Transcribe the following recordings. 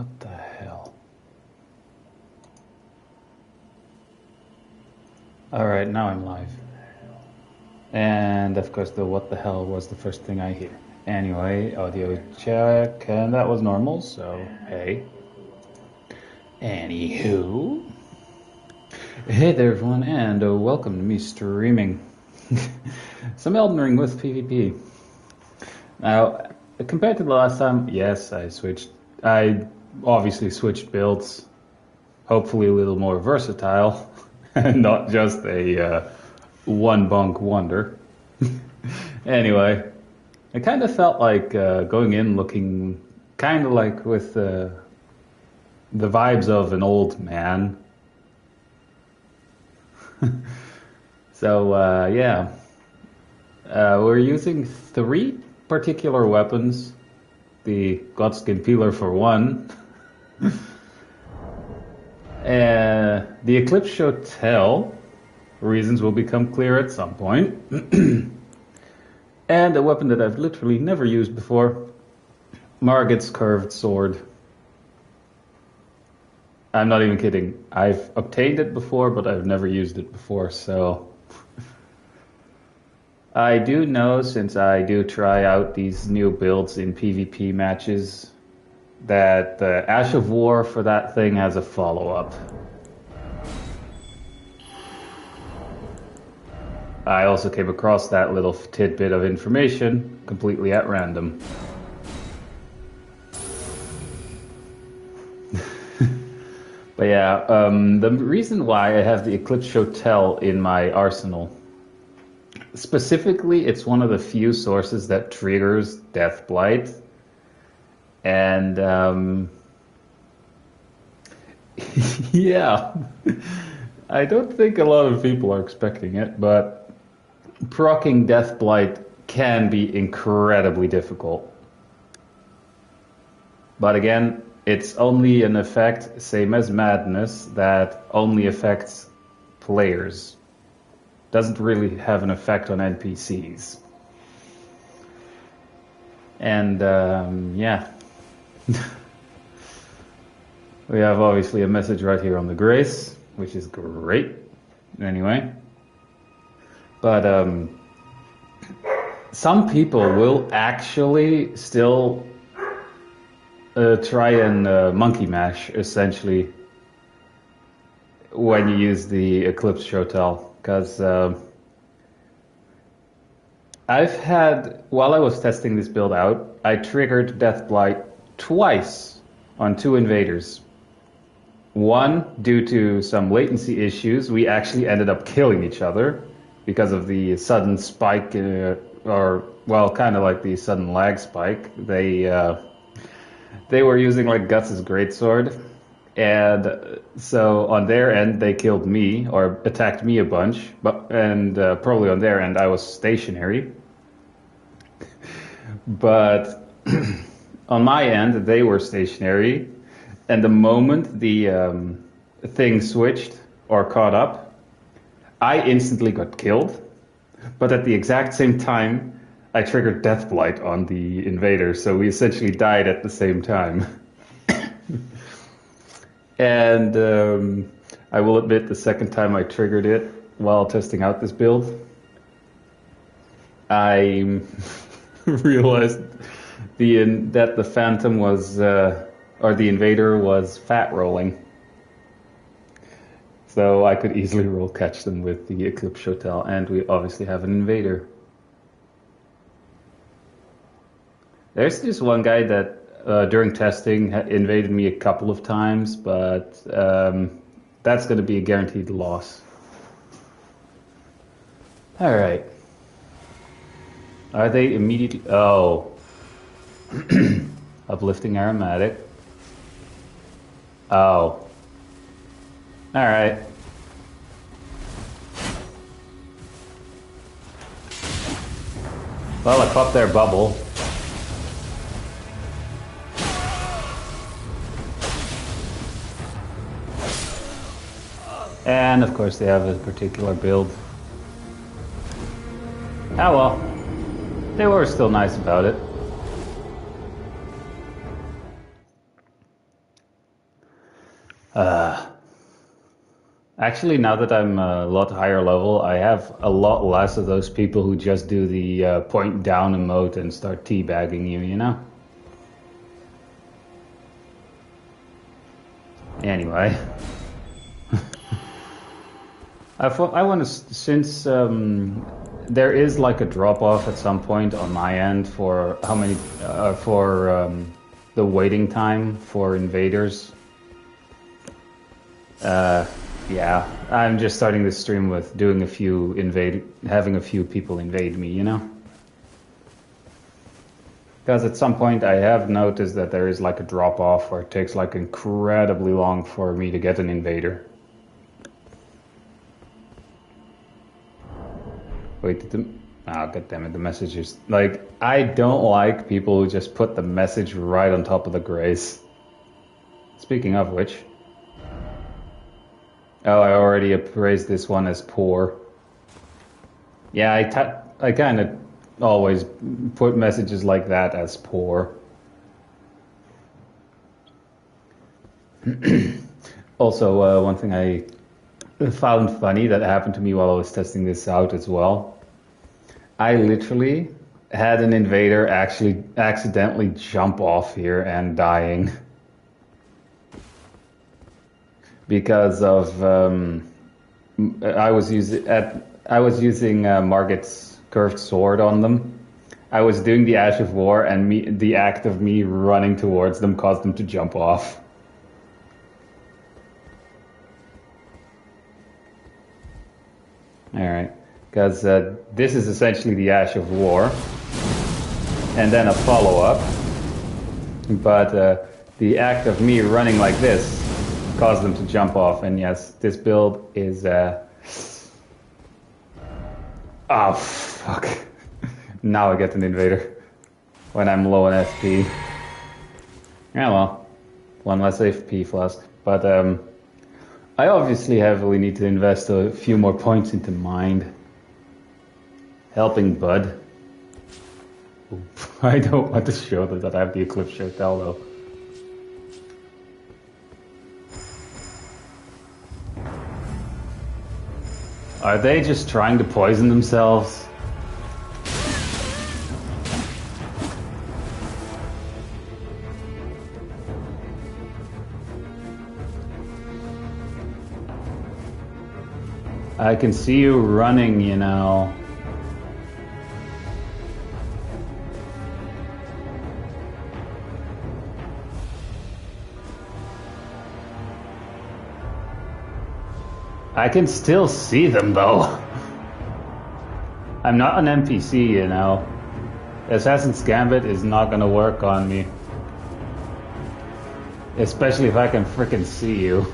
What the hell? Alright, now I'm live. And of course the what the hell was the first thing I hear. Anyway, audio check, and that was normal, so hey. Anywho. Hey there everyone, and welcome to me streaming some Elden Ring with PvP. Now, compared to the last time, yes, I obviously switched builds, hopefully a little more versatile, and not just a one bunk wonder. Anyway, I kind of felt like going in looking kind of like with the vibes of an old man. So yeah, we're using 3 particular weapons. The Godskin Peeler for one. The Eclipse Hotel, reasons will become clear at some point. And a weapon that I've literally never used before, Margit's Curved Sword. I'm not even kidding. I've obtained it before, but I've never used it before, so... I do know, since I do try out these new builds in PvP matches, that Ash of War for that thing has a follow-up. I also came across that little tidbit of information completely at random. But yeah, the reason why I have the Eclipse Hotel in my arsenal, specifically, it's one of the few sources that triggers Death Blight. And, yeah, I don't think a lot of people are expecting it, but proccing Death Blight can be incredibly difficult. But again, it's only an effect, same as Madness, that only affects players. Doesn't really have an effect on NPCs. And, yeah. We have obviously a message right here on the Grace, which is great. Anyway. But, some people will actually still try and monkey mash, essentially, when you use the Eclipse Hotel. Because I've had, while I was testing this build out, I triggered Death Blight twice on 2 invaders. One, due to some latency issues, we actually ended up killing each other because of the sudden spike, or, well, kind of like the sudden lag spike. They were using like Guts' greatsword. And so on their end, they killed me or attacked me a bunch, and probably on their end, I was stationary. But on my end, they were stationary, and the moment the thing switched or caught up, I instantly got killed. But at the exact same time, I triggered Death Blight on the invader, so we essentially died at the same time. And I will admit, the second time I triggered it while testing out this build, I realized that the Phantom was, or the Invader was fat rolling. So I could easily roll catch them with the Eclipse Hotel, and we obviously have an Invader. There's just one guy that during testing invaded me a couple of times, but that's going to be a guaranteed loss. Alright. Are they immediately... Oh. Uplifting Aromatic. Oh. Alright. Well, I popped their bubble. And of course they have a particular build. Ah well, they were still nice about it. Uh, Actually, now that I'm a lot higher level, I have a lot less of those people who just do the point down emote and start teabagging you, you know? Anyway, I want to, since there is like a drop off at some point on my end for how many, for the waiting time for invaders. Yeah, I'm just starting this stream with doing having a few people invade me, you know? Because at some point I have noticed that there is like a drop off where it takes like incredibly long for me to get an invader. Wait, god damn it, the message is like, I don't like people who just put the message right on top of the grace. Speaking of which, oh, I already appraised this one as poor. Yeah, I kind of always put messages like that as poor. Also, one thing I found funny that happened to me while I was testing this out as well. I literally had an invader actually accidentally jump off here and dying because of I was using Margit's curved sword on them. I was doing the Ash of War, and the act of me running towards them caused them to jump off. All right, because this is essentially the Ash of War, and then a follow-up. But the act of me running like this caused them to jump off, and yes, this build is... Oh, fuck. Now I get an invader when I'm low on FP. Yeah, well, one less FP flask. But I obviously heavily need to invest a few more points into mind. Helping Bud. I don't want to show that I have the Eclipse Hotel though. Are they just trying to poison themselves? I can see you running, you know. I can still see them though. I'm not an NPC, you know. Assassin's Gambit is not gonna work on me. Especially if I can frickin' see you.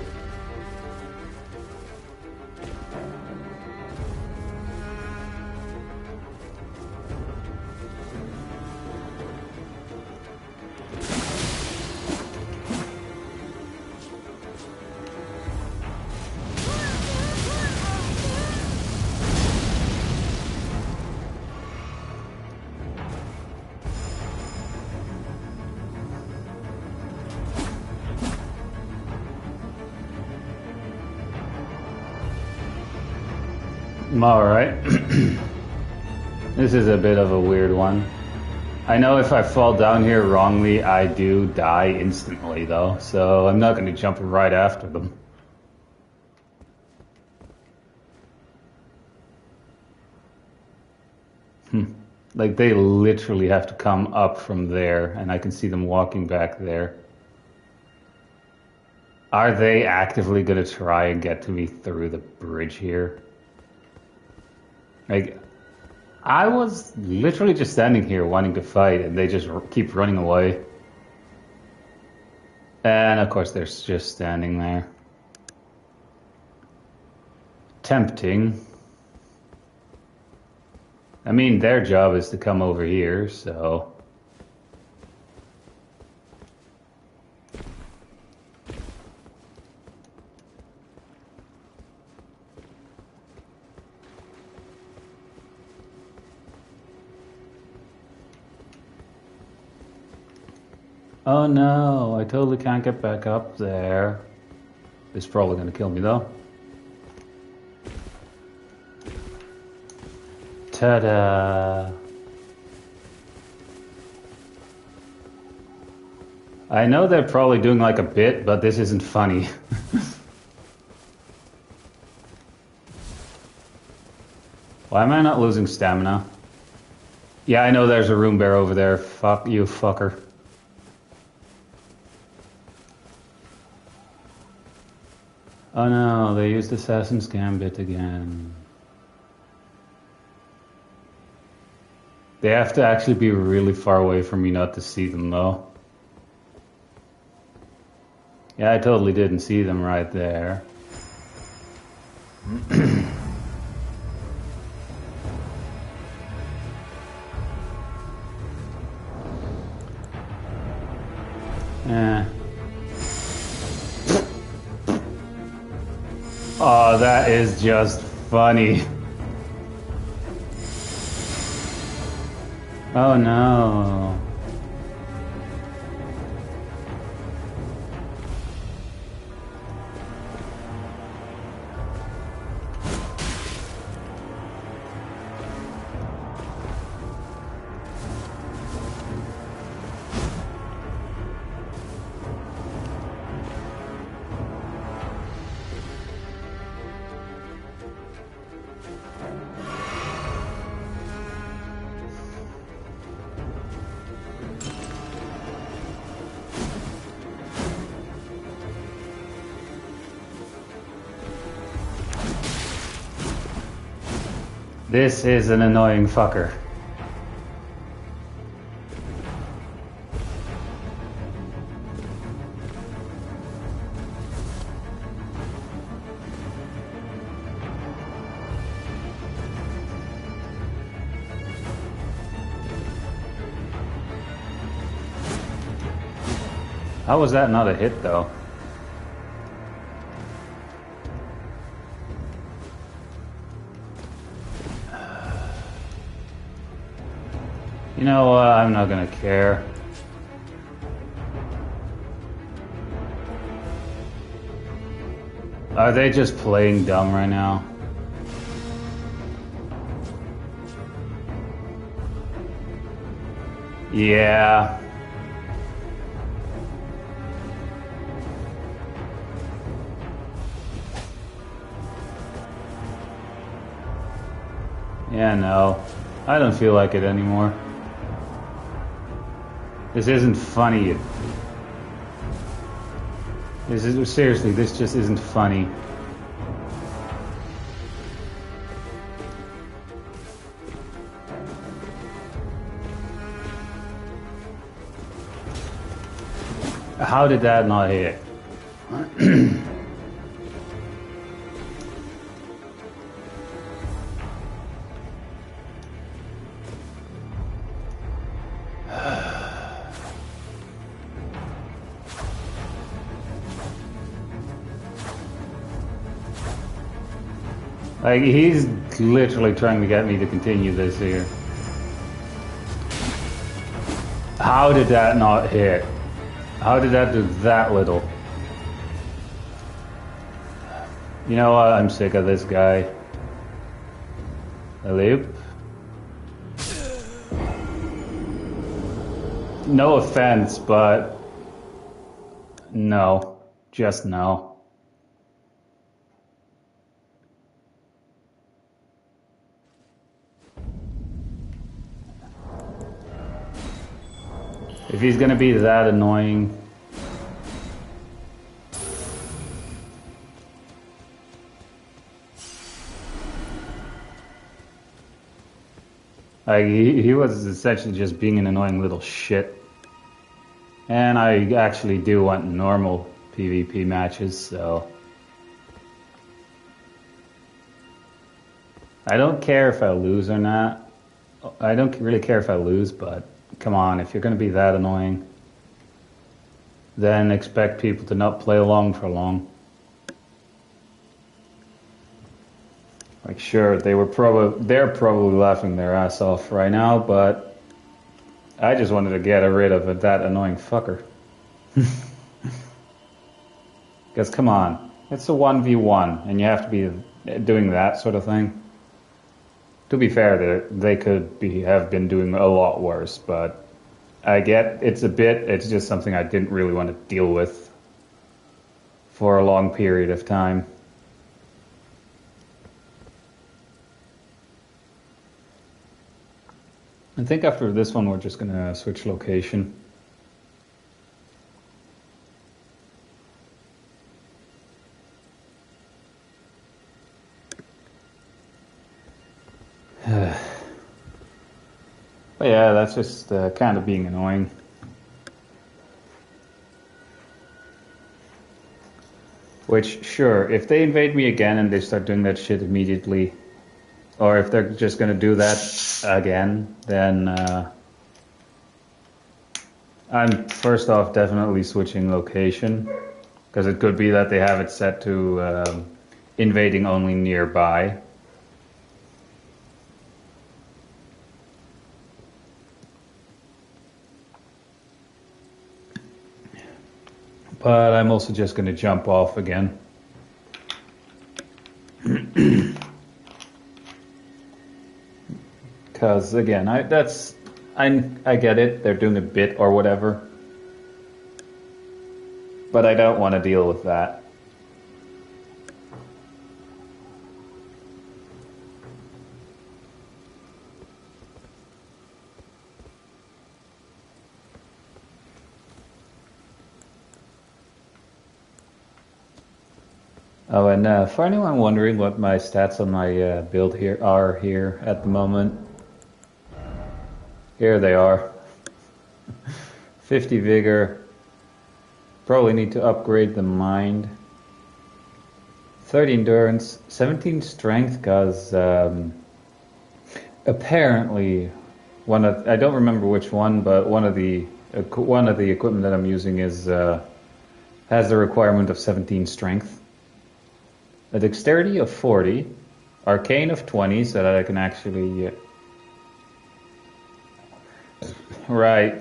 Alright. This is a bit of a weird one. I know if I fall down here wrongly, I do die instantly though, so I'm not going to jump right after them. Like they literally have to come up from there, and I can see them walking back there. Are they actively going to try and get to me through the bridge here? Like, I was literally just standing here wanting to fight, and they just keep running away. And of course, they're just standing there. Tempting. I mean, their job is to come over here, so... Oh no, I totally can't get back up there. This is probably gonna kill me though. Ta-da! I know they're probably doing like a bit, but this isn't funny. Why am I not losing stamina? Yeah, I know there's a room bear over there. Fuck you, fucker. Oh no, they used Assassin's Gambit again. They have to actually be really far away from me not to see them though. Yeah, I totally didn't see them right there. Oh, that is just funny. Oh no. This is an annoying fucker. How was that not a hit though? You know what? I'm not gonna care. Are they just playing dumb right now? Yeah. Yeah, no. I don't feel like it anymore. This isn't funny. Seriously, this just isn't funny. How did that not hit? Like, he's literally trying to get me to continue this here. How did that not hit? How did that do that little? You know what? I'm sick of this guy. Alip? No offense, but no. Just no. If he's gonna be that annoying. Like, he was essentially just being an annoying little shit. And I actually do want normal PvP matches, so. I don't care if I lose or not. I don't really care if I lose, but come on, if you're going to be that annoying, then expect people to not play along for long. Like, sure, they're probably laughing their ass off right now, but I just wanted to get rid of that annoying fucker. Because come on, It's a 1v1, and you have to be doing that sort of thing. To be fair, they could have been doing a lot worse, but I get it's just something I didn't really want to deal with for a long period of time. I think after this one, we're just going to switch location. But yeah, that's just kind of being annoying. Which, sure, if they invade me again and they start doing that shit immediately, or if they're just gonna do that again, then I'm first off definitely switching location, because it could be that they have it set to invading only nearby. But I'm also just going to jump off again. Because again, I get it. They're doing a bit or whatever, but I don't want to deal with that. Oh, and for anyone wondering what my stats on my build here are here at the moment, here they are. 50 vigor. Probably need to upgrade the mind. 30 endurance, 17 strength, because apparently I don't remember which one, but one of the equipment that I'm using has the requirement of 17 strength. A dexterity of 40, arcane of 20, so that I can actually... Right,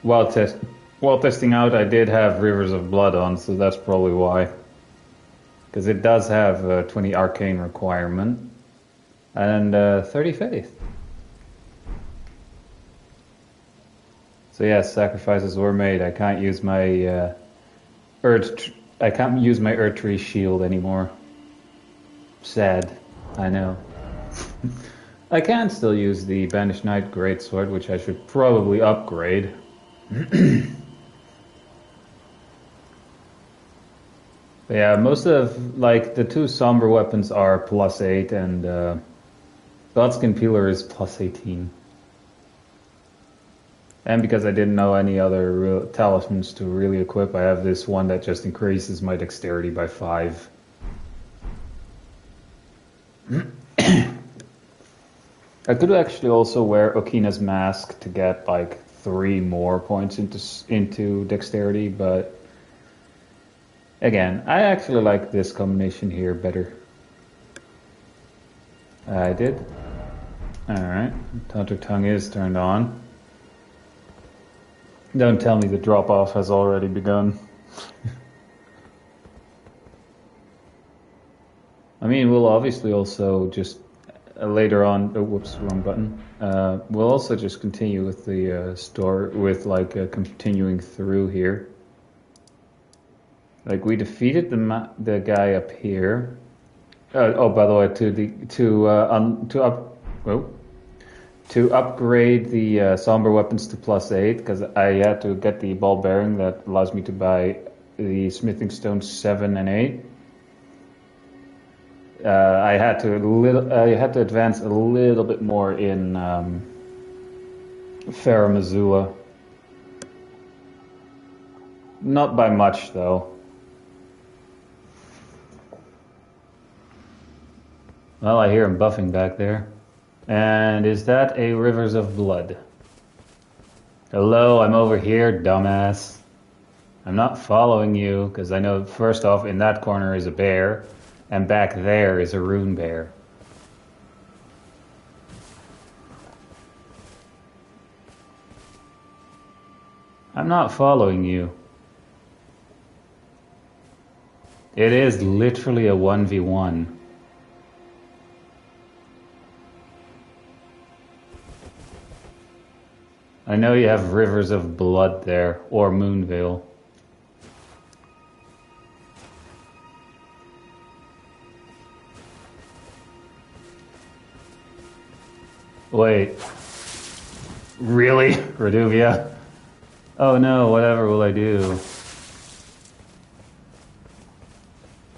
while testing out, I did have Rivers of Blood on, so that's probably why. Because it does have a 20 arcane requirement, and 30 faith. So yes, sacrifices were made. I can't use my I can't use my Erdtree shield anymore. Sad, I know. I can still use the Banished Knight Greatsword, which I should probably upgrade. But yeah, most of like the two somber weapons are +8, and Godskin Peeler is +18. And because I didn't know any other talismans to really equip, I have this one that just increases my dexterity by 5. I could actually also wear Okina's mask to get like 3 more points into dexterity, but again, I actually like this combination here better. I did. Alright, Taunter Tongue is turned on. Don't tell me the drop-off has already begun. I mean, we'll obviously also just later on... Oh, whoops, wrong button. We'll also just continue with the continuing through here. Like, we defeated the guy up here. Oh, by the way, to upgrade the somber weapons to +8, because I had to get the ball bearing that allows me to buy the smithing stones 7 and 8. I had to advance a little bit more in Farah Missoula. Not by much, though. Well, I hear him buffing back there. And is that a Rivers of Blood? Hello, I'm over here, dumbass. I'm not following you, because I know, first off, in that corner is a bear, and back there is a rune bear. I'm not following you. It is literally a 1v1. I know you have rivers of blood there, or Moonvale. Wait. Really? Reduvia? Oh no, whatever will I do?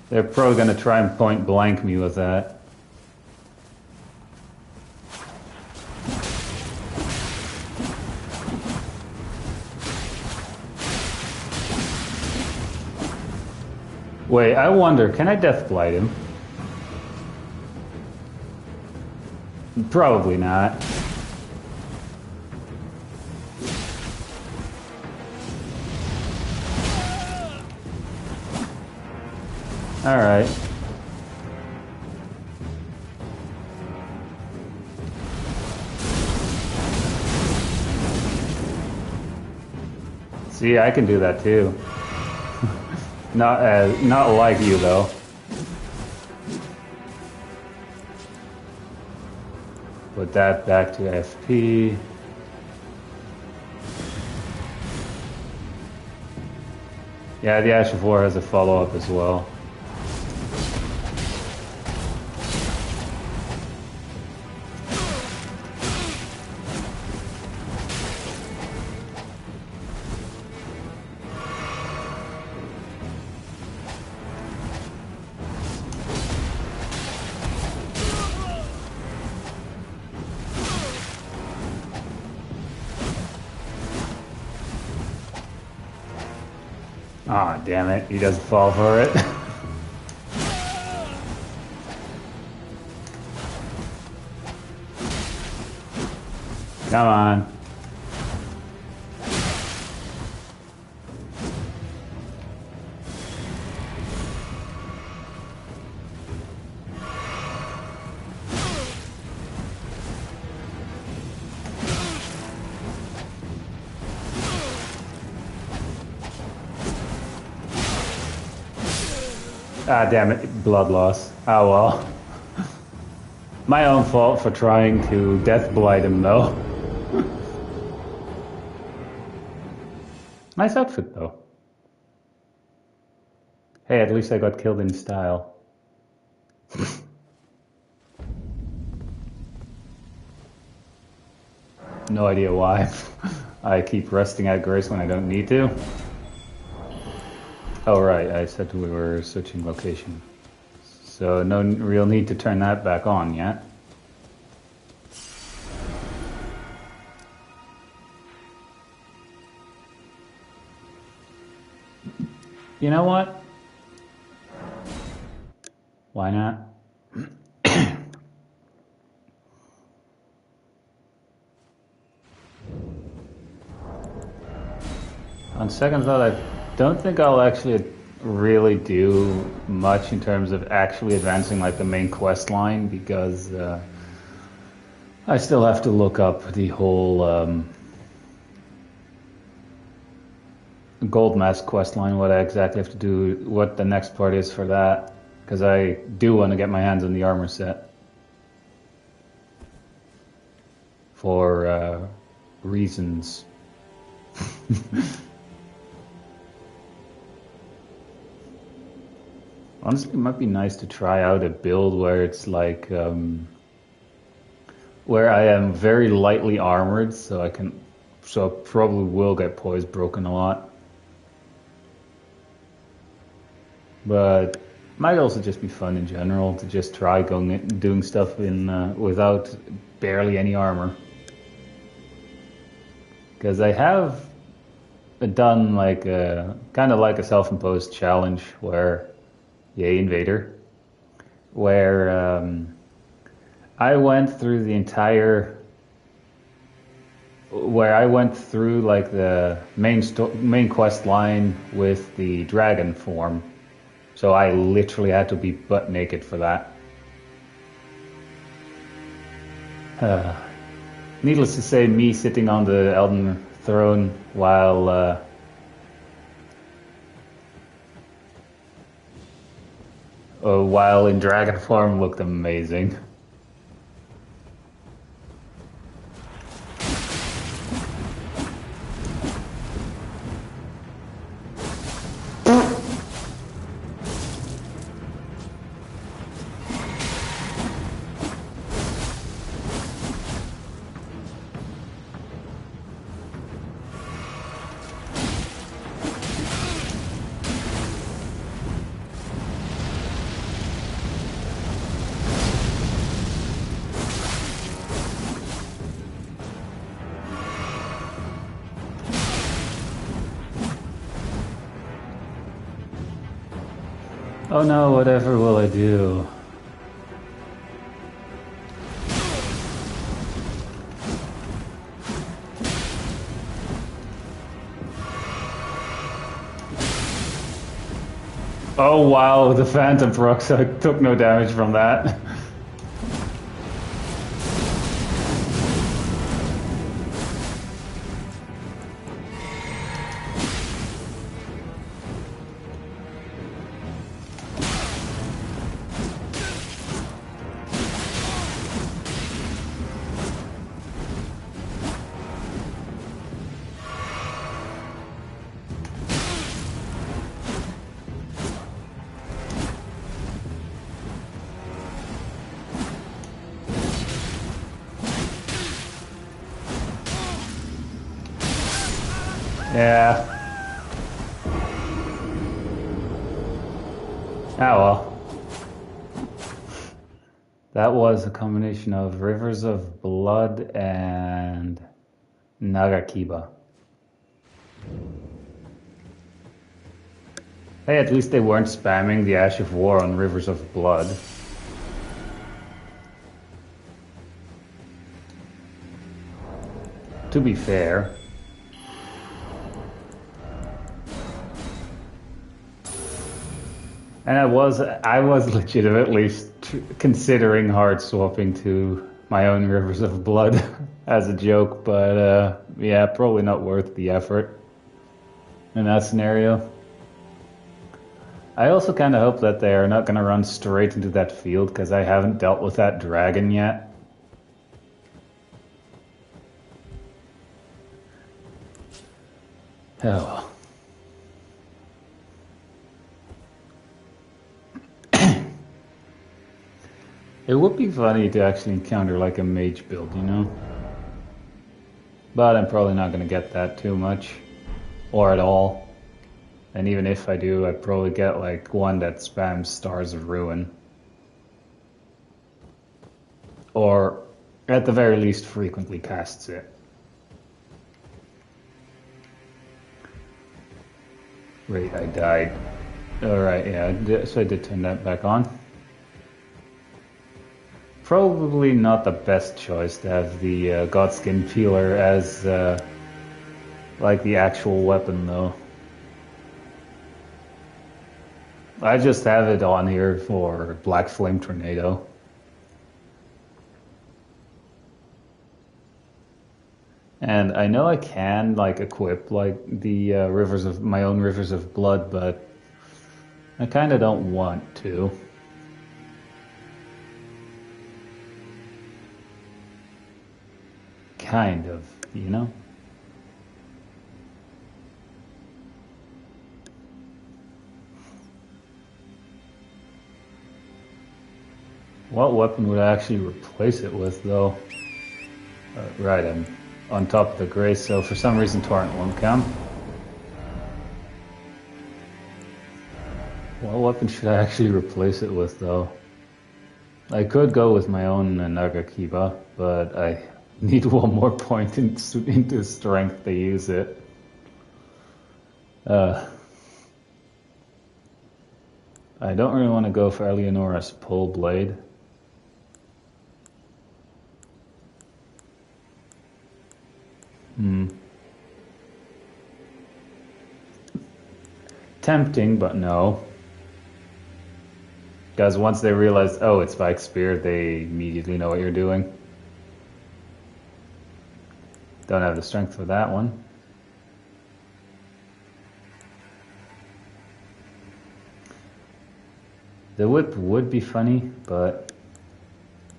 They're probably gonna try and point blank me with that. Wait, I wonder, can I Deathblight him? Probably not. Alright. See, I can do that too. Not like you though. Put that back to FP. Yeah, the Ash of War has a follow-up as well. Ah, damn it, he doesn't fall for it. Come on. Ah, damn it, blood loss. Oh well. My own fault for trying to Deathblight him though. Nice outfit though. Hey, at least I got killed in style. No idea why. I keep resting at grace when I don't need to. Oh right, I said we were switching location. So no real need to turn that back on yet. You know what? Why not? On second thought, I don't think I'll actually really do much in terms of actually advancing like the main quest line because I still have to look up the whole Gold Mask quest line, what I exactly have to do, what the next part is for that, because I do want to get my hands on the armor set for reasons. Honestly, it might be nice to try out a build where it's like, where I am very lightly armored, so I probably will get poise broken a lot. But might also just be fun in general to just try doing stuff in without barely any armor. Because I have done like a kind of like a self-imposed challenge where, yay Invader, where I went through the entire, where I went through like the main quest line with the dragon form. So I literally had to be butt naked for that. Needless to say, me sitting on the Elden throne while while in dragon form looked amazing. Oh no, whatever will I do? Oh wow, the Phantom procs, I took no damage from that. Yeah. Oh well. That was a combination of Rivers of Blood and Nagakiba. Hey, at least they weren't spamming the Ash of War on Rivers of Blood. To be fair. And I was legitimately considering hard swapping to my own Rivers of Blood as a joke, but yeah, probably not worth the effort in that scenario. I also kind of hope that they are not going to run straight into that field because I haven't dealt with that dragon yet. Oh well. It would be funny to actually encounter like a mage build, you know? But I'm probably not going to get that too much. Or at all. And even if I do, I'd probably get like one that spams Stars of Ruin. Or at the very least frequently casts it. Wait, I died. Alright, yeah, so I did turn that back on. Probably not the best choice to have the Godskin Peeler as like the actual weapon though. I just have it on here for Black Flame Tornado. And I know I can like equip like the my own Rivers of Blood, but I kind of don't want to. Kind of, you know? What weapon would I actually replace it with, though? Right, I'm on top of the Grace, so for some reason Torrent won't come. What weapon should I actually replace it with, though? I could go with my own Nagakiba, but I need one more point into strength to use it. I don't really want to go for Eleonora's Pull Blade. Tempting, but no. Because once they realize, oh, it's Spike Spear, they immediately know what you're doing. Don't have the strength for that one. The whip would be funny, but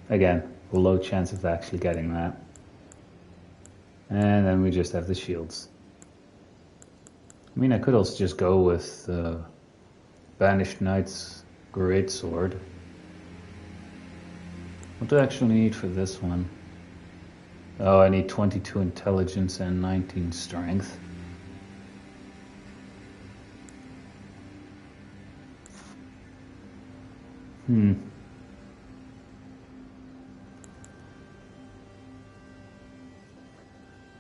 again, low chance of actually getting that. And then we just have the shields. I mean, I could also just go with Banished Knight's Great Sword. What do I actually need for this one? Oh, I need 22 intelligence and 19 strength.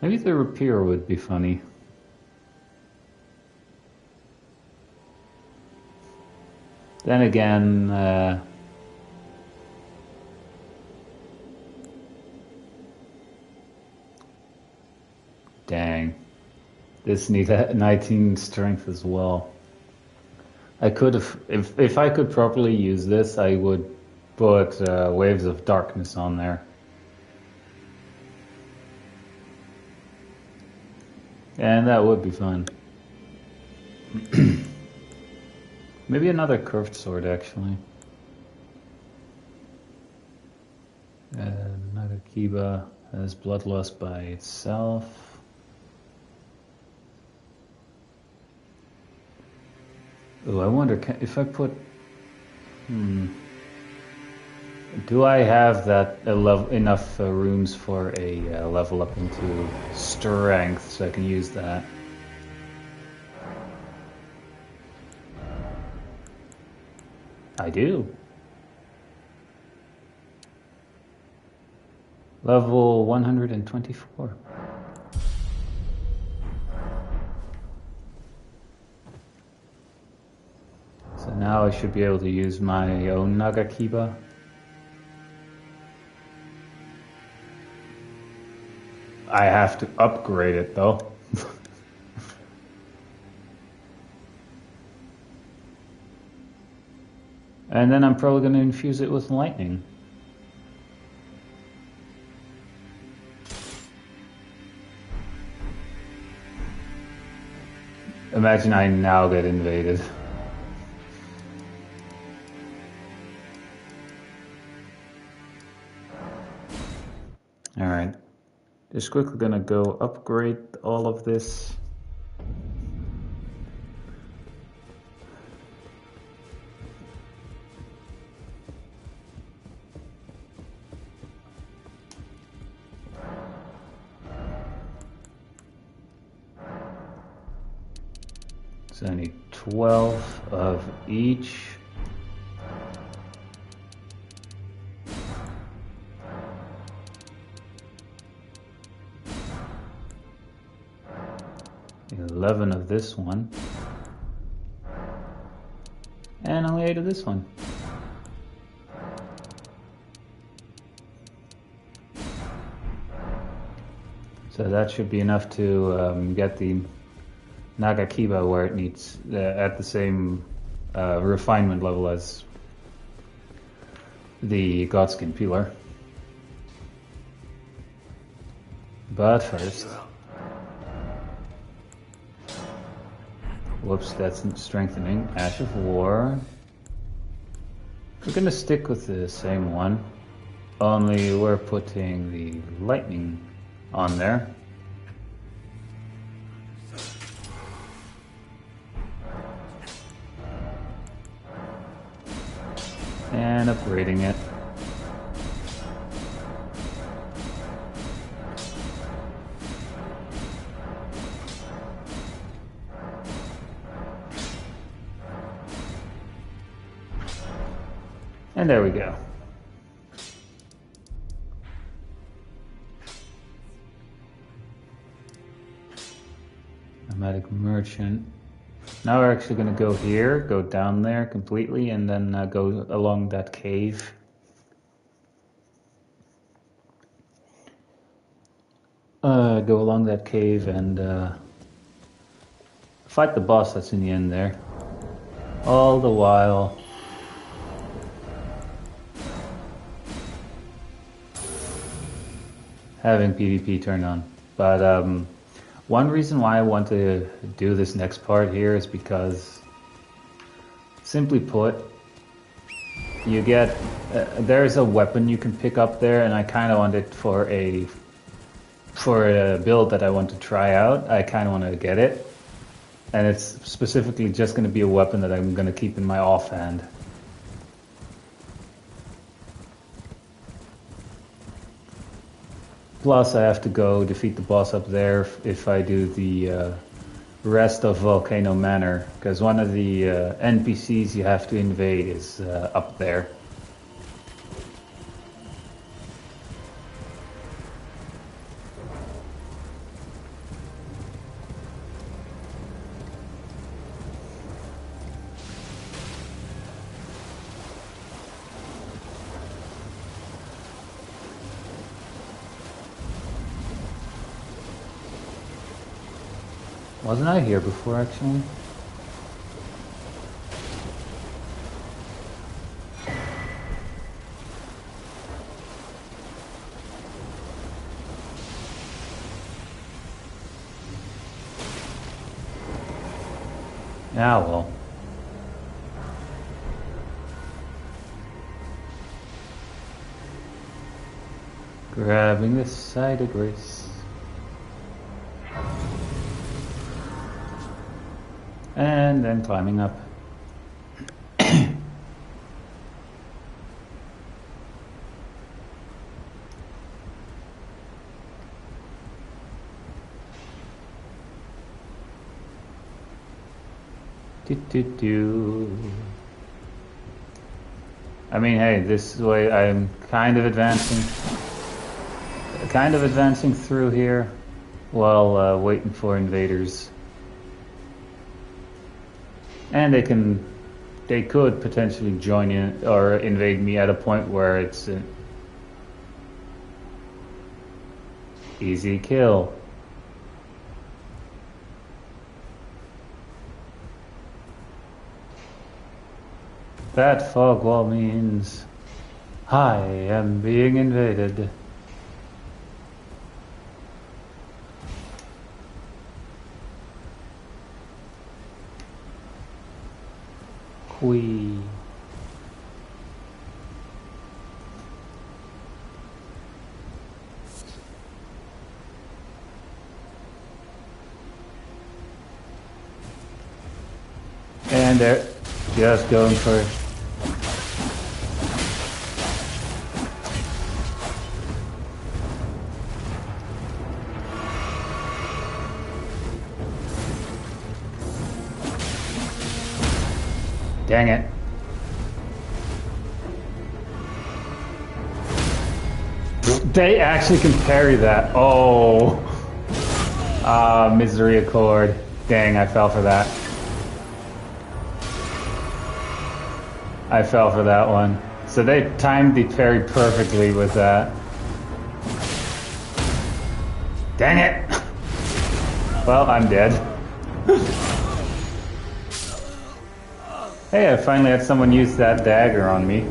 Maybe the Rapier would be funny. Then again, dang. This needs 19 strength as well. I could have, if I could properly use this, I would put Waves of Darkness on there. And that would be fun. Maybe another curved sword, actually. Nagakiba has Bloodlust by itself. Oh, I wonder if I put... Do I have that enough rooms for a level up into strength so I can use that? I do. Level 124. So now I should be able to use my own Nagakiba. I have to upgrade it though. And then I'm probably going to infuse it with lightning. Imagine I now get invaded. Alright. Just quickly gonna go upgrade all of this. So I need 12 of each. $11 of this one. And only 8 of this one. So that should be enough to get the Nagakiba where it needs, at the same refinement level as the Godskin Peeler. But first... Whoops, that's strengthening. Ash of War. We're gonna stick with the same one, only we're putting the lightning on there. And upgrading it. And there we go. Nomadic Merchant. Now we're actually going to go here, go down there completely, and then go along that cave. Go along that cave and fight the boss that's in the end there. All the while... having PvP turned on. But one reason why I want to do this next part here is because, simply put, you get there's a weapon you can pick up there, and I kind of want it for a build that I want to try out. I kind of want to get it, and it's specifically just going to be a weapon that I'm going to keep in my offhand. Plus, I have to go defeat the boss up there if I do the rest of Volcano Manor, because one of the NPCs you have to invade is up there. Wasn't I here before, actually? Yeah, well. Grabbing this side of grace. And then climbing up. I mean, hey, this way I'm kind of advancing through here while waiting for invaders. And they could potentially join in or invade me at a point where it's an easy kill. That fog wall means I am being invaded. Whee. And they're just going for it. Dang it. They actually can parry that. Oh. Misery Accord. Dang, I fell for that. I fell for that one. So they timed the parry perfectly with that. Dang it. Well, I'm dead. Hey, I finally had someone use that dagger on me.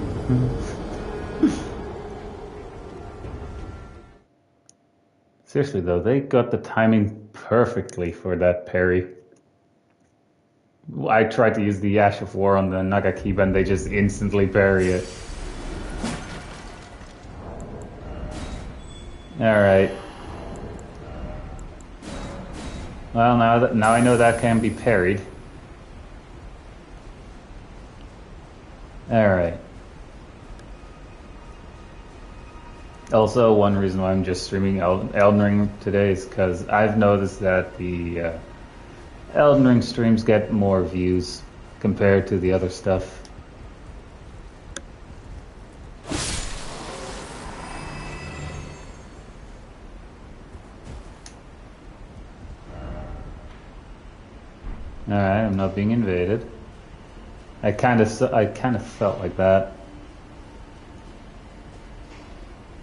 Seriously though, they got the timing perfectly for that parry. I tried to use the Ash of War on the Nagakiba and they just instantly parry it. Alright. Well, now I know that can be parried. Alright. Also, one reason why I'm just streaming Elden Ring today is because I've noticed that the Elden Ring streams get more views compared to the other stuff. Alright, I'm not being invaded. I kind of felt like that.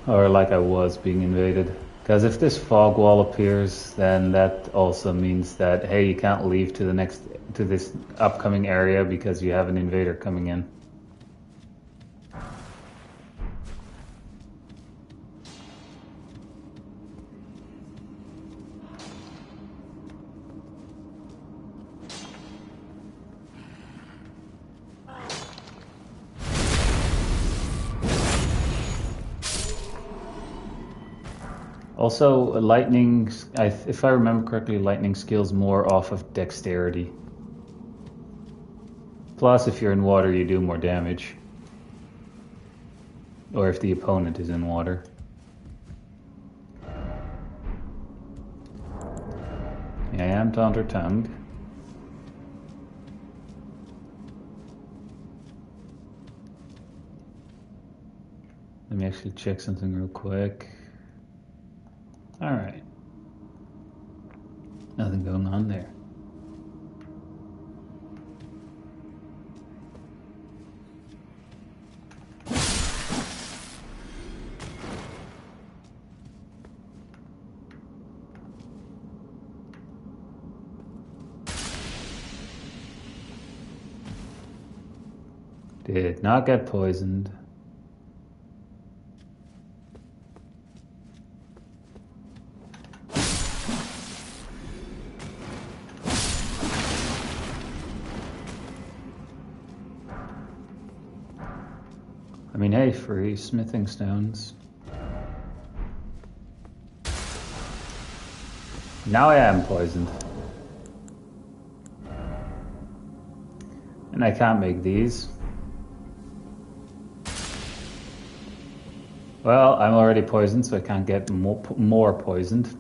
Or like I was being invaded. Because if this fog wall appears, then that also means that, hey, you can't leave to this upcoming area because you have an invader coming in. Also, lightning, if I remember correctly, lightning skills more off of dexterity. Plus, if you're in water, you do more damage. Or if the opponent is in water. I am taunter-tongued. Let me actually check something real quick. Alright. Nothing going on there. Did not get poisoned. I mean, hey, free smithing stones. Now I am poisoned. And I can't make these. Well, I'm already poisoned, so I can't get more poisoned.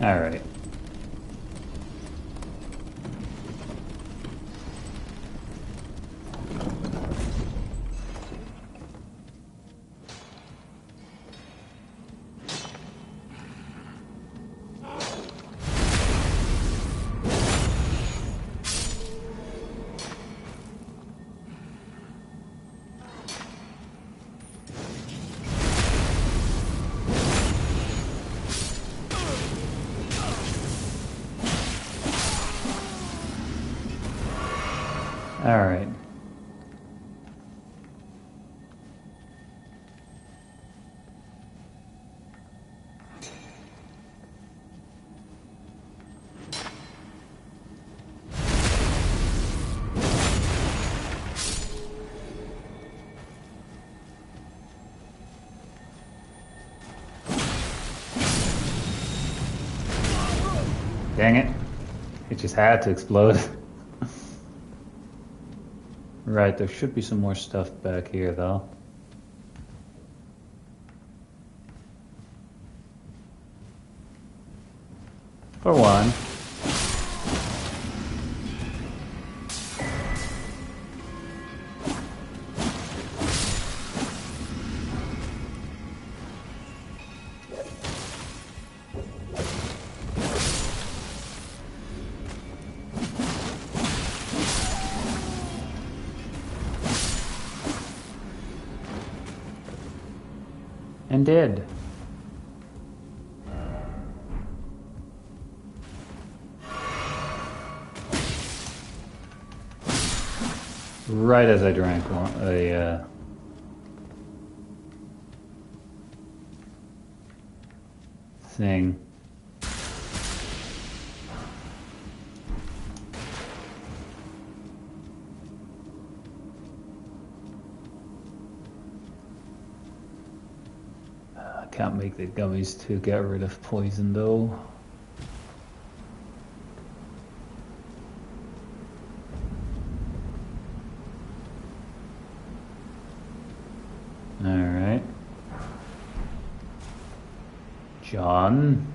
All right. All right. Dang it. It just had to explode. Right, there should be some more stuff back here, though. For one. And did. Right as I drank a thing. Can't make the gummies to get rid of poison though. Alright. John.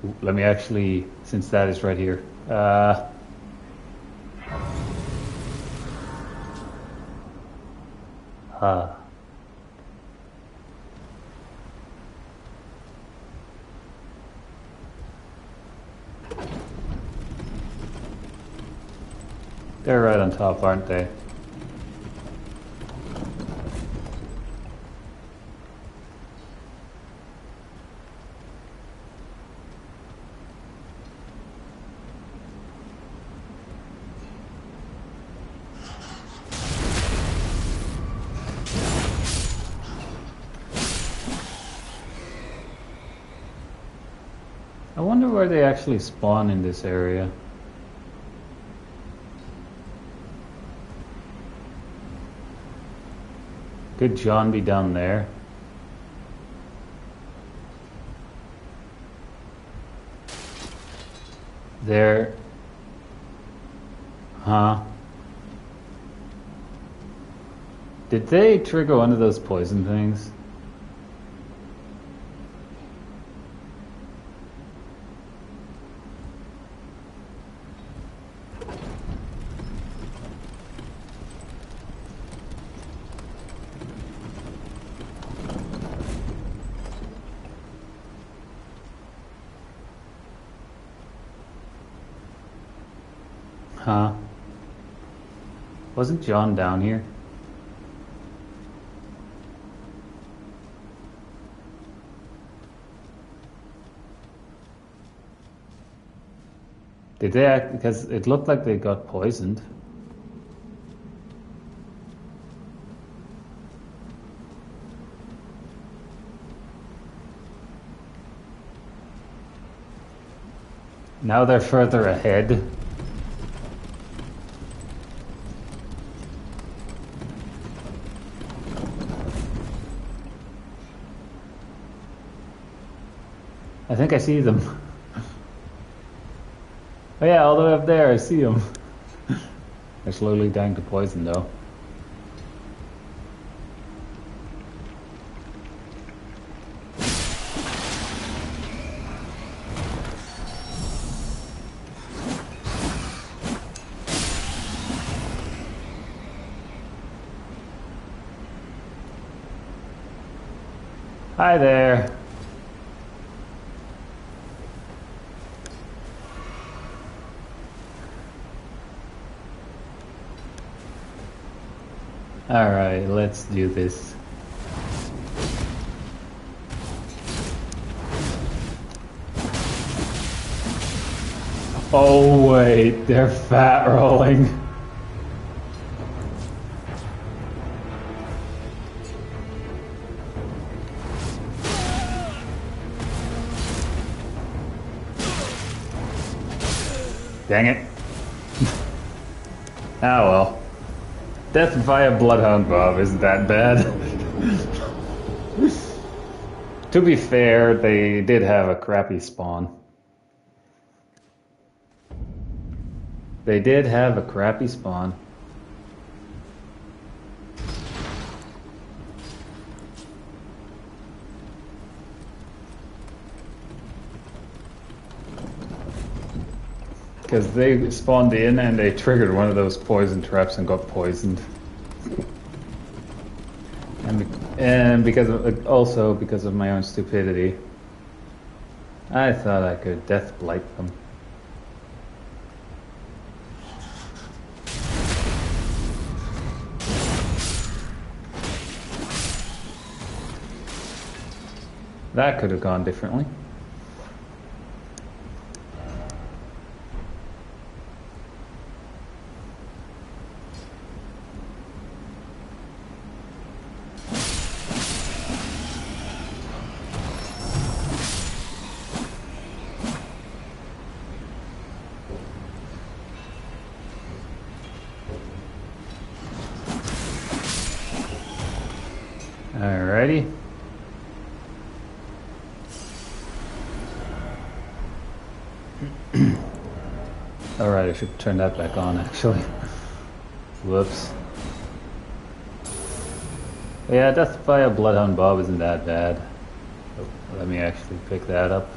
Ooh, let me actually, since that is right here. They're right on top, aren't they? wonder where they actually spawn in this area. Could John be down there? There. Huh? Did they trigger one of those poison things? Huh? Wasn't John down here? Did they act, because it looked like they got poisoned. Now they're further ahead. I think I see them. Oh yeah, all the way up there, I see them. They're slowly dying to poison though. Hi there. Alright, let's do this. Oh wait, they're fat rolling. Dang it. Ah well. Death via Bloodhound Bob isn't that bad. To be fair, they did have a crappy spawn. They did have a crappy spawn. Because they spawned in and they triggered one of those poison traps and got poisoned. And because of, also because of my own stupidity, I thought I could death blight them. That could have gone differently. Alrighty. Alright, I should turn that back on actually. Whoops. Yeah, Death via Bloodhound Bob isn't that bad. Oh, let me actually pick that up.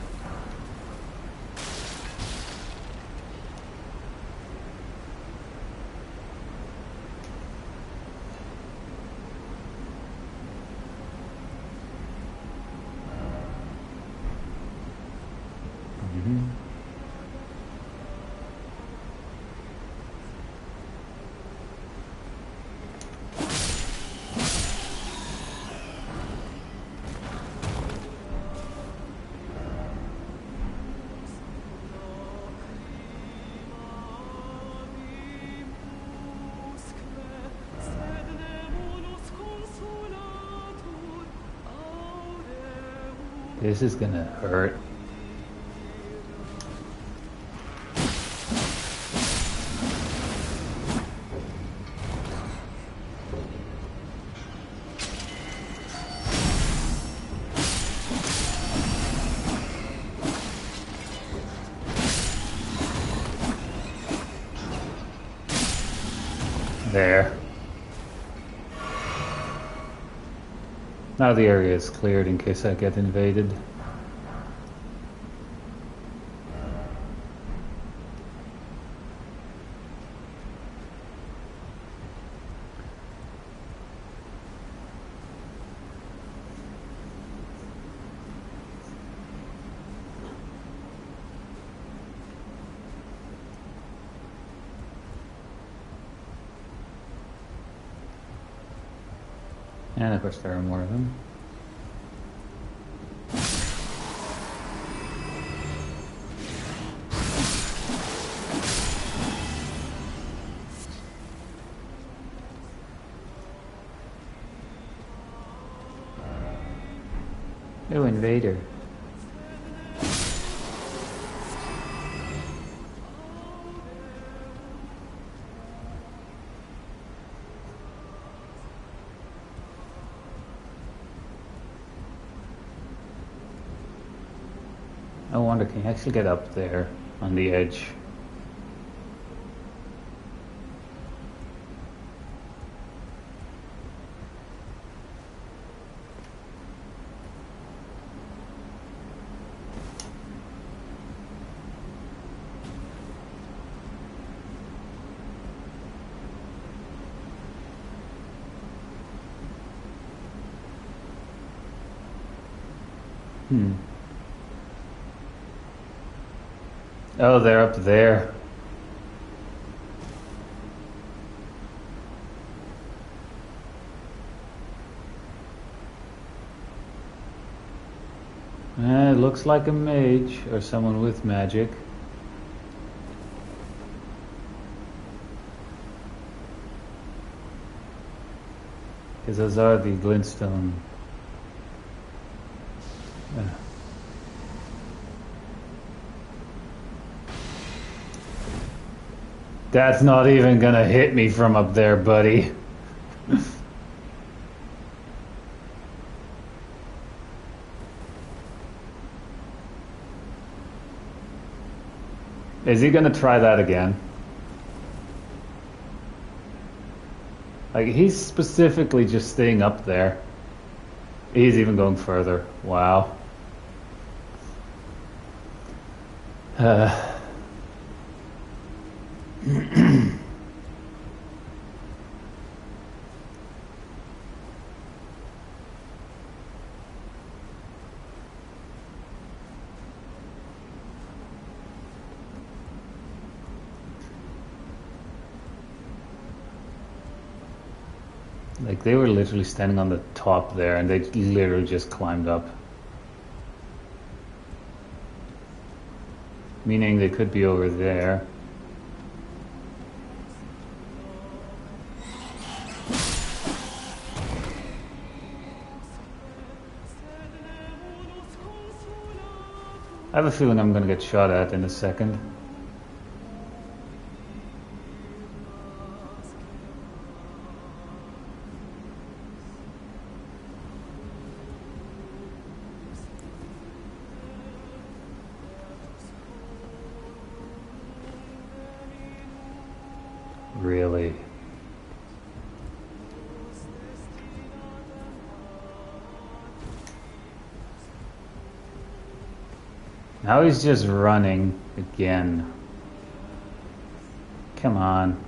This is gonna hurt. There. Now the area is cleared in case I get invaded. And of course there are more of them. Oh, invader. I wonder, can you actually get up there on the edge? Oh, they're up there. It looks like a mage or someone with magic. Because those are the glintstone. That's not even gonna hit me from up there, buddy. Is he gonna try that again? Like, he's specifically just staying up there. He's even going further. Wow. Like, they were literally standing on the top there, and they literally just climbed up. Meaning they could be over there. I have a feeling I'm gonna get shot at in a second. Really? Now he's just running again. Come on.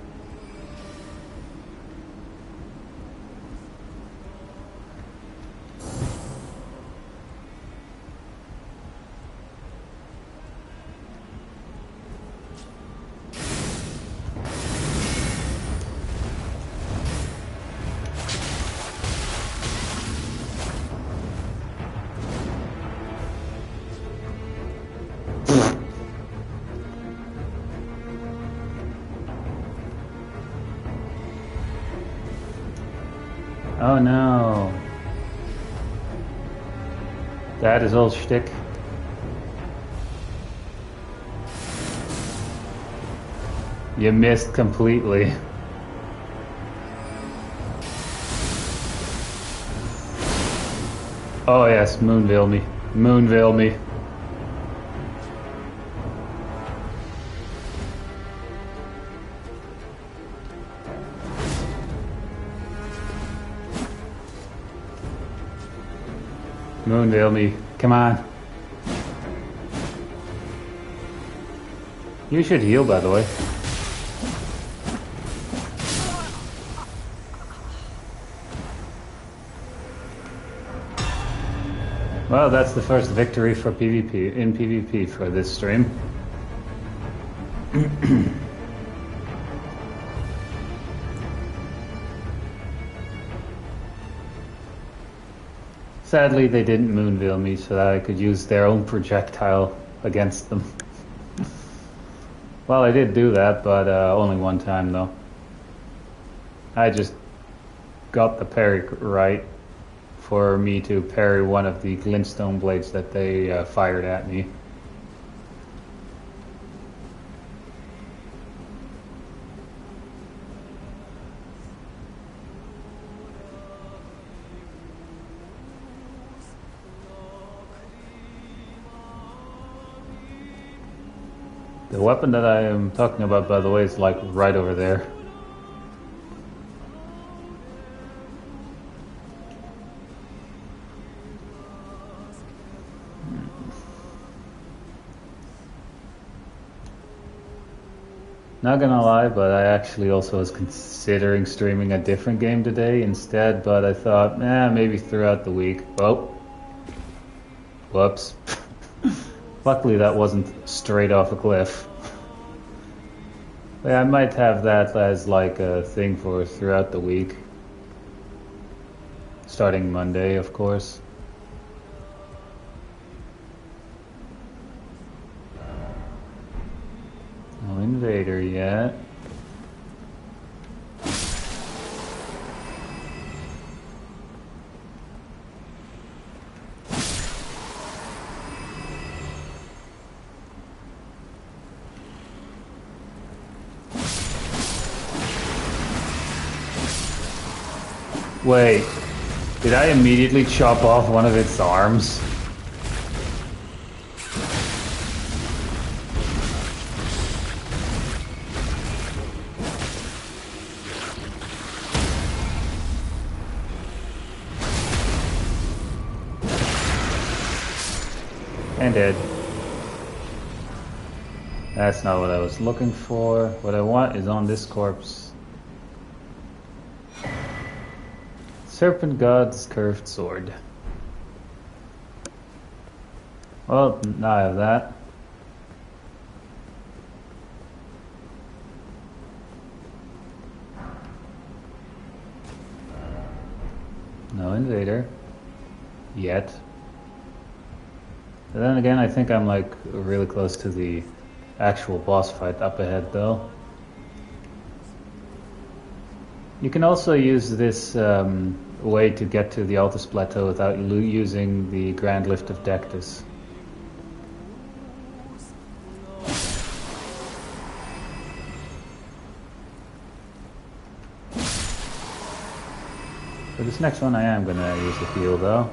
Oh no. That is old shtick. You missed completely. Oh yes, Moonveil me. Moonveil me. Moonveil me. Come on. You should heal, by the way. Well, that's the first victory for PvP in PvP for this stream. Sadly, they didn't moonveil me so that I could use their own projectile against them. Well, I did do that, but only one time though. I just got the parry right for me to parry one of the glintstone blades that they fired at me. The weapon that I am talking about, by the way, is like right over there. Not gonna lie, but I actually also was considering streaming a different game today instead, but I thought, maybe throughout the week. Oh. Whoops. Luckily that wasn't straight off a cliff. Yeah, I might have that as like a thing for throughout the week. Starting Monday, of course. No invader yet. Wait, did I immediately chop off one of its arms? And dead. That's not what I was looking for. What I want is on this corpse. Serpent God's curved sword. Well, now I have that. No invader. Yet. But then again, I think I'm like really close to the actual boss fight up ahead though. You can also use this way to get to the Altus Plateau without using the Grand Lift of Dectus. For this next one I am going to use the heal though.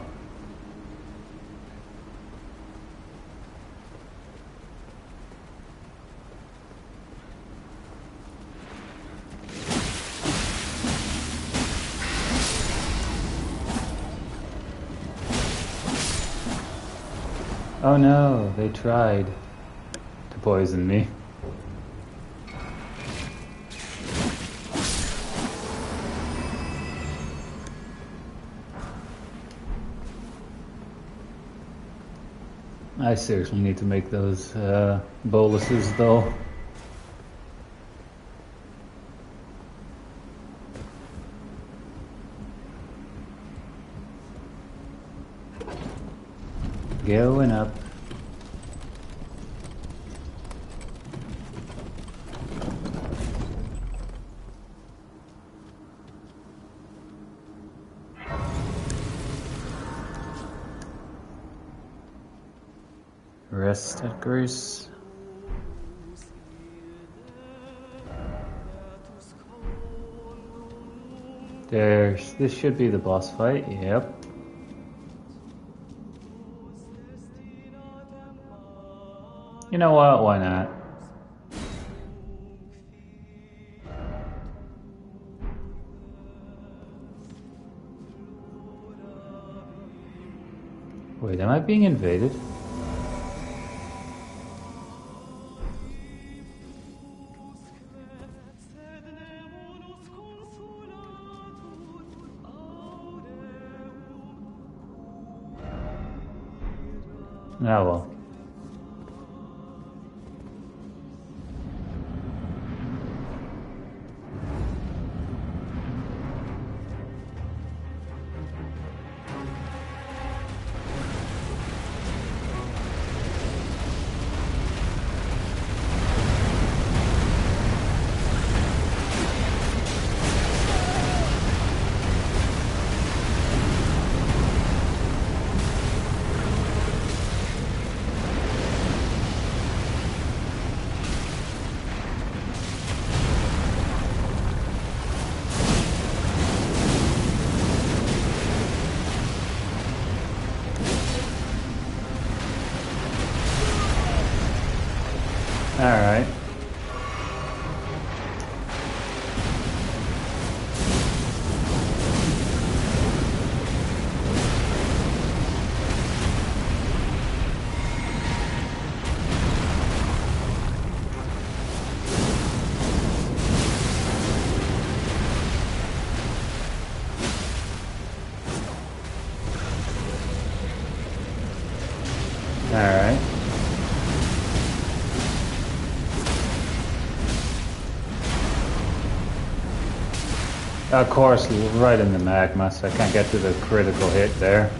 Oh no, they tried to poison me. I seriously need to make those boluses though. Going up. Rest at grace. This should be the boss fight, yep. You know what, why not? Wait, am I being invaded? Oh well. Alright. Alright. Of course, right in the magma, so I can't get to the critical hit there.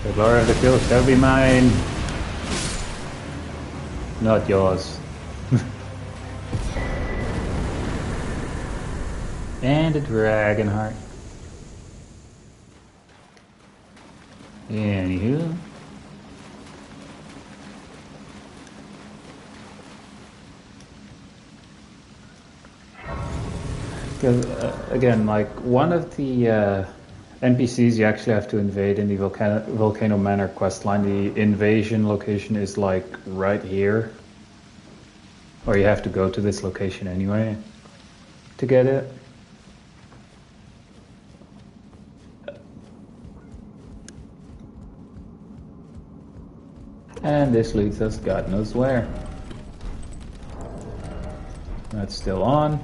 The glory of the kill shall be mine. Not yours. And a dragon heart. Anywho. Because, again, like, one of the NPCs you actually have to invade in the Volcano Manor questline, the invasion location is, like, right here. Or you have to go to this location anyway to get it. And this leads us God knows where. That's still on.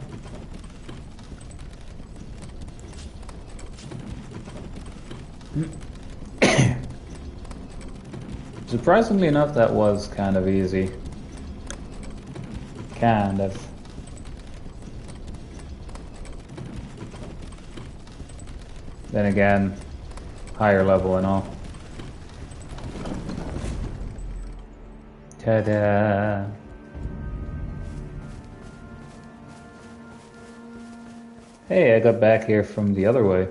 Surprisingly enough, that was kind of easy. Kind of. Then again, higher level and all. Ta-da! Hey, I got back here from the other way.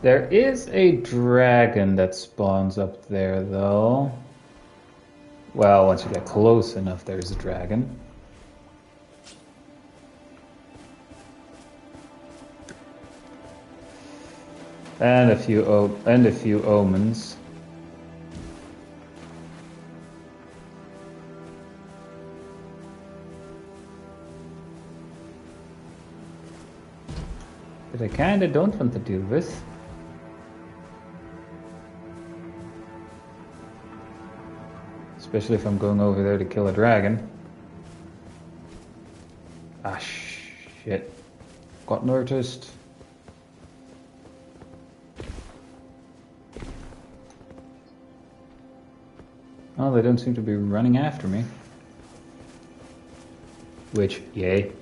There is a dragon that spawns up there, though. Well, once you get close enough, there's a dragon. And a few omens. But I kinda don't want to do this. Especially if I'm going over there to kill a dragon. Ah, shit. Got noticed. Oh, they don't seem to be running after me. Which, yay.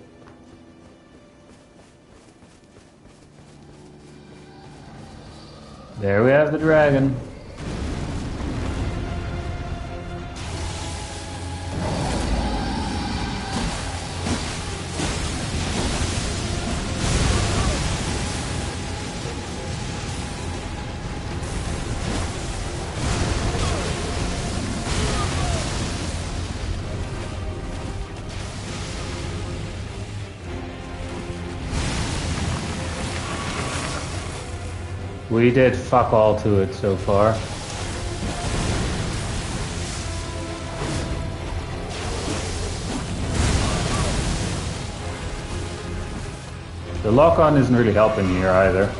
There we have the dragon. We did fuck all to it so far. The lock-on isn't really helping here either.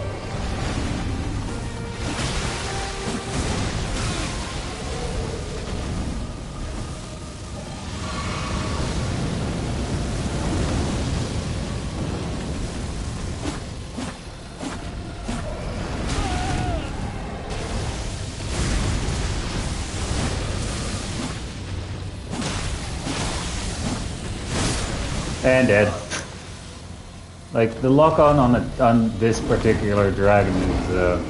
And dead. Like the lock on this particular dragon is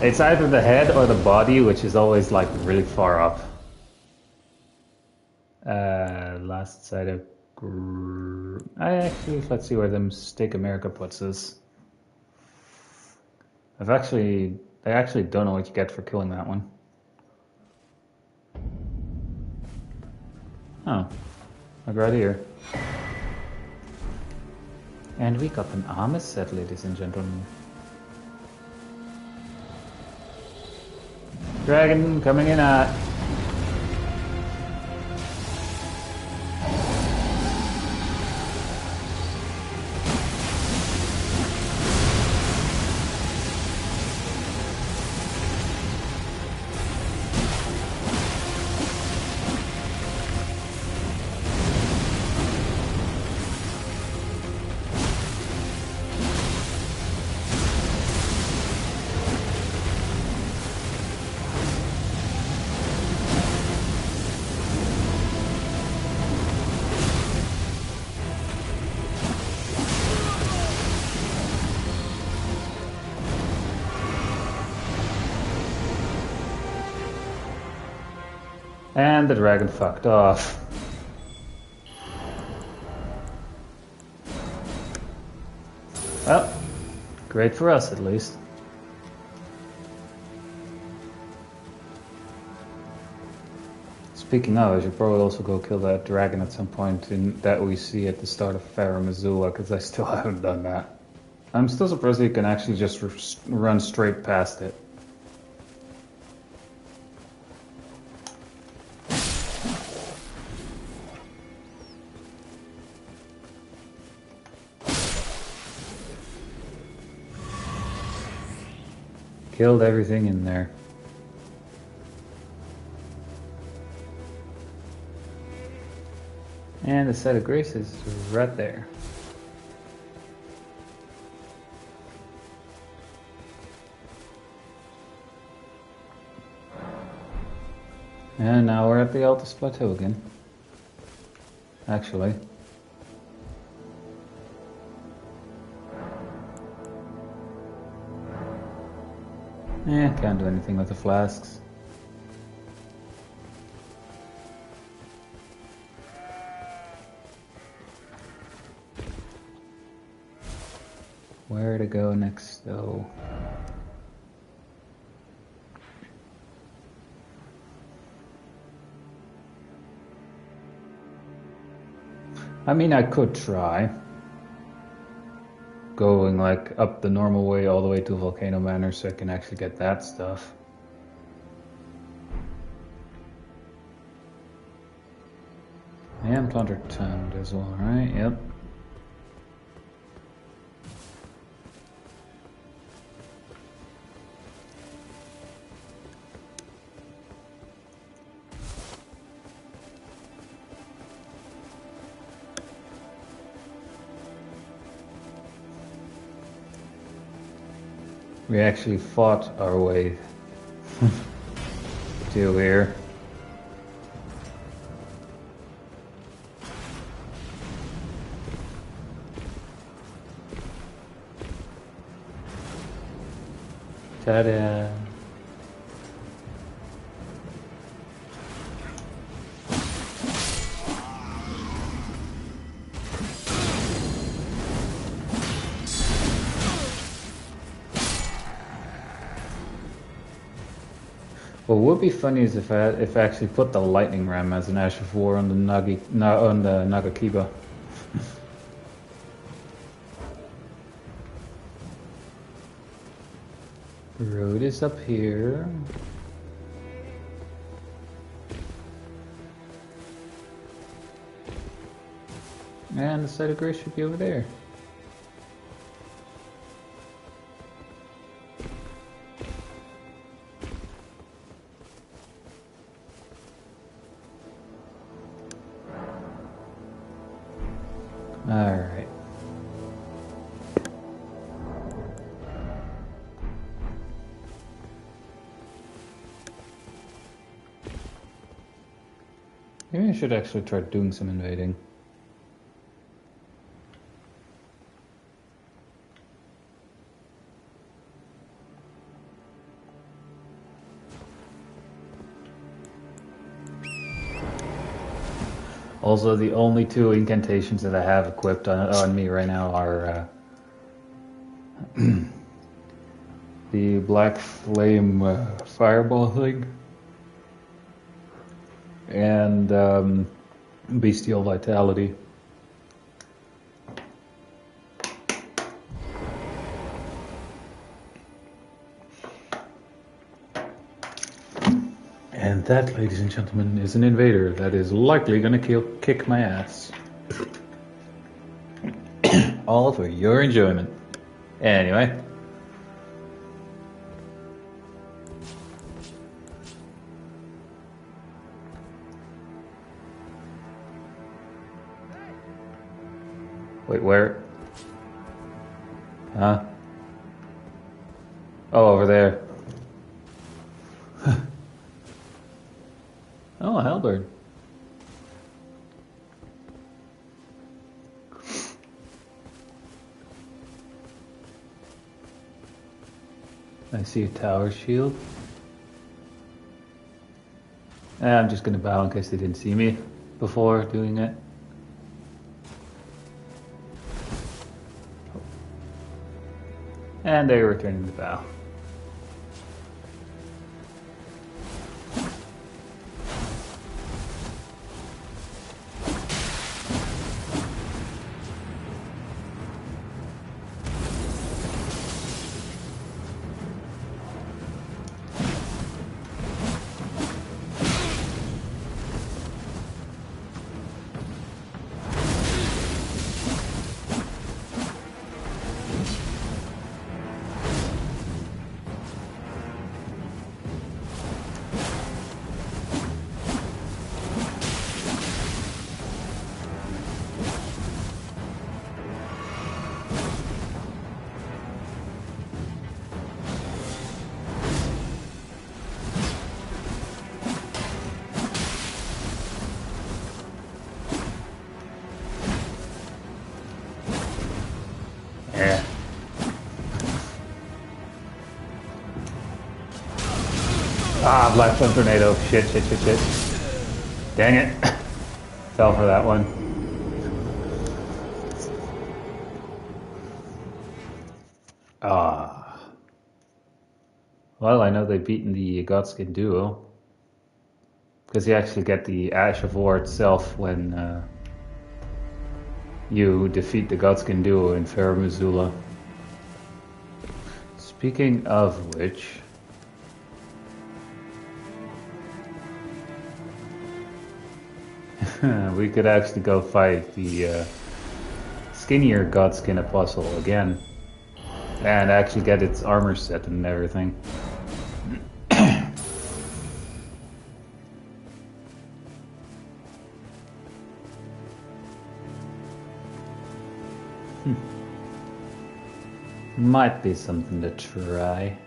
it's either the head or the body, which is always like really far up. Last side of let's see where the Mistake America puts us. I actually don't know what you get for killing that one. Oh, like right here. And we got an armor set, ladies and gentlemen. Dragon coming in at. And the dragon fucked off. Well, great for us at least. Speaking of, I should probably also go kill that dragon at some point that we see at the start of Farah Missoula, because I still haven't done that. I'm still surprised you can actually just run straight past it. Killed everything in there. And the set of grace is right there. And now we're at the Altus Plateau again. Actually. Can't do anything with the flasks. Where to go next, though? I mean, I could try going like up the normal way all the way to Volcano Manor so I can actually get that stuff. I am Plunder Town as well, right? Yep. We actually fought our way to here. Ta-da! What would be funny is if I actually put the lightning ram as an Ash of War on the Nagakiba. Road is up here. And the site of grace should be over there. Alright. Maybe I should actually try doing some invading. Also, the only two incantations that I have equipped on me right now are the Black Flame Fireball thing and Bestial Vitality. And that, ladies and gentlemen, is an invader that is likely gonna kick my ass. All for your enjoyment. Anyway. Wait, where? Huh? Oh, over there. Oh, a halberd. I see a tower shield. I'm just gonna bow in case they didn't see me before doing it. And they're returning the bow. Yeah. Ah, Black Flame Tornado. Shit. Dang it. Fell for that one. Ah. Well, I know they've beaten the Godskin duo. Because you actually get the Ash of War itself when you defeat the Godskin duo in Fair Missoula. Speaking of which... we could actually go fight the skinnier Godskin Apostle again. And actually get its armor set and everything. Might be something to try.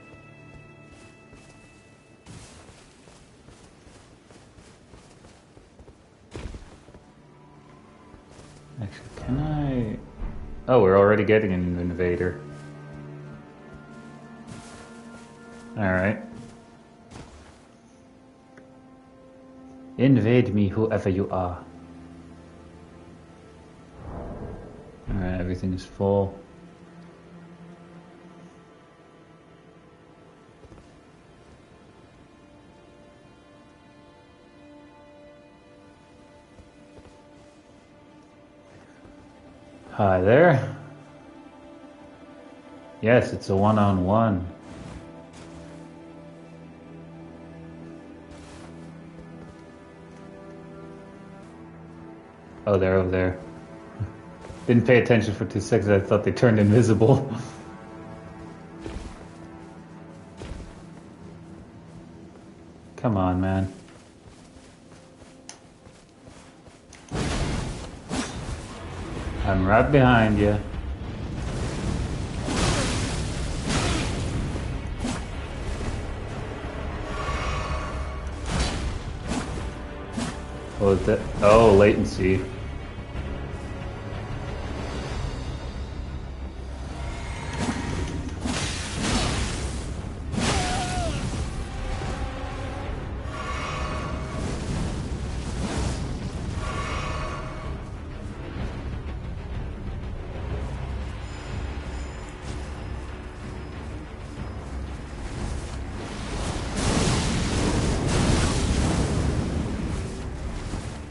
Actually, can I... Oh, we're already getting an invader. Alright. Invade me, whoever you are. Alright, everything is full. Hi there. Yes, it's a one-on-one. Oh, they're over there. Didn't pay attention for 2 seconds. I thought they turned invisible. Come on, man. I'm right behind you. What was that? Oh, latency.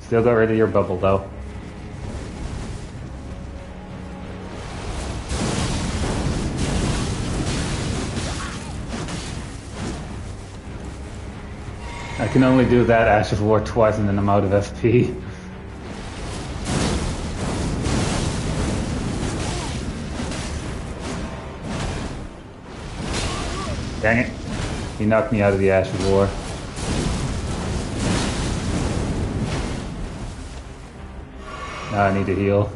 Still got rid of your bubble, though. I can only do that Ash of War twice and then I'm out of FP. Dang it. He knocked me out of the Ash of War. Now I need to heal.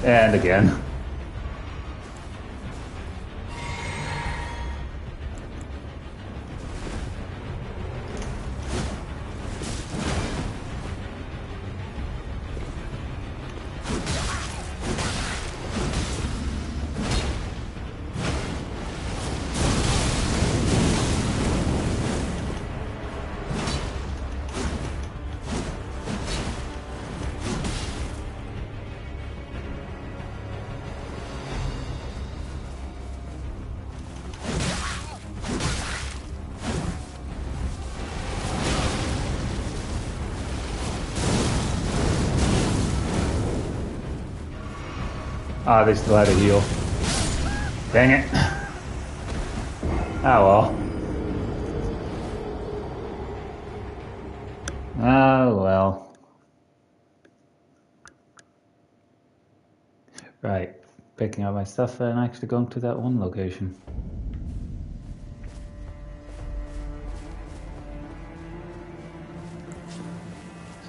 And again. Ah, they still had a heal. Dang it. Ah, well. Oh, well. Right. Picking up my stuff and actually going to that one location.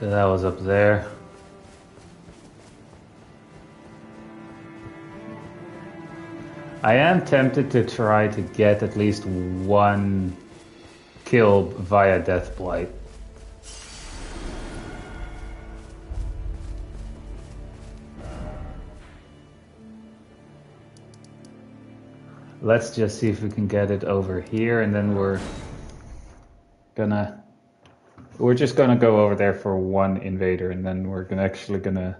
So that was up there. I am tempted to try to get at least one kill via Death Blight. Let's just see if we can get it over here, and then we're just gonna go over there for one invader, and then we're actually gonna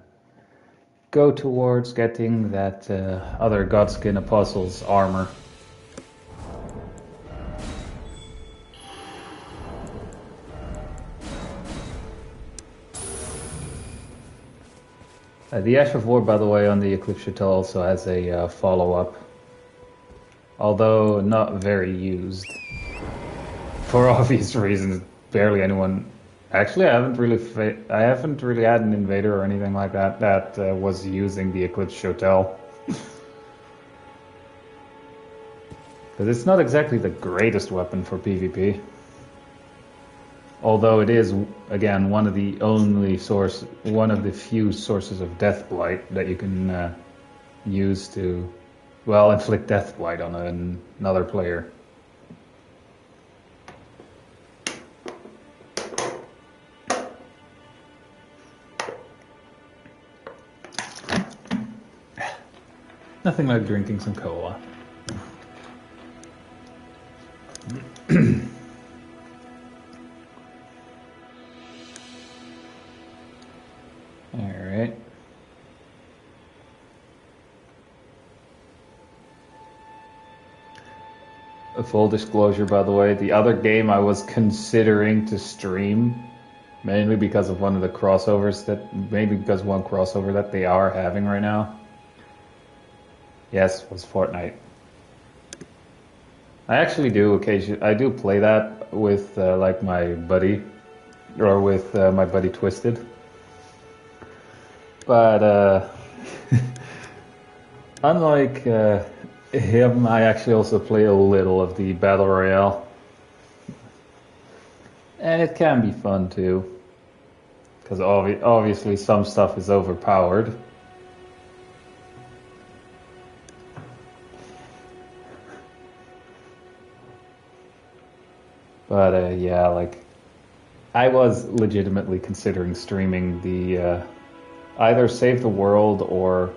go towards getting that other Godskin Apostle's armor. The Ash of War, by the way, on the Eclipse Chateau also has a follow-up, although not very used. For obvious reasons, barely anyone... Actually, I haven't really had an invader or anything like that that was using the Eclipse Hotel. Because it's not exactly the greatest weapon for PvP. Although it is, again, one of the few sources of Death Blight that you can use to, well, inflict Death Blight on another player. Nothing like drinking some cola. Alright. A full disclosure, by the way, the other game I was considering to stream, mainly because of one crossover that they are having right now. Yes, was Fortnite. I actually do occasionally. I do play that with like my buddy, or with my buddy Twisted. But unlike him, I actually also play a little of the Battle Royale. And it can be fun too. Because obviously some stuff is overpowered. But yeah, like, I was legitimately considering streaming the either Save the World or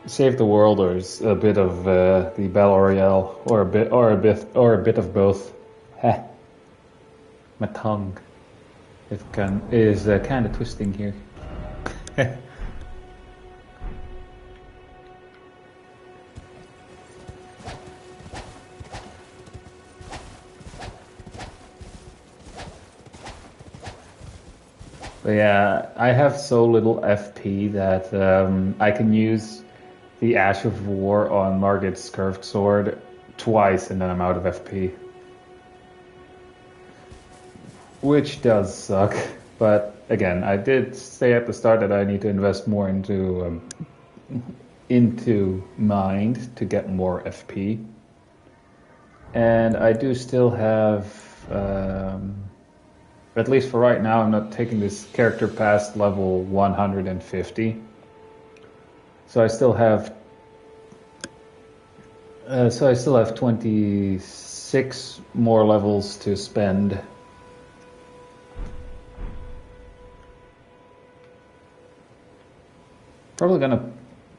Save the World, or a bit of the Battle Royale, or a bit of both. Heh. My tongue is kind of twisting here. But yeah, I have so little FP that I can use the Ash of War on Margit's Curved Sword twice and then I'm out of FP. Which does suck. But again, I did say at the start that I need to invest more into Mind to get more FP. And I do still have... at least for right now, I'm not taking this character past level 150. So I still have 26 more levels to spend. Probably gonna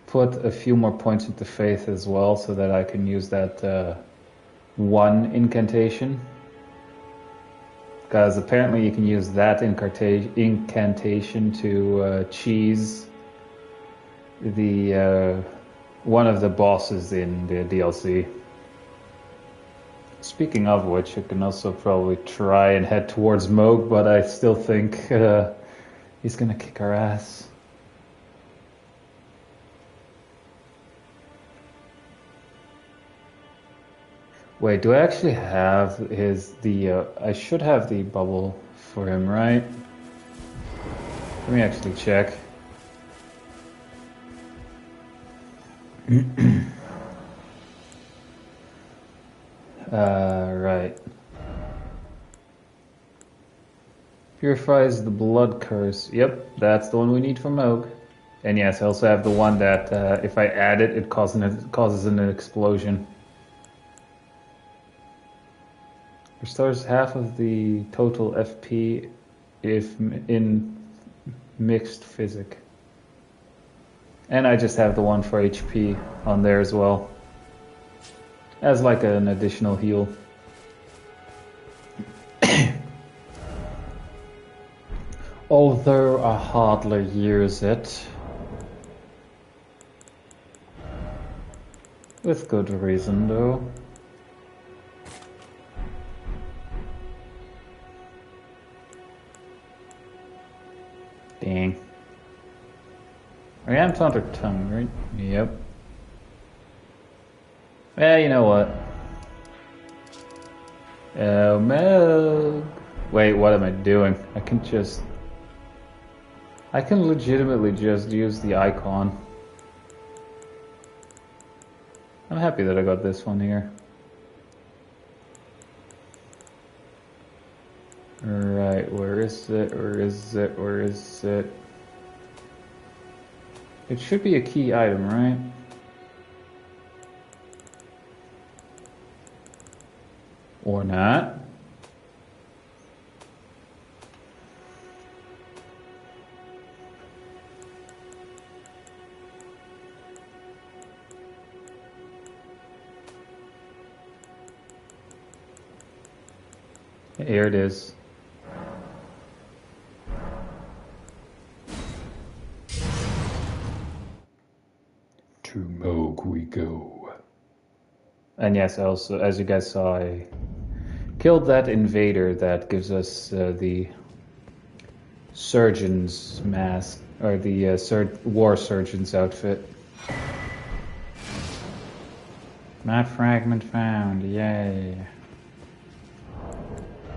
put a few more points into Faith as well, so that I can use that one incantation. Because apparently you can use that incantation to cheese the one of the bosses in the DLC. Speaking of which, I can also probably try and head towards Moog, but I still think he's gonna kick our ass. Wait, do I actually have I should have the bubble for him, right? Let me actually check. Right. Purifies the blood curse. Yep, that's the one we need for Moog. And yes, I also have the one that if I add it, it causes an explosion. Restores half of the total FP if in mixed physic. And I just have the one for HP on there as well. As like an additional heal. Although I hardly use it. With good reason though. Dang. I am Taunter Tongue, right? Yep. Yeah, you know what? Oh, Moog. Wait, what am I doing? I can legitimately just use the icon. I'm happy that I got this one here. Alright, where is it? Where is it? Where is it? It should be a key item, right? Or not? Here it is. To Moog we go. And yes, also, as you guys saw, I killed that invader that gives us the surgeon's mask, or the war surgeon's outfit. Map fragment found, yay.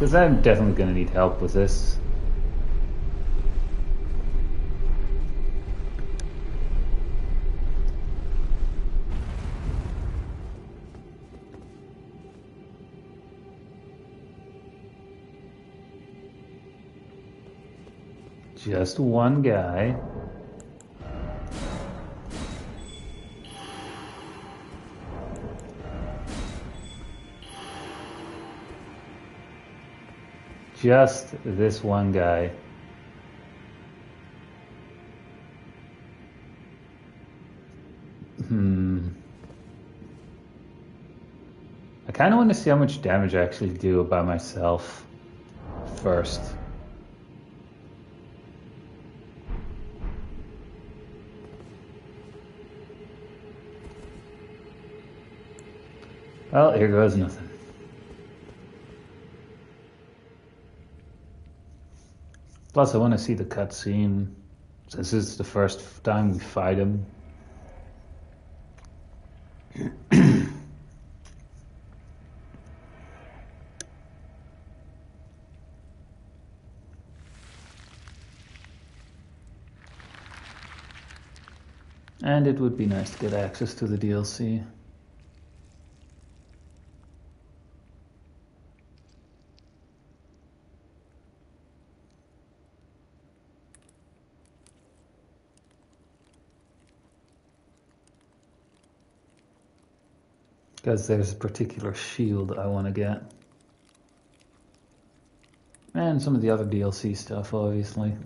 Because I'm definitely going to need help with this. Just one guy. Just this one guy. I kind of want to see how much damage I actually do by myself first. Well, here goes nothing. Plus, I want to see the cutscene, since this is the first time we fight him. And it would be nice to get access to the DLC. Because there's a particular shield I want to get. And some of the other DLC stuff, obviously.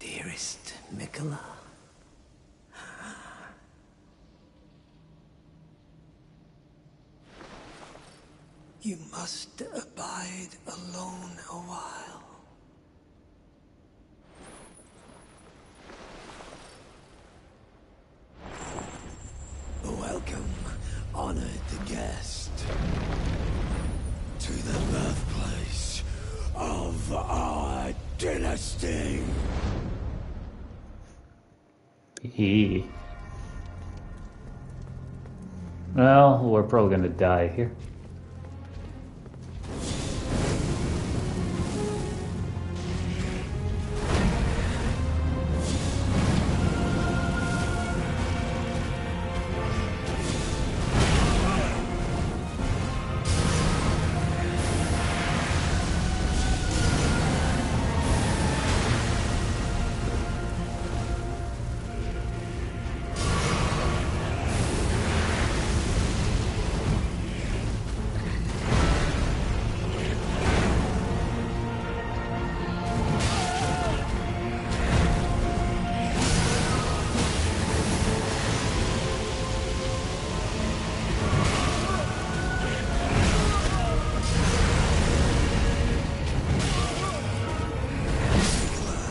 Dearest Mikola. You must abide alone a while. Welcome, honored guest, to the birthplace of our dynasty. Well, we're probably gonna die here.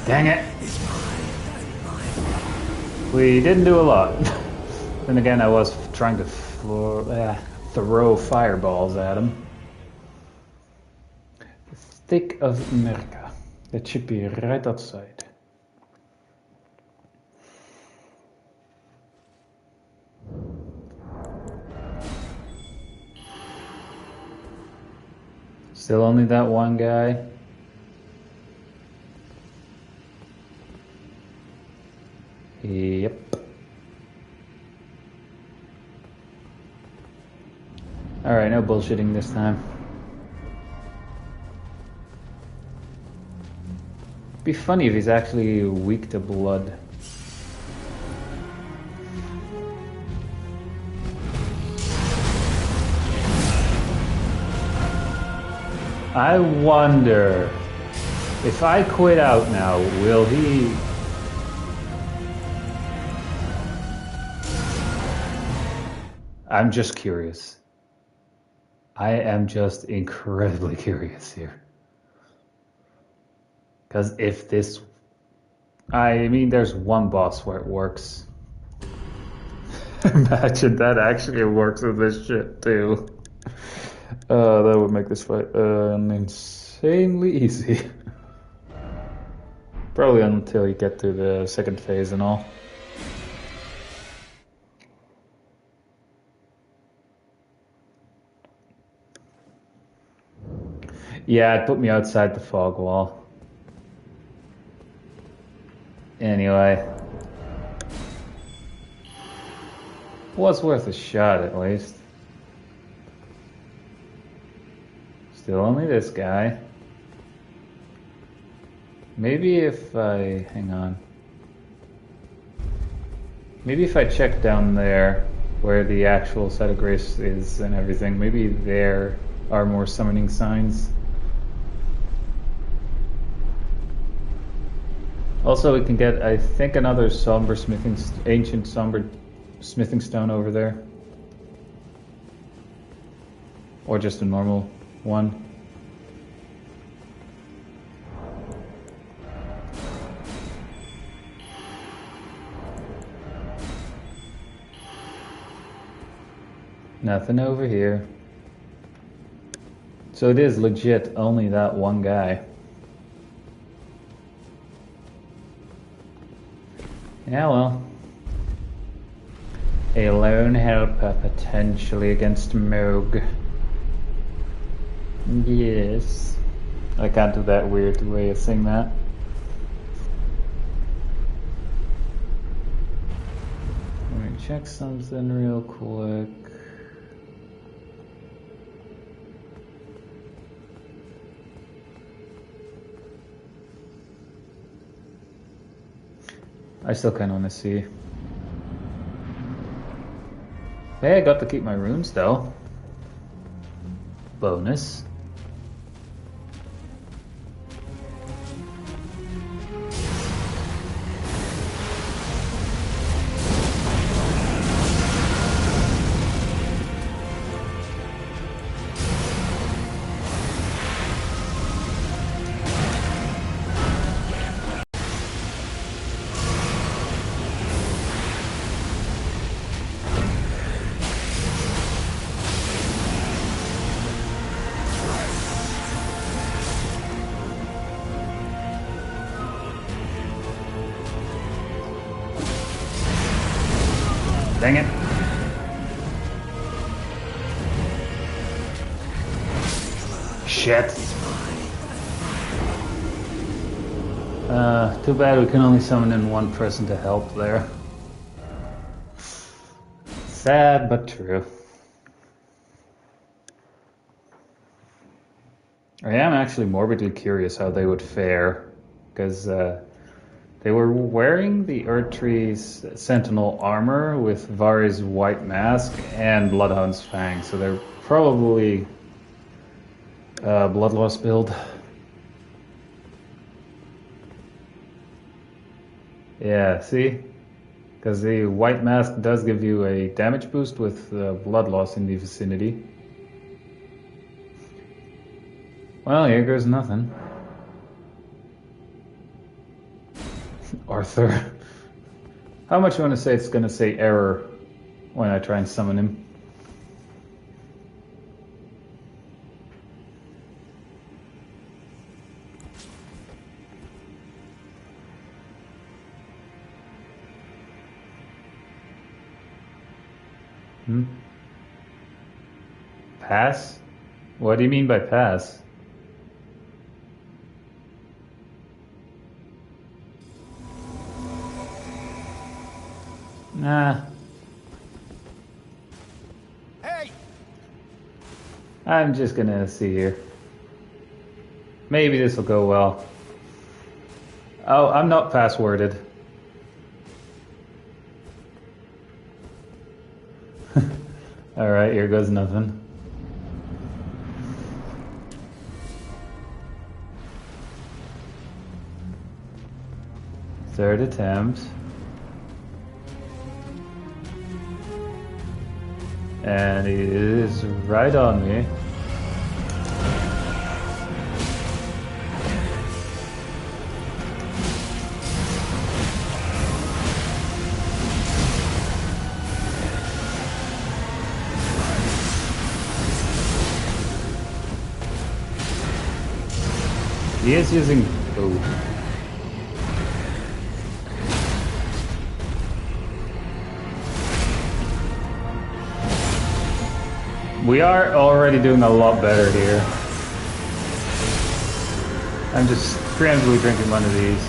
Dang it. We didn't do a lot. Then again, I was trying to throw fireballs at him. The Stick of America. That should be right outside. Still only that one guy. Yep. Alright, no bullshitting this time. Be funny if he's actually weak to blood. I wonder if I quit out now, will he... I'm just curious. I am just incredibly curious here. Because if this... I mean, there's one boss where it works. Imagine that actually works with this shit too. That would make this fight insanely easy. Probably until you get to the second phase and all. Yeah, it put me outside the fog wall. Anyway. Was worth a shot at least. Still only this guy. Maybe if I... hang on. Maybe if I check down there where the actual site of grace is and everything, maybe there are more summoning signs. Also, we can get, I think, another ancient somber smithing stone over there. Or just a normal one. Nothing over here. So it is legit only that one guy. Yeah, well. A lone helper potentially against Moog. Yes. I can't do that weird way of saying that. Let me check something real quick. I still kind of want to see. Hey, I got to keep my runes though. Bonus. Dang it. Shit. Too bad we can only summon in one person to help there. Sad but true. I am actually morbidly curious how they would fare, because they were wearing the Erdtree's Sentinel armor with Vari's white mask and Bloodhound's Fang, so they're probably Bloodloss build. Yeah, see? Because the white mask does give you a damage boost with blood loss in the vicinity. Well, here goes nothing. Arthur. How much you want to say it's going to say error when I try and summon him? Pass? What do you mean by pass? Nah. Hey! I'm just gonna see here. Maybe this will go well. Oh, I'm not passworded. Alright, here goes nothing. Third attempt. And he is right on me. He is using... Ooh. We are already doing a lot better here. I'm just preemptively drinking one of these.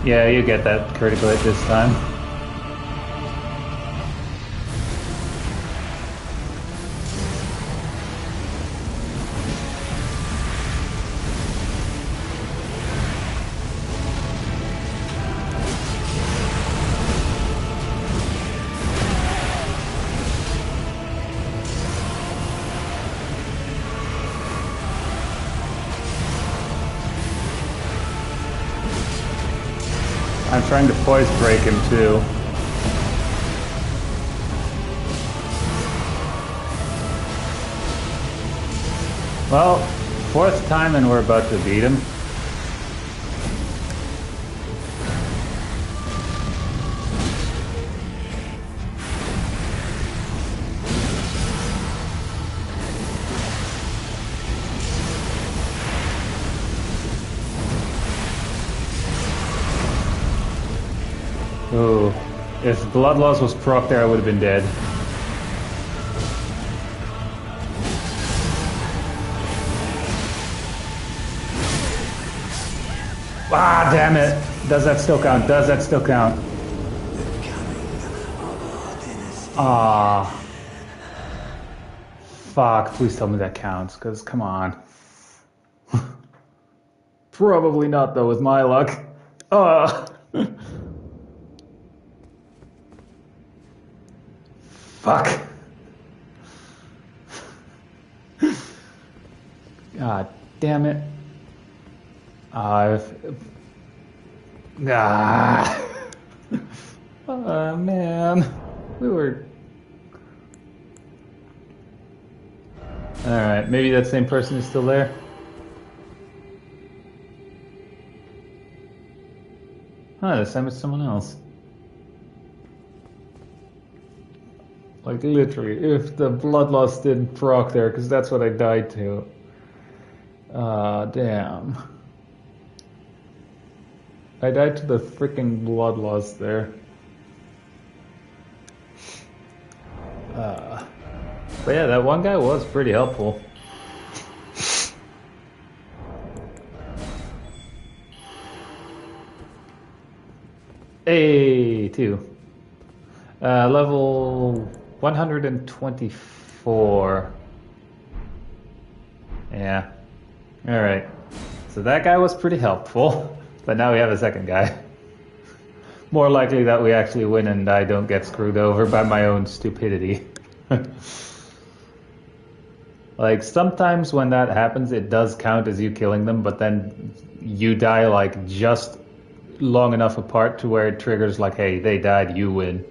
Yeah, you get that critical hit this time. I'm trying to poise break him too. Well, fourth time and we're about to beat him. Ooh, if Bloodlust was proc there, I would have been dead. Ah, damn it! Does that still count? Does that still count? Ah. Fuck, please tell me that counts, because come on. Probably not, though, with my luck. Fuck. God damn it. Oh, man. We were... Alright, maybe that same person is still there. Huh, this time it's someone else. Like, literally, if the Bloodlust didn't proc there, because that's what I died to. Damn. I died to the freaking Bloodlust there. But yeah, that one guy was pretty helpful. Hey, 2. Level 124. Yeah. Alright. So that guy was pretty helpful. But now we have a second guy. More likely that we actually win and I don't get screwed over by my own stupidity. Like, sometimes when that happens, it does count as you killing them, but then you die, like, just long enough apart to where it triggers, like, hey, they died, you win.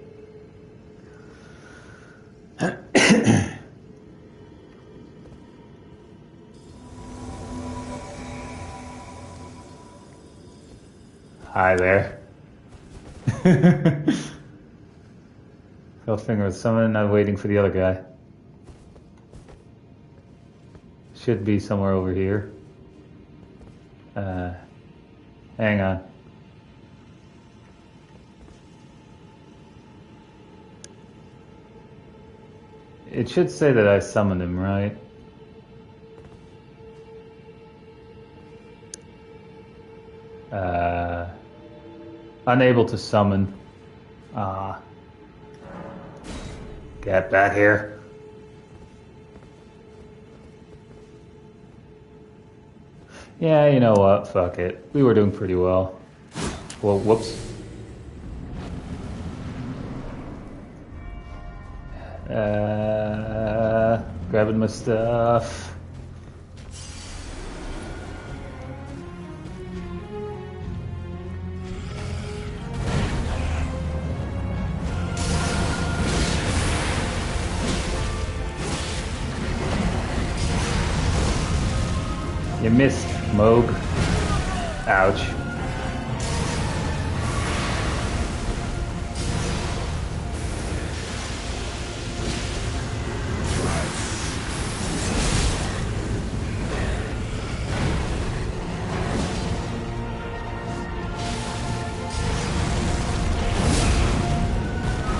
Hi there. Hellfinger with someone, not waiting for the other guy. Should be somewhere over here. Hang on. It should say that I summoned him, right? Unable to summon. Get back here. Yeah, you know what? Fuck it. We were doing pretty well. Well, whoops. Grabbing my stuff. You missed, Moog. Ouch.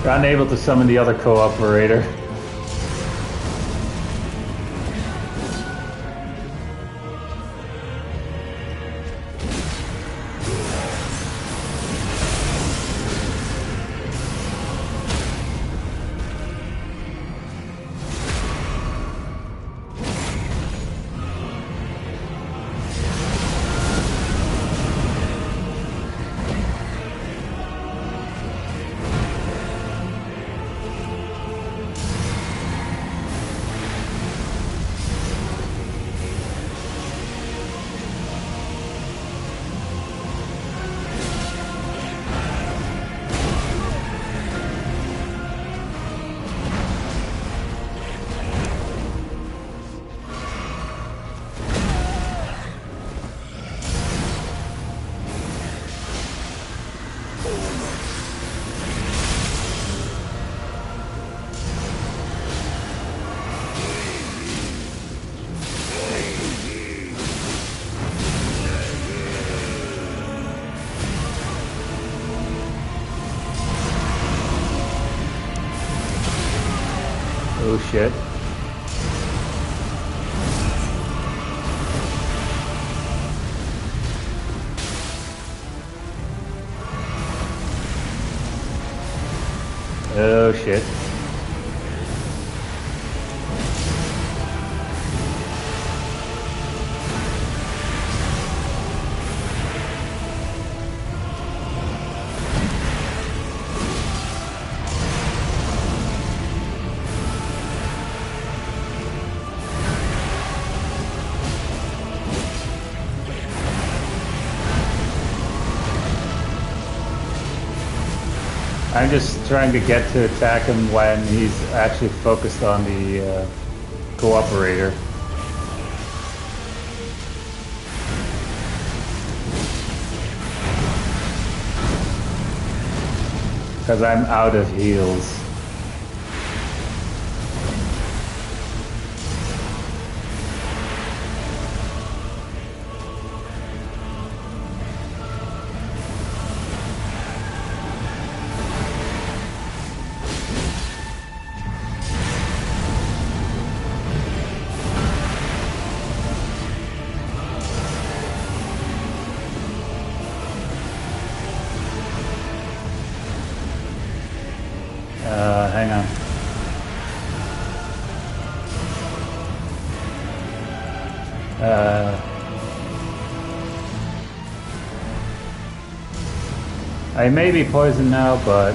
Unable to summon the other co-operator. Oh shit. Oh shit. I'm just trying to get to attack him when he's actually focused on the cooperator. Because I'm out of heals. Hang on. I may be poisoned now, but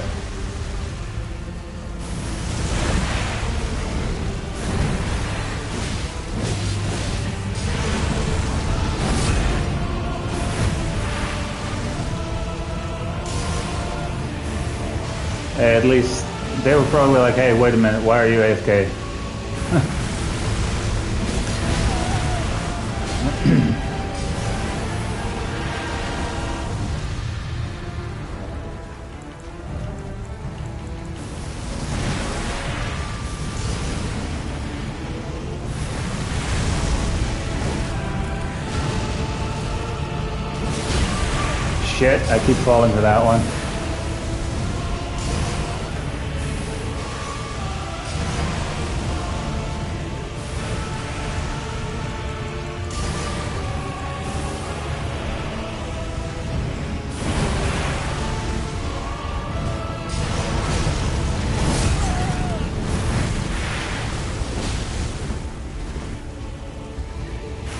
at least they were probably like, hey, wait a minute, why are you AFK? Shit, I keep falling for that one.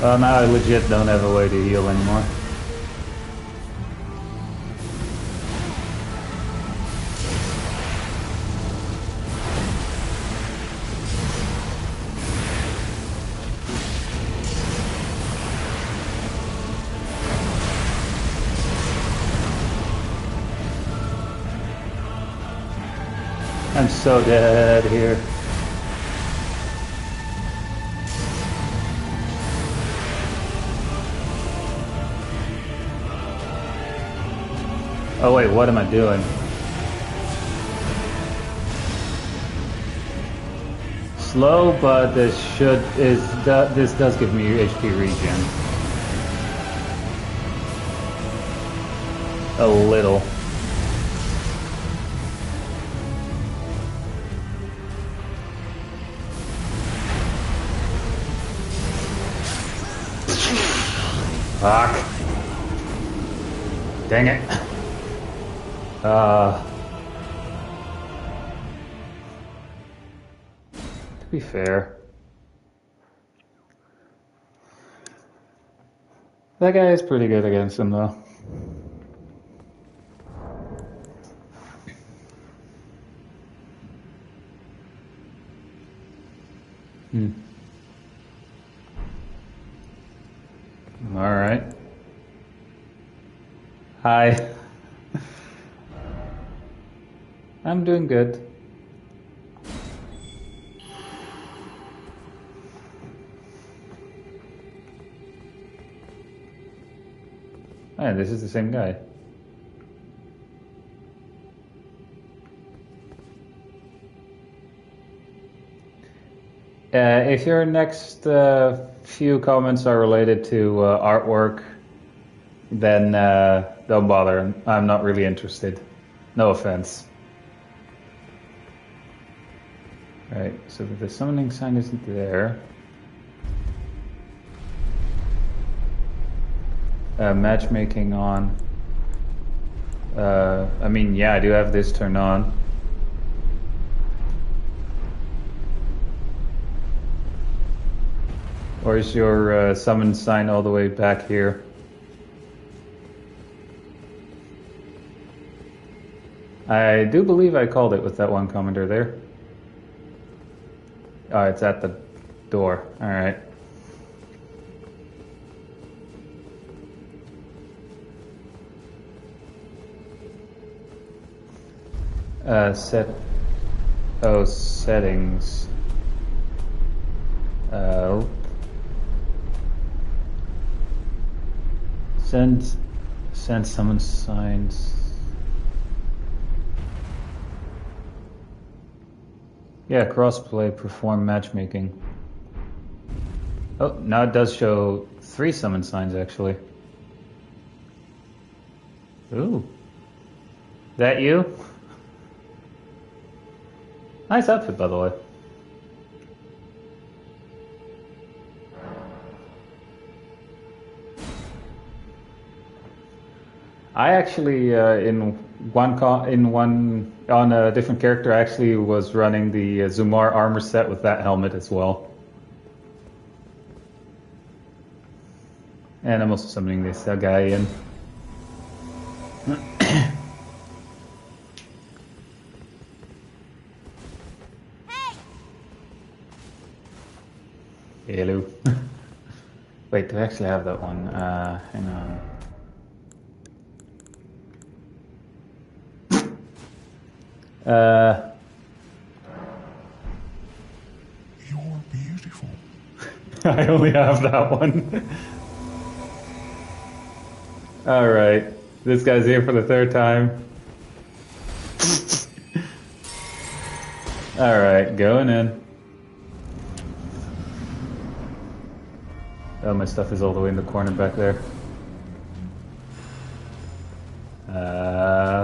Well, now I legit don't have a way to heal anymore. I'm so dead here. Oh wait, what am I doing? Slow, but this does give me HP regen. A little. Fuck. Dang it. To be fair, that guy is pretty good against him though. All right. Hi. I'm doing good. Oh, this is the same guy. If your next few comments are related to artwork, then don't bother. I'm not really interested. No offense. Right, so the summoning sign isn't there. Matchmaking on. I mean, yeah, I do have this turned on. Or is your summon sign all the way back here? I do believe I called it with that one commenter there. Oh, it's at the door. Alright. Settings. Send summon signs. Yeah, crossplay, perform matchmaking. Oh, now it does show 3 summon signs actually. Ooh. That you? Nice outfit, by the way. I actually, on a different character, I actually was running the Zumar armor set with that helmet as well. And I'm also summoning this guy in. Hello. Wait, do I actually have that one? Hang on. You're beautiful. I only have that one. Alright. This guy's here for the 3rd time. Alright, going in. Oh, my stuff is all the way in the corner back there.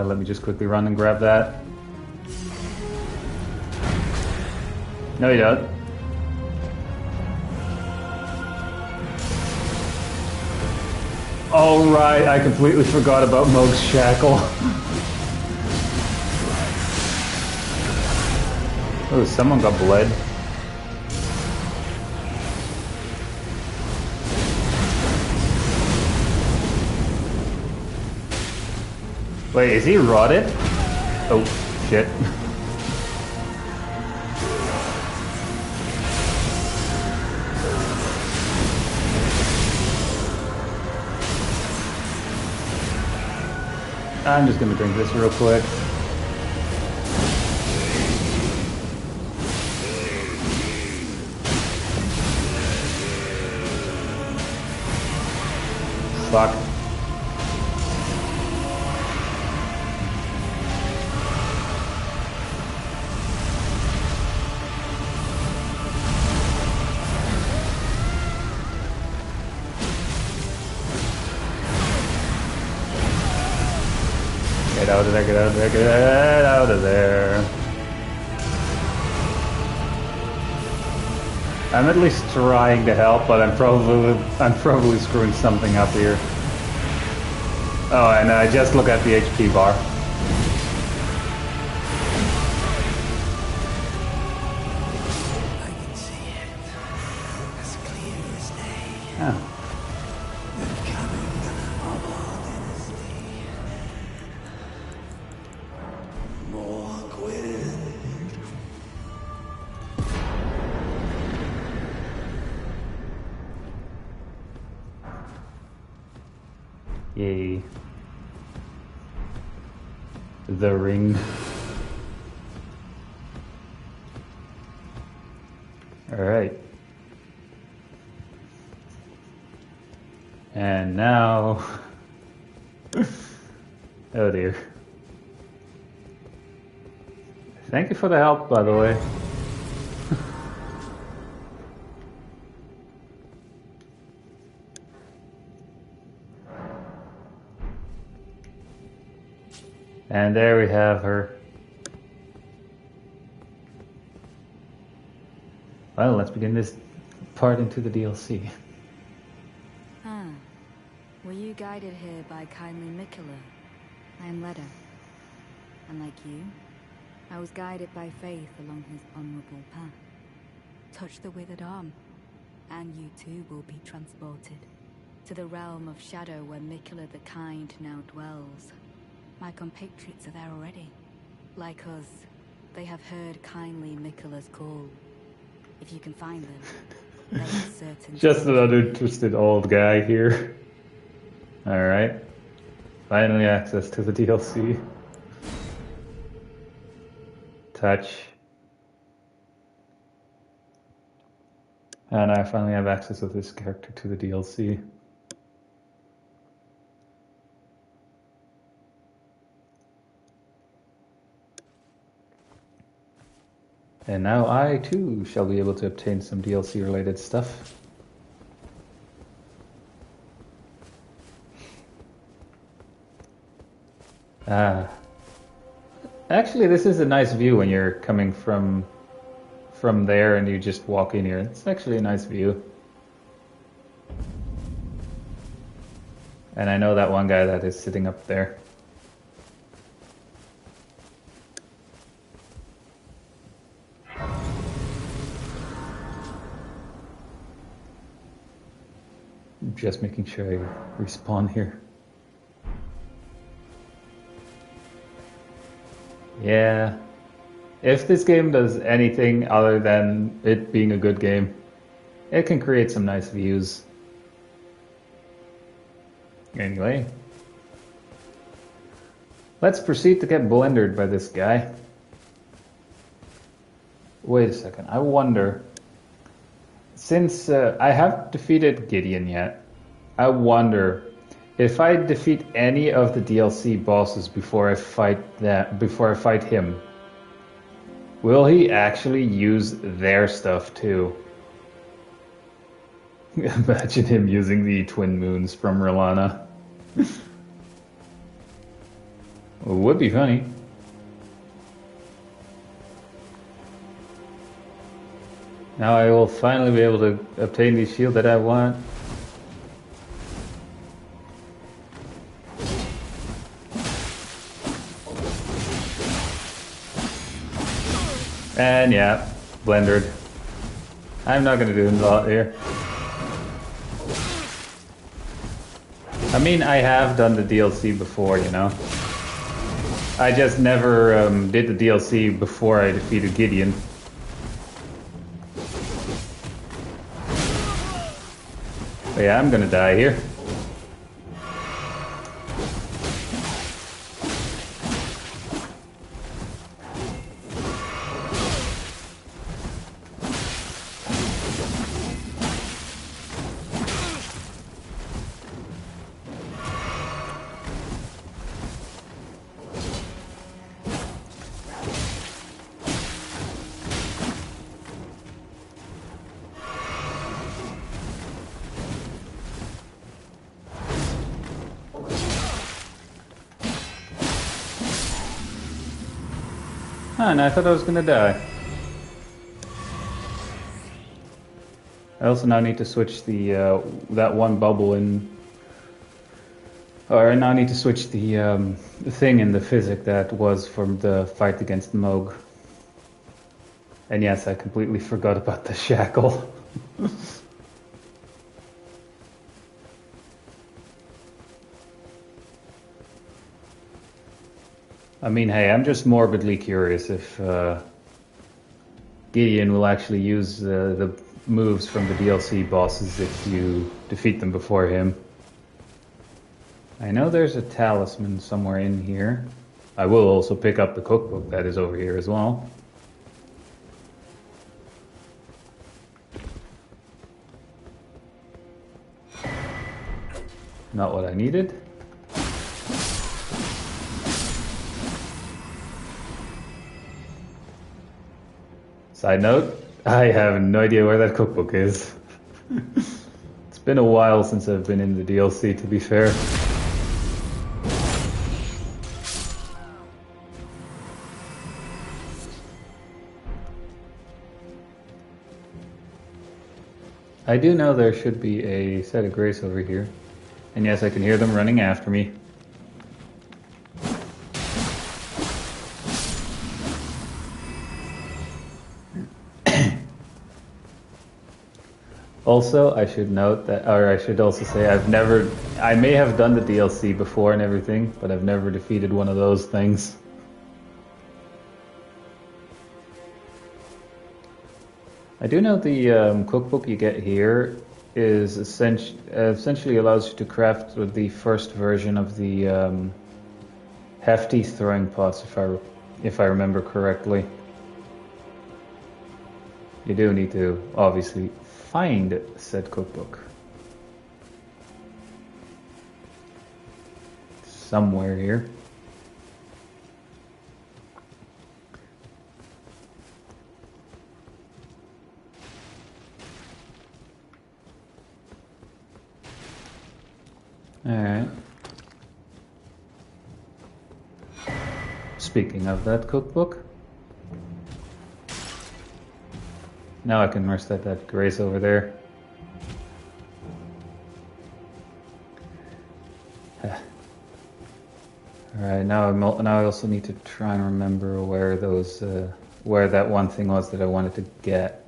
Let me just quickly run and grab that. No, you don't. Oh, right, I completely forgot about Moog's Shackle. Oh, someone got bled. Wait, is he rotted? Oh, shit. I'm just gonna drink this real quick. Fuck. out of there, get out of there, get out of there. I'm at least trying to help, but I'm probably screwing something up here. Oh, and I just look at the HP bar. I can see it. As clear as day. Oh. The coming of our dynasty. More Gwyn. Yay. The ring. Alright. And now... oh dear. Thank you for the help, by the way. And there we have her. Well, let's begin this part into the DLC. Ah, were you guided here by kindly Mikola? I am Leda. And like you, I was guided by faith along his honorable path. Touch the withered arm, and you too will be transported to the realm of shadow where Mikola the Kind now dwells. My compatriots are there already. Like us, they have heard kindly Mikola's call. If you can find them, they are certain. Just another interested old guy here. Alright. Finally access to the DLC. Touch. And I finally have access with this character to the DLC. And now I too shall be able to obtain some DLC related stuff. Actually, this is a nice view when you're coming from there and you just walk in here. It's actually a nice view. And I know that one guy that is sitting up there. Just making sure I respawn here. Yeah. If this game does anything other than it being a good game, it can create some nice views. Anyway. Let's proceed to get blendered by this guy. Wait a second. I wonder... Since I haven't defeated Gideon yet, I wonder if I defeat any of the DLC bosses before I fight him, will he actually use their stuff too? Imagine him using the twin moons from Rolana. Would be funny. Now I will finally be able to obtain the shield that I want. And yeah, blendered. I'm not gonna do a lot here. I mean, I have done the DLC before, you know. I just never did the DLC before I defeated Gideon. But yeah, I'm gonna die here. and I thought I was gonna die. I also now need to switch the that one bubble in, or I now need to switch the thing in the physic that was from the fight against Moog. And yes, I completely forgot about the shackle. I mean, hey, I'm just morbidly curious if Gideon will actually use the moves from the DLC bosses if you defeat them before him. I know there's a talisman somewhere in here. I will also pick up the cookbook that is over here as well. Not what I needed. Side note, I have no idea where that cookbook is. It's been a while since I've been in the DLC, to be fair. I do know there should be a set of grace over here. And yes, I can hear them running after me. Also, I should note that, or I should also say, I may have done the DLC before and everything, but I've never defeated one of those things. I do know the cookbook you get here is essentially allows you to craft with the first version of the hefty throwing pots, if I remember correctly. You do need to obviously find said cookbook somewhere here. Alright. Speaking of that cookbook, now I can rest at that grace over there. Alright, now I also need to try and remember where those where that one thing was that I wanted to get.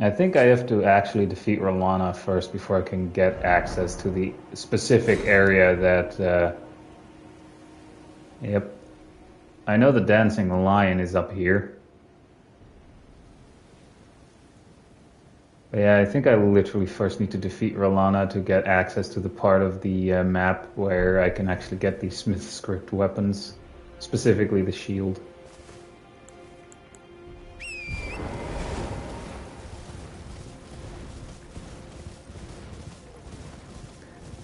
I think I have to actually defeat Rolana first before I can get access to the specific area that... Yep. I know the dancing lion is up here. But yeah, I think I literally first need to defeat Rolana to get access to the part of the map where I can actually get these Smith script weapons. Specifically the shield.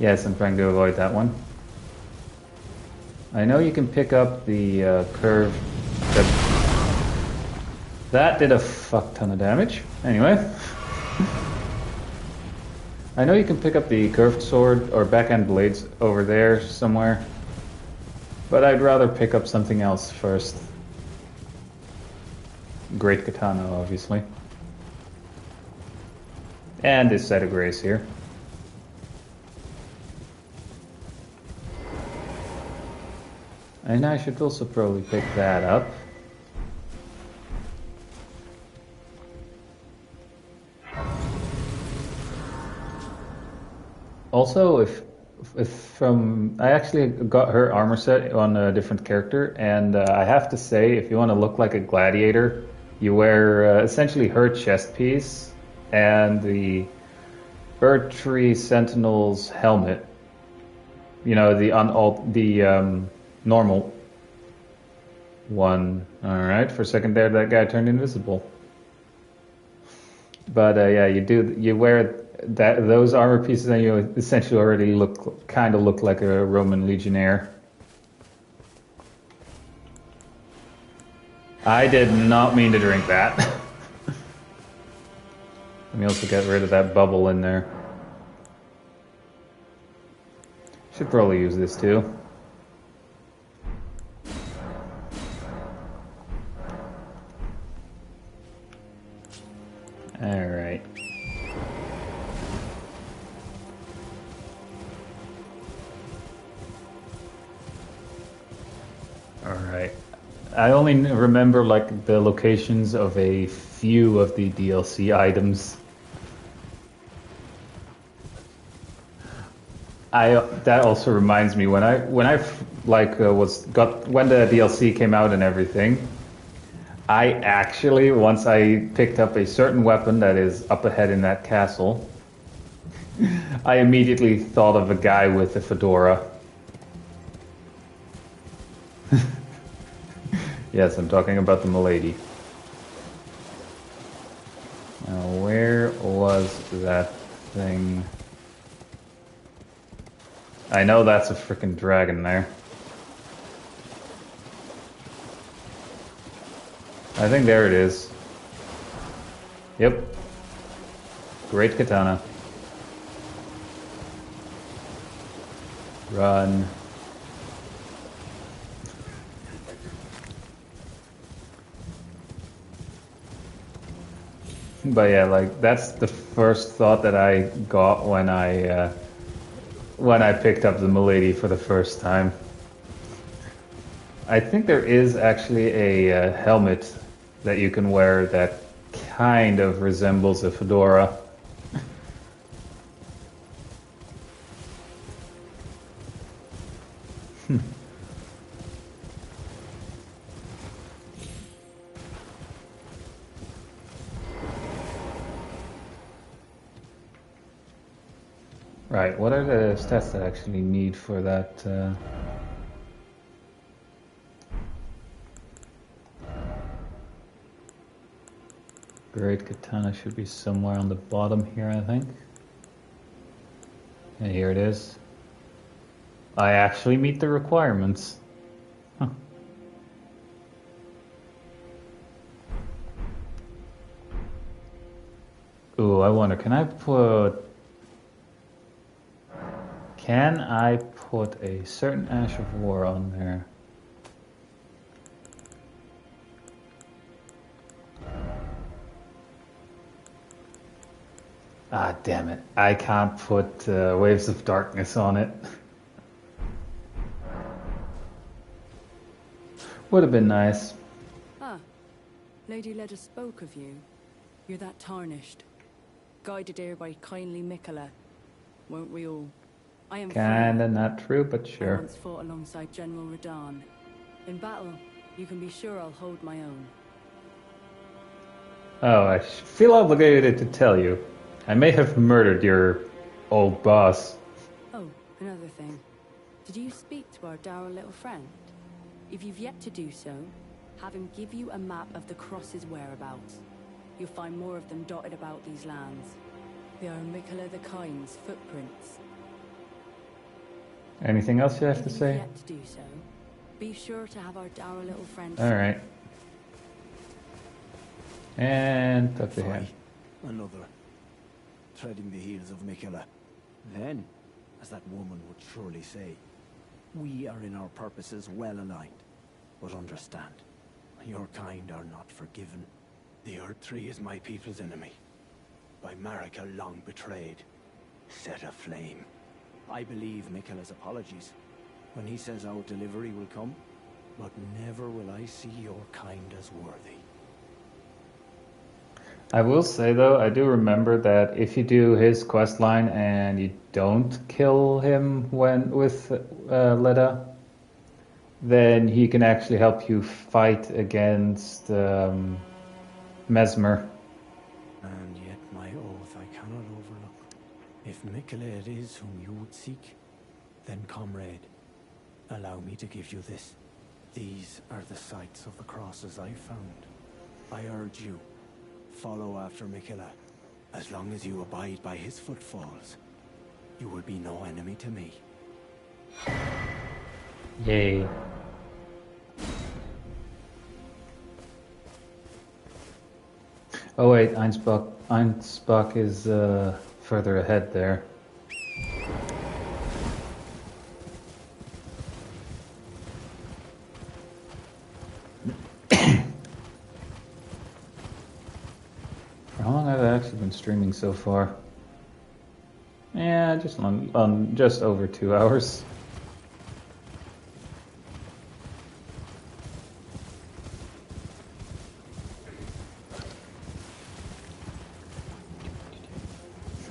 Yes, I'm trying to avoid that one. I know you can pick up the curve. That did a fuck ton of damage. Anyway. I know you can pick up the curved sword or backhand blades over there somewhere. But I'd rather pick up something else first. Great katana, obviously. And this set of grace here. And I should also probably pick that up. Also, if from... I actually got her armor set on a different character, and I have to say, if you want to look like a gladiator, you wear essentially her chest piece and the Bird Tree Sentinel's helmet. You know, the normal one. Alright, for a second there that guy turned invisible. But yeah, you wear those armor pieces and you essentially already kind of look like a Roman legionnaire. I did not mean to drink that. Let me also get rid of that bubble in there. Should probably use this too. Alright. Alright. I only remember like the locations of a few of the DLC items. That also reminds me when I when the DLC came out and everything, I actually once I picked up a certain weapon that is up ahead in that castle, I immediately thought of a guy with a fedora. Yes, I'm talking about the milady. Now, where was that thing? I know that's a freaking dragon there. I think there it is. Yep. Great katana. Run. But yeah, like that's the first thought that I got when I picked up the milady for the first time. I think there is actually a helmet that you can wear that kind of resembles a fedora. Right, what are the stats that I actually need for that? Great katana should be somewhere on the bottom here, I think. And here it is. I actually meet the requirements. Huh. Ooh, I wonder, can I put a certain Ash of War on there? Ah, damn it. I can't put Waves of Darkness on it. Would have been nice. Ah, Lady Leda spoke of you. You're that tarnished. Guided here by kindly Mikola. Won't we all? I am Kinda not true, but I sure. once fought alongside General Radahn. In battle, you can be sure I'll hold my own. Oh, I feel obligated to tell you. I may have murdered your old boss. Oh, another thing. Did you speak to our dour little friend? If you've yet to do so, have him give you a map of the Cross's whereabouts. You'll find more of them dotted about these lands. They are Mikola the Kind's footprints. Anything else you have to If you've say? yet to do so, be sure to have our dour little friend. Alright. And talk to him. Another. Treading the heels of Mikola. Then, as that woman would surely say, we are in our purposes well aligned. But understand, your kind are not forgiven. The Earth Tree is my people's enemy. By Marika long betrayed, set aflame. I believe Mikola's apologies when he says our delivery will come, but never will I see your kind as worthy. I will say though, I do remember that if you do his quest line and you don't kill him with Leda, then he can actually help you fight against Mesmer. And yet my oath I cannot overlook. If Mikola it is whom you would seek, then comrade, allow me to give you this. These are the sites of the crosses I found. I urge you, follow after Mikola. As long as you abide by his footfalls, you will be no enemy to me. Yay. Oh wait, Einsbach is further ahead there. How long have I actually been streaming so far? Yeah, just over 2 hours.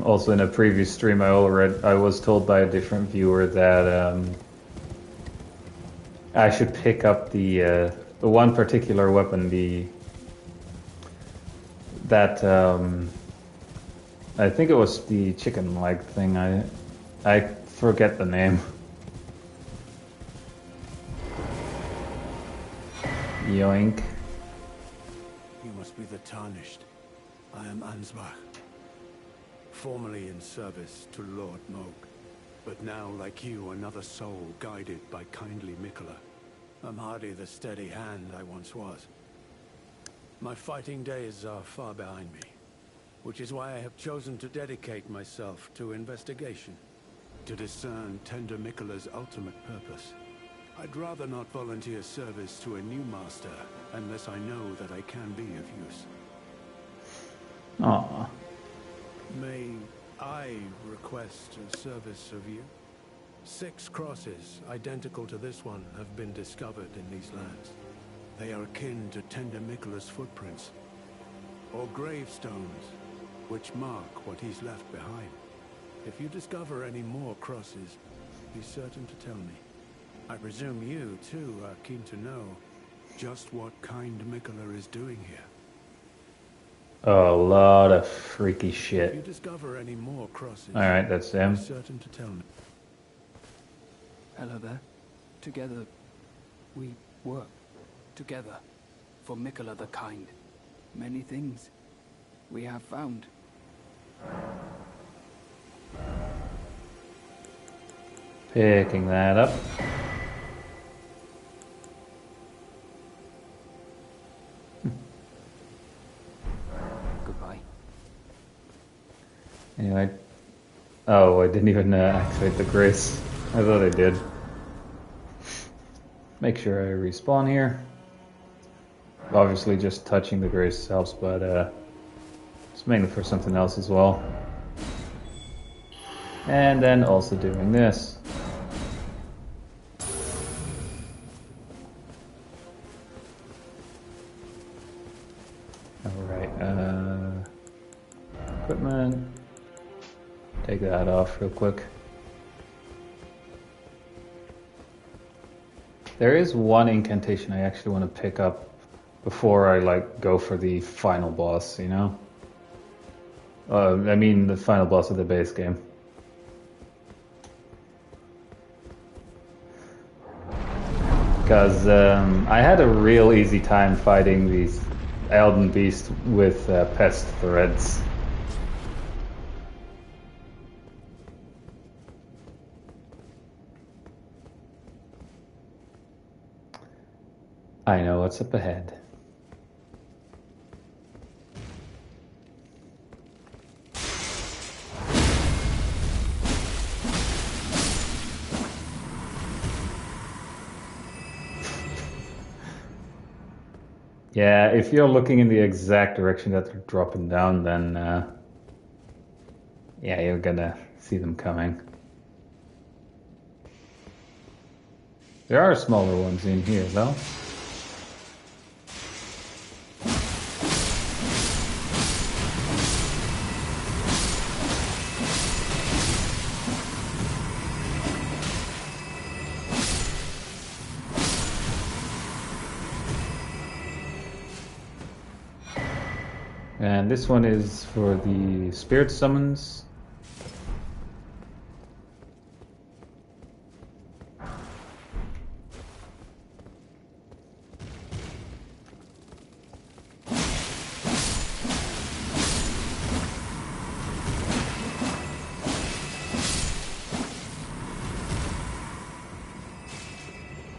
Also, in a previous stream, I was told by a different viewer that I should pick up the one particular weapon, I think it was the chicken leg thing. I forget the name. Yoink. You must be the Tarnished. I am Ansbach. Formerly in service to Lord Moog, but now, like you, another soul guided by kindly Mikola. I'm hardly the steady hand I once was. My fighting days are far behind me, which is why I have chosen to dedicate myself to investigation, to discern Tender Mikola's ultimate purpose. I'd rather not volunteer service to a new master unless I know that I can be of use. Aww. May I request a service of you? 6 crosses, identical to this one, have been discovered in these lands. They are akin to Tender Mikola's footprints, or gravestones, which mark what he's left behind. If you discover any more crosses, be certain to tell me. I presume you, too, are keen to know just what kind Mikola is doing here. A lot of freaky If you shit. discover any more crosses, Alright, that's them. be certain to tell me. Hello there. Together, we work. Together. For Mikola the Kind. Many things we have found. Picking that up. Goodbye. Anyway. Oh, I didn't even activate the grace. I thought I did. Make sure I respawn here. Obviously just touching the grace helps, but it's mainly for something else as well. And then also doing this. Alright, equipment. Take that off real quick. There is one incantation I actually want to pick up before I go for the final boss, you know? I mean the final boss of the base game. Because I had a real easy time fighting these Elden Beast with pest threads. I know what's up ahead. Yeah, if you're looking in the exact direction that they're dropping down, then yeah, you're gonna see them coming. There are smaller ones in here, though. And this one is for the spirit summons.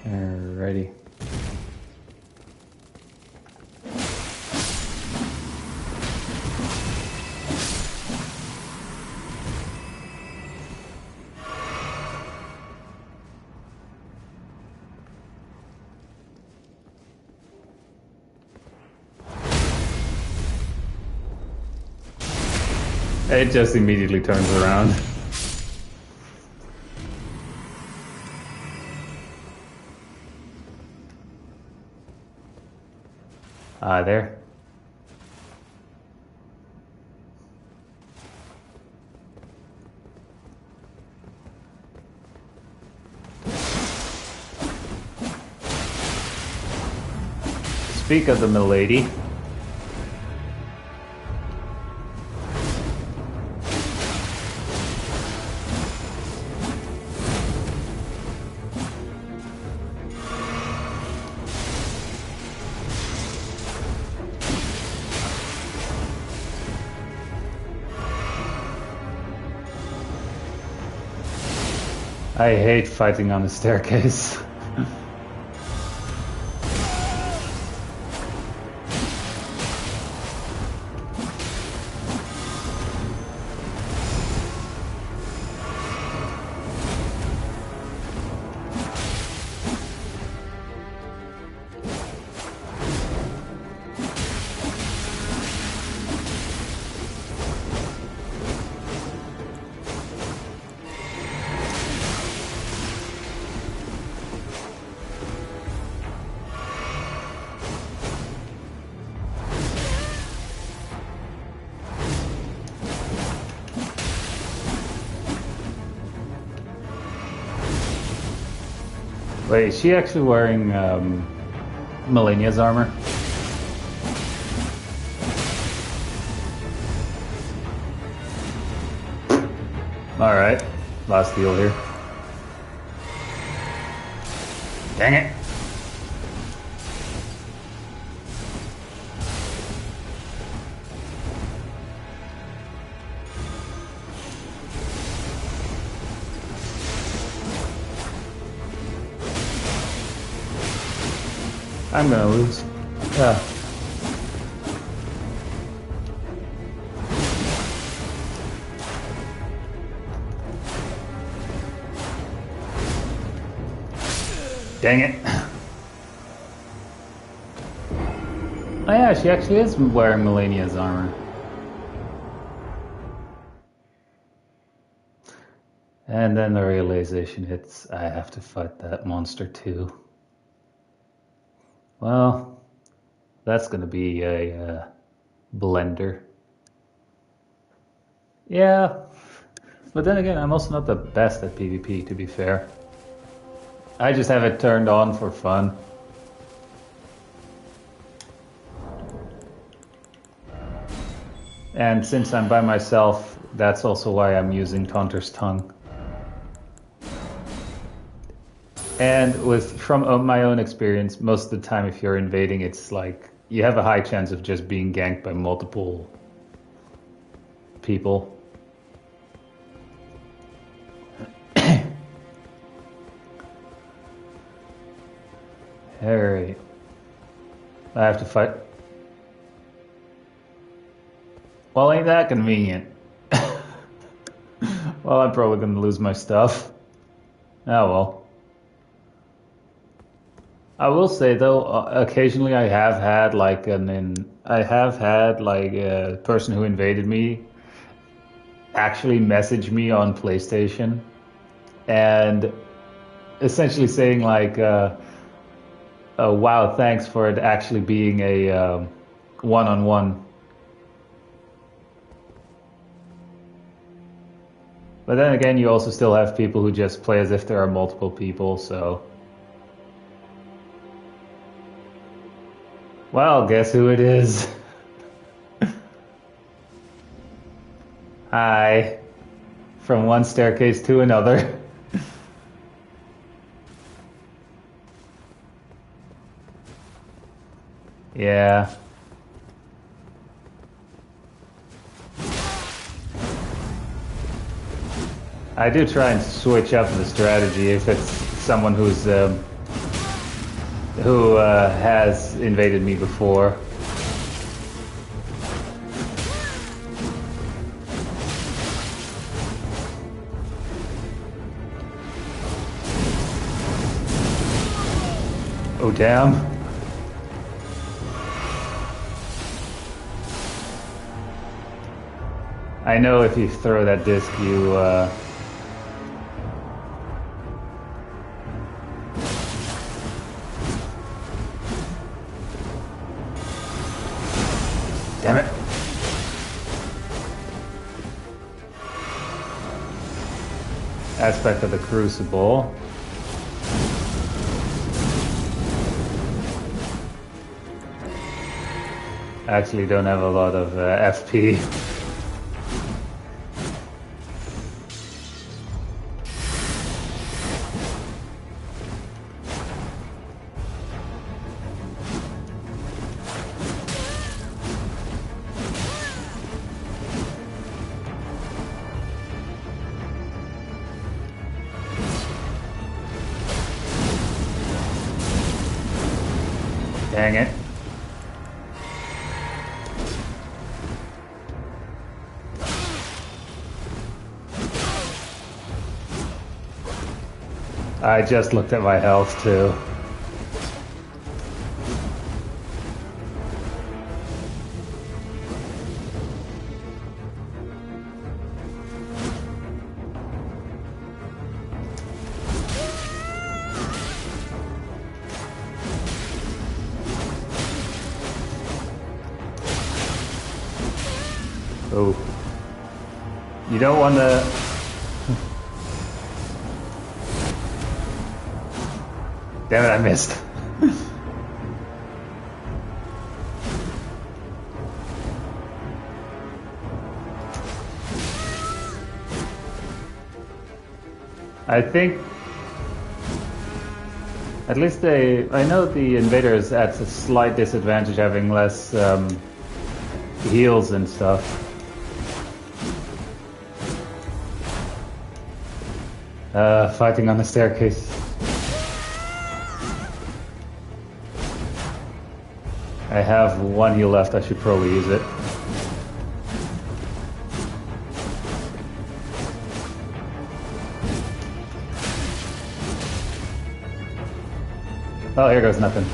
Alrighty. It just immediately turns around. There. Speak of the milady. I hate fighting on the staircase. Wait, is she actually wearing Melania's armor? Alright, last deal here. Dang it! I'm gonna lose. Yeah. Dang it. Oh yeah, she actually is wearing Melania's armor. And then the realization hits, I have to fight that monster too. Well, that's gonna be a blender. Yeah, but then again, I'm also not the best at PvP, to be fair. I just have it turned on for fun. And since I'm by myself, that's also why I'm using Taunter's Tongue. And from my own experience, most of the time if you're invading, it's like you have a high chance of just being ganked by multiple people. Alright. I have to fight. Well, ain't that convenient? Well, I'm probably gonna lose my stuff. Oh well. I will say though, occasionally I have had like a person who invaded me actually message me on PlayStation and essentially saying like, oh, wow, thanks for it actually being a one-on-one. But then again, you also still have people who just play as if there are multiple people, so. Well, guess who it is? Hi. From one staircase to another. Yeah. I do try and switch up the strategy if it's someone who's who has invaded me before. Oh damn. I know if you throw that disc, you damn it. Aspect of the Crucible. Actually don't have a lot of FP. Dang it. I just looked at my health too. Oh. You don't want to... Damn it, I missed. I think... At least they... I know the invaders at a slight disadvantage having less heals and stuff. Fighting on the staircase. I have one heal left, I should probably use it. Oh, here goes nothing.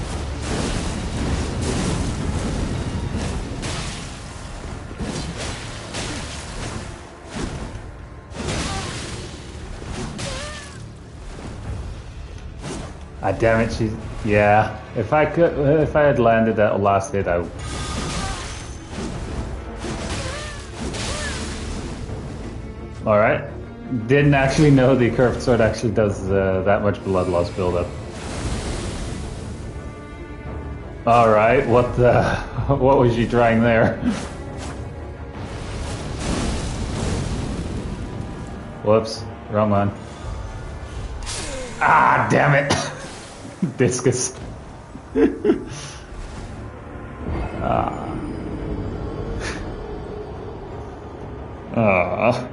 Ah, damn it, she's... Yeah, if I had landed that last hit, I... Alright. Didn't actually know the curved sword actually does that much blood loss buildup. Alright, what the... What was she trying there? Whoops, wrong one. Ah, damn it! Discus. Ah. Ah.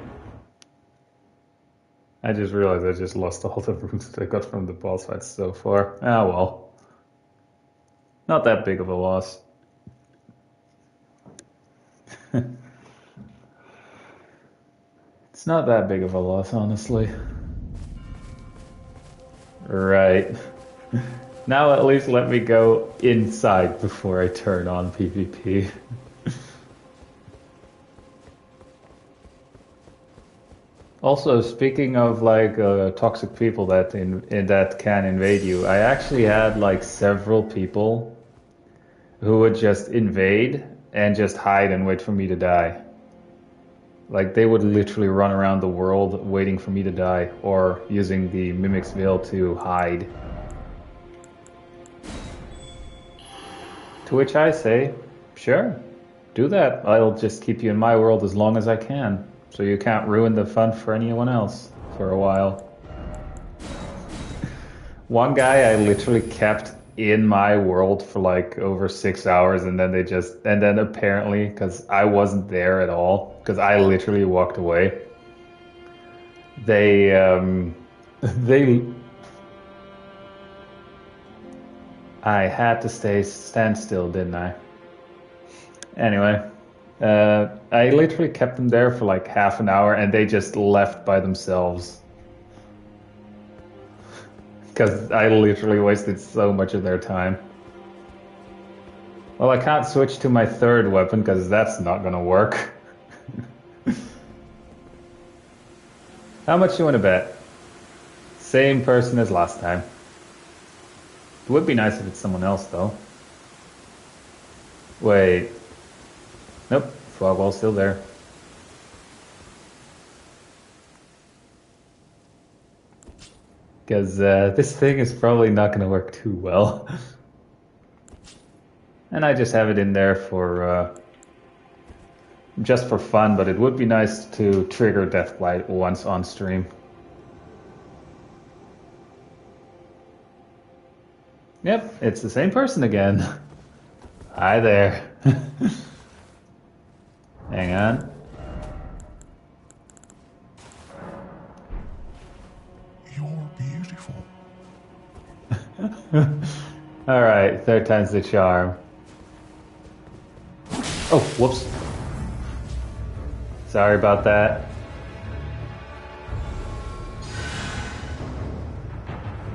I just realized I just lost all the runes that I got from the boss fights so far. Ah, well. Not that big of a loss. It's not that big of a loss, honestly. Right. Now at least let me go inside before I turn on PvP. Also, speaking of like toxic people that that can invade you, I actually had like several people who would just invade and just hide and wait for me to die. Like they would literally run around the world waiting for me to die, or using the Mimic's Veil to hide. To which I say, sure, do that. I'll just keep you in my world as long as I can, so you can't ruin the fun for anyone else for a while. One guy I literally kept in my world for like over 6 hours, and then then apparently, because I wasn't there at all, because I literally walked away, they I had to stand still, didn't I? Anyway, I literally kept them there for like half an hour, and they just left by themselves. Because I literally wasted so much of their time. Well, I can't switch to my third weapon, because that's not gonna work. How much you want to bet? Same person as last time. It would be nice if it's someone else, though. Wait. Nope. Fog wall's still there. Because this thing is probably not going to work too well. And I just have it in there for just for fun, but it would be nice to trigger Deathblight once on stream. Yep, it's the same person again. Hi there. Hang on. You're beautiful. Alright, third time's the charm. Oh, whoops. Sorry about that.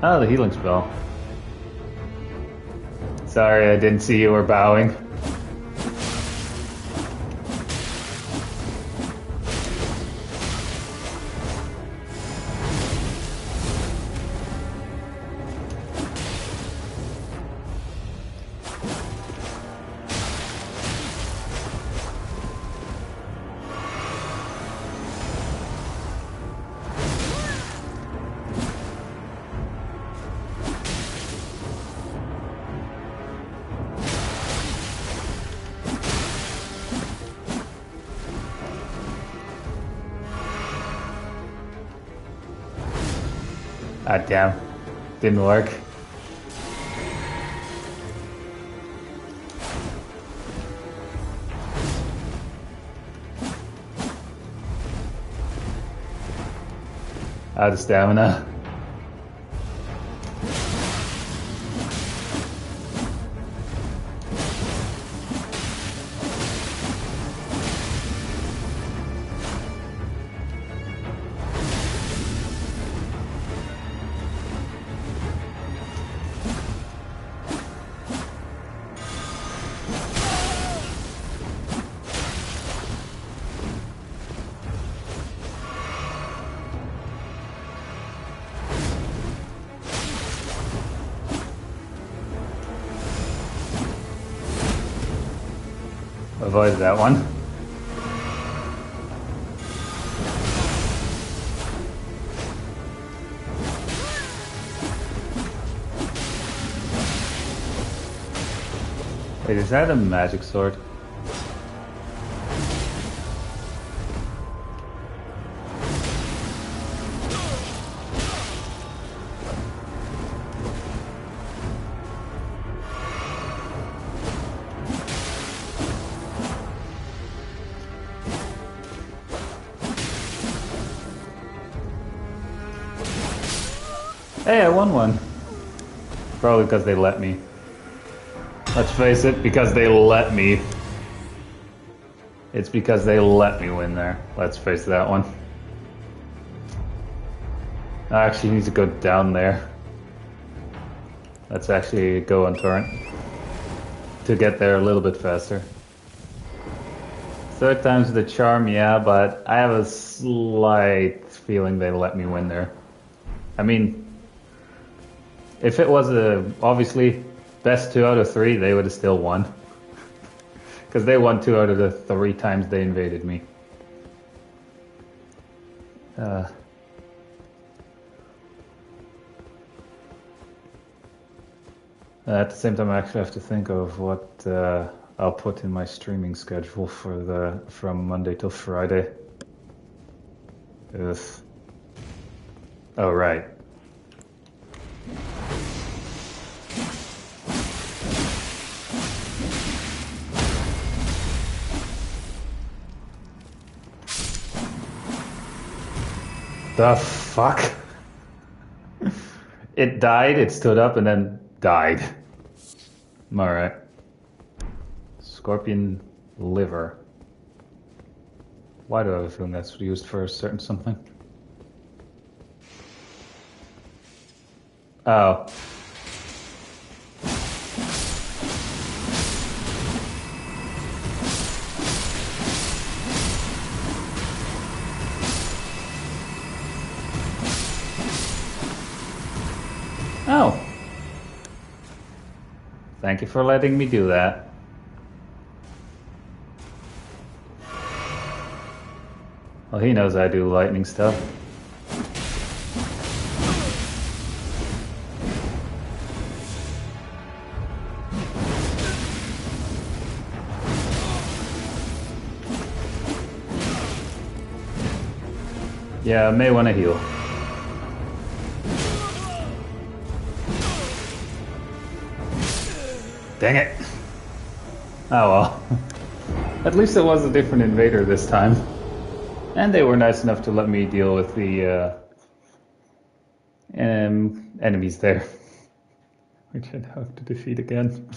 Oh, the healing spell. Sorry, I didn't see you were bowing. Ah, damn. Didn't work. Out of stamina. Avoid that one. Wait, is that a magic sword? Hey, I won one. Probably because they let me. Let's face it, because they let me. It's because they let me win there. Let's face that one. I actually need to go down there. Let's actually go on torrent to get there a little bit faster. Third time's the charm, yeah, but I have a slight feeling they let me win there. I mean, if it was obviously best 2 out of 3, they would have still won. Because they won 2 out of the 3 times they invaded me. At the same time, I actually have to think of what I'll put in my streaming schedule for from Monday till Friday. Ugh. Oh, right. The fuck? It died, it stood up, and then died. Alright. Scorpion liver. Why do I have a feeling that's used for a certain something? Oh. Thank you for letting me do that. Well, he knows I do lightning stuff. Yeah, I may want to heal. Dang it. Oh well. At least it was a different invader this time. And they were nice enough to let me deal with the enemies there. Which I'd have to defeat again.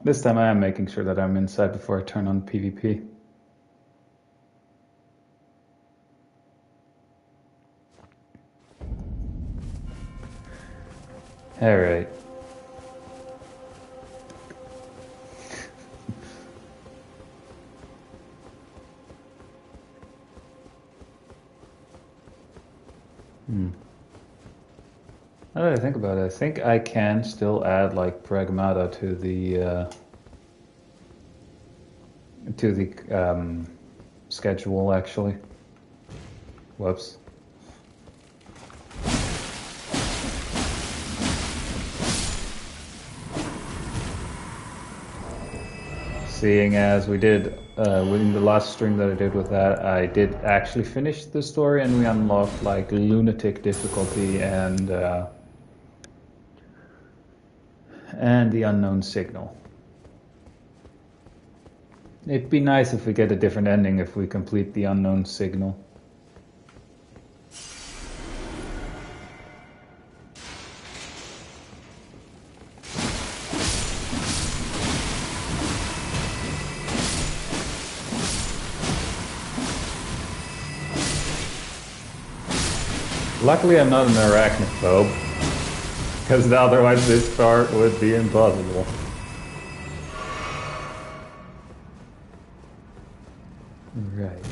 This time I am making sure that I'm inside before I turn on PvP. Alright. Now that I think about it, I think I can still add like Pragmata to the schedule actually. Whoops. Seeing as we did within the last stream that I did with that, I did actually finish the story and we unlocked like lunatic difficulty and the unknown signal. It'd be nice if we get a different ending if we complete the unknown signal. Luckily I'm not an arachnophobe, because otherwise this part would be impossible. Right.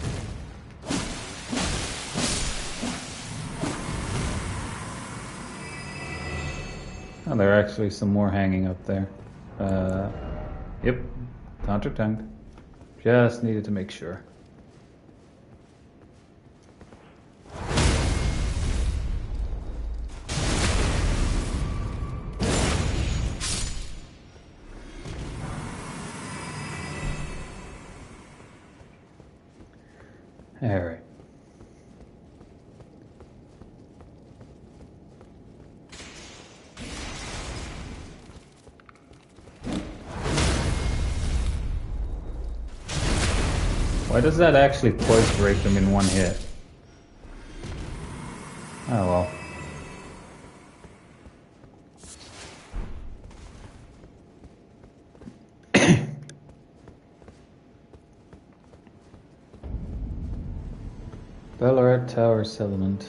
Oh, there are actually some more hanging up there. Yep, counter-tongued. Just needed to make sure. Alright. Why does that actually poise break them in one hit? Oh well. Ballarat Tower Settlement.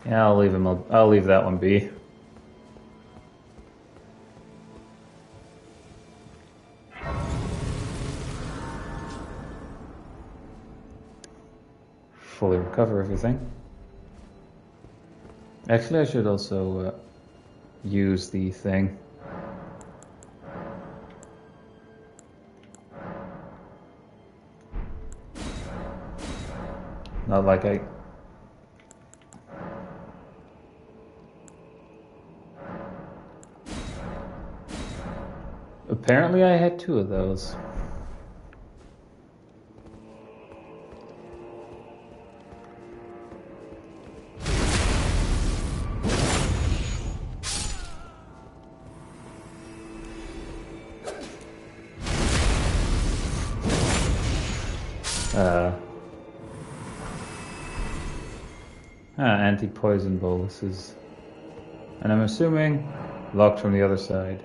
Yeah, I'll leave that one be. Fully recover everything. Actually, I should also use the thing. Not like I... Apparently I had 2 of those. Anti-poison boluses. And I'm assuming locked from the other side.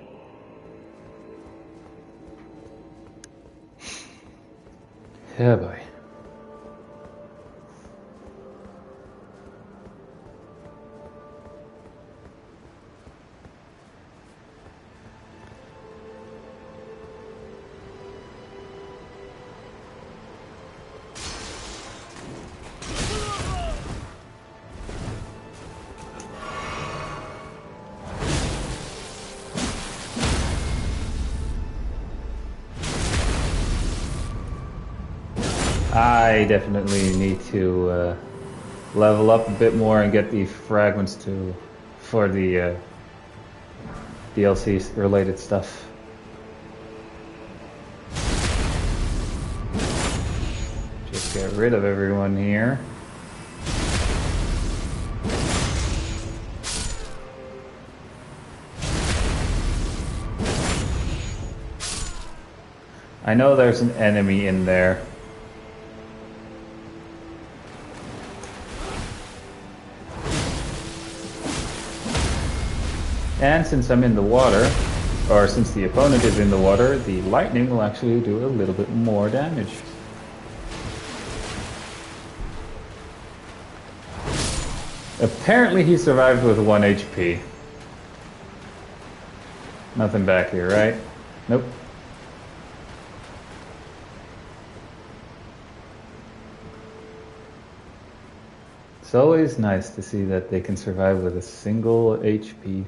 Yeah, boy. I definitely need to level up a bit more and get the fragments for the DLC related stuff. Just get rid of everyone here. I know there's an enemy in there. And since I'm in the water, or since the opponent is in the water, the lightning will actually do a little bit more damage. Apparently he survived with 1 HP. Nothing back here, right? Nope. It's always nice to see that they can survive with a single HP.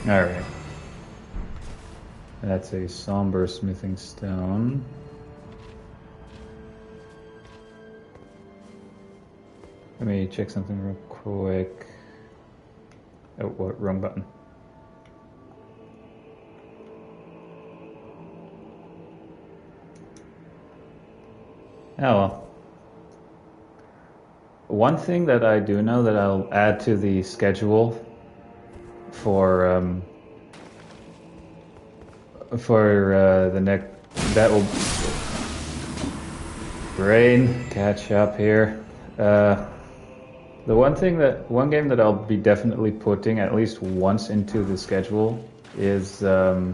Alright. That's a somber smithing stone. Let me check something real quick. Oh, what? Wrong button. Oh well. One thing that I do know that I'll add to the schedule for the next, that will brain catch up here. The one game that I'll be definitely putting at least once into the schedule is a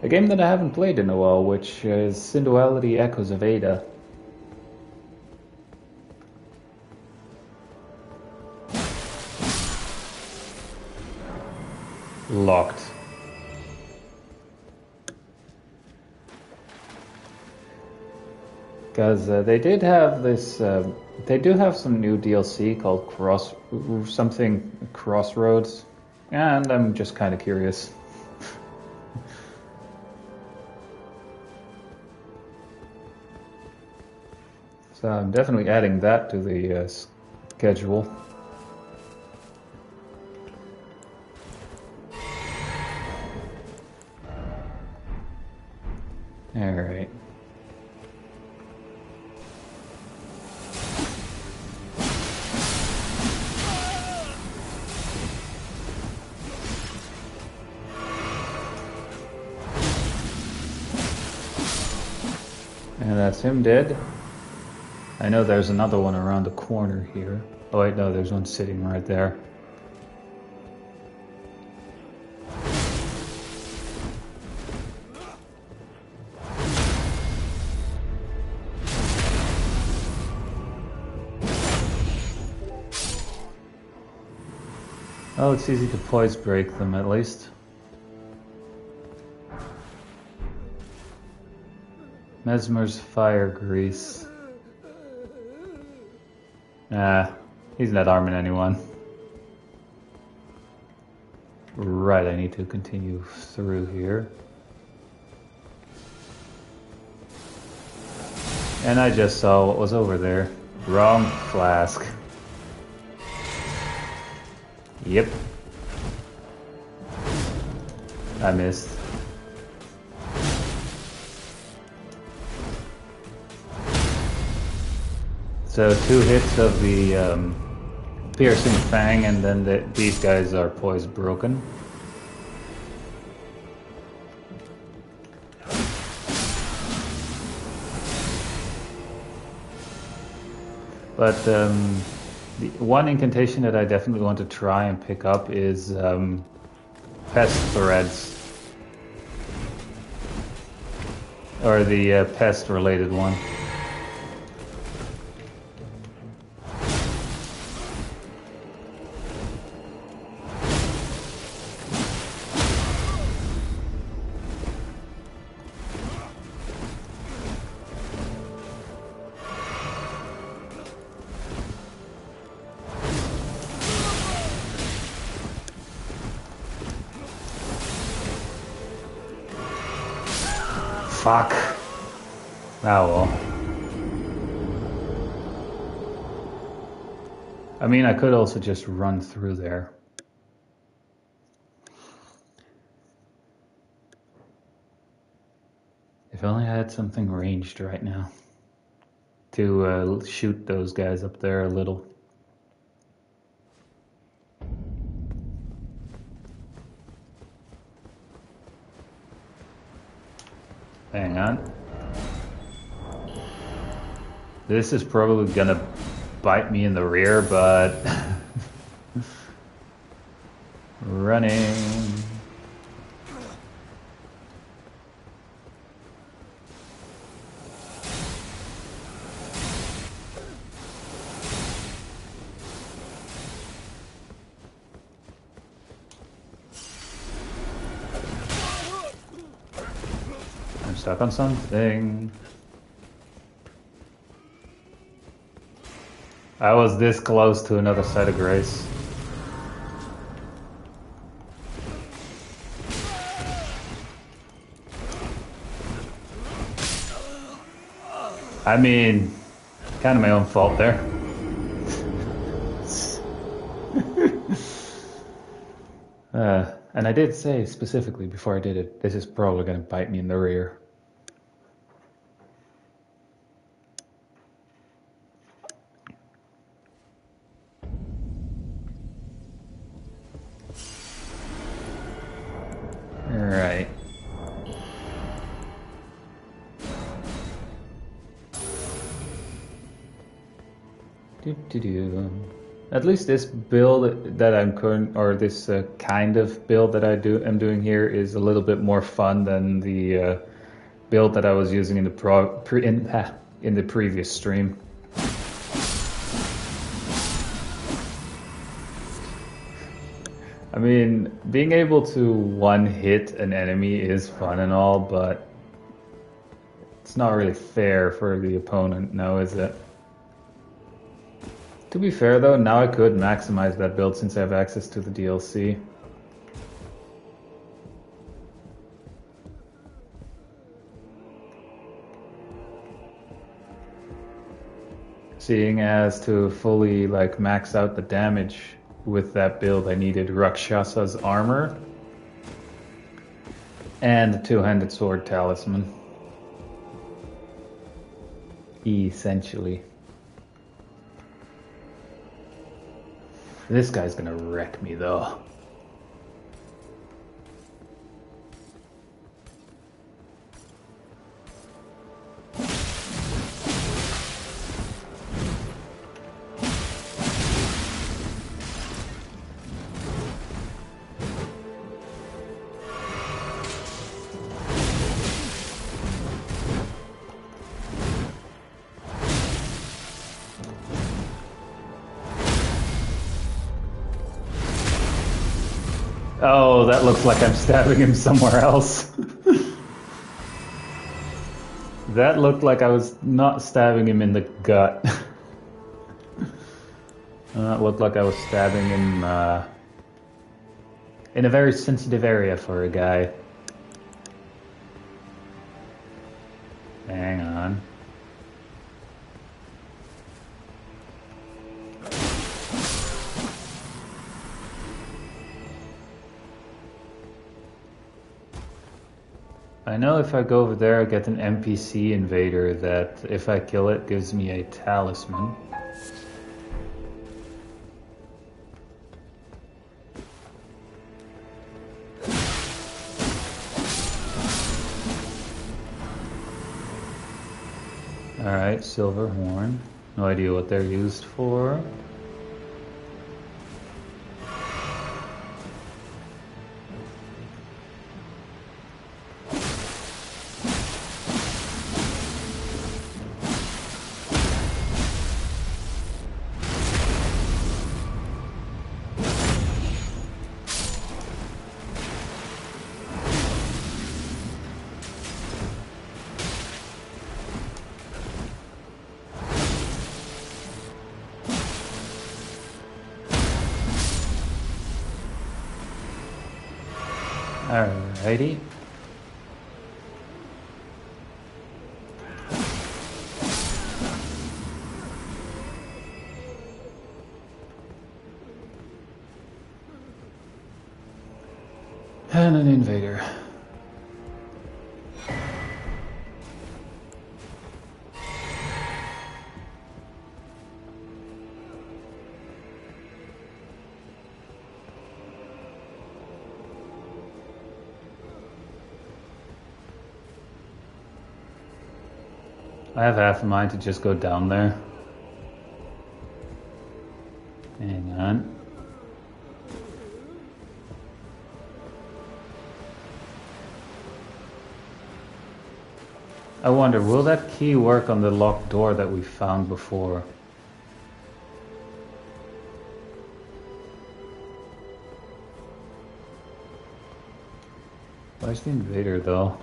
game that I haven't played in a while, which is Synduality Echoes of Ada. Locked. Because they did have this, they do have some new DLC called Crossroads, and I'm just kind of curious. So I'm definitely adding that to the schedule. Alright. And that's him dead. I know there's another one around the corner here. Oh wait, no, there's one sitting right there. Oh, it's easy to poise break them at least. Mesmer's fire grease. Nah, he's not harming anyone. Right, I need to continue through here. And I just saw what was over there. Wrong flask. Yep. I missed. So 2 hits of the piercing fang, and then these guys are poise broken. But the one incantation that I definitely want to try and pick up is pest threads. Or the pest related one. Fuck. Ah well. I mean, I could also just run through there. If only I had something ranged right now to shoot those guys up there a little. Hang on. This is probably gonna bite me in the rear, but running. I'm stuck on something. I was this close to another side of grace. I mean, kind of my own fault there. And I did say specifically before I did it, this is probably going to bite me in the rear. Alright. At least this build that I'm current, or this kind of build that I'm doing here is a little bit more fun than the build that I was using in the in the previous stream. I mean, being able to one-hit an enemy is fun and all, but it's not really fair for the opponent now, is it? To be fair though, now I could maximize that build since I have access to the DLC. Seeing as to fully like max out the damage with that build, I needed Rakshasa's armor and the two-handed sword talisman. Essentially. This guy's gonna wreck me though. Oh, that looks like I'm stabbing him somewhere else. That looked like I was not stabbing him in the gut. That looked like I was stabbing him in a very sensitive area for a guy. Hang on. I know if I go over there, I get an NPC invader that, if I kill it, gives me a talisman. Alright, silver horn. No idea what they're used for. Alrighty. And an invader. I have half a mind to just go down there. Hang on. I wonder, will that key work on the locked door that we found before? Where's the invader though?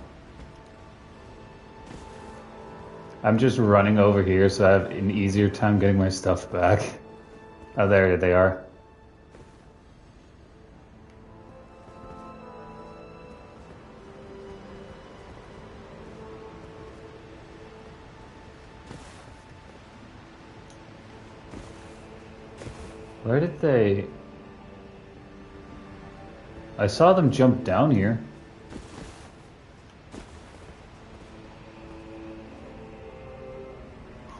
I'm just running over here so I have an easier time getting my stuff back. Oh, there they are. Where did they... I saw them jump down here.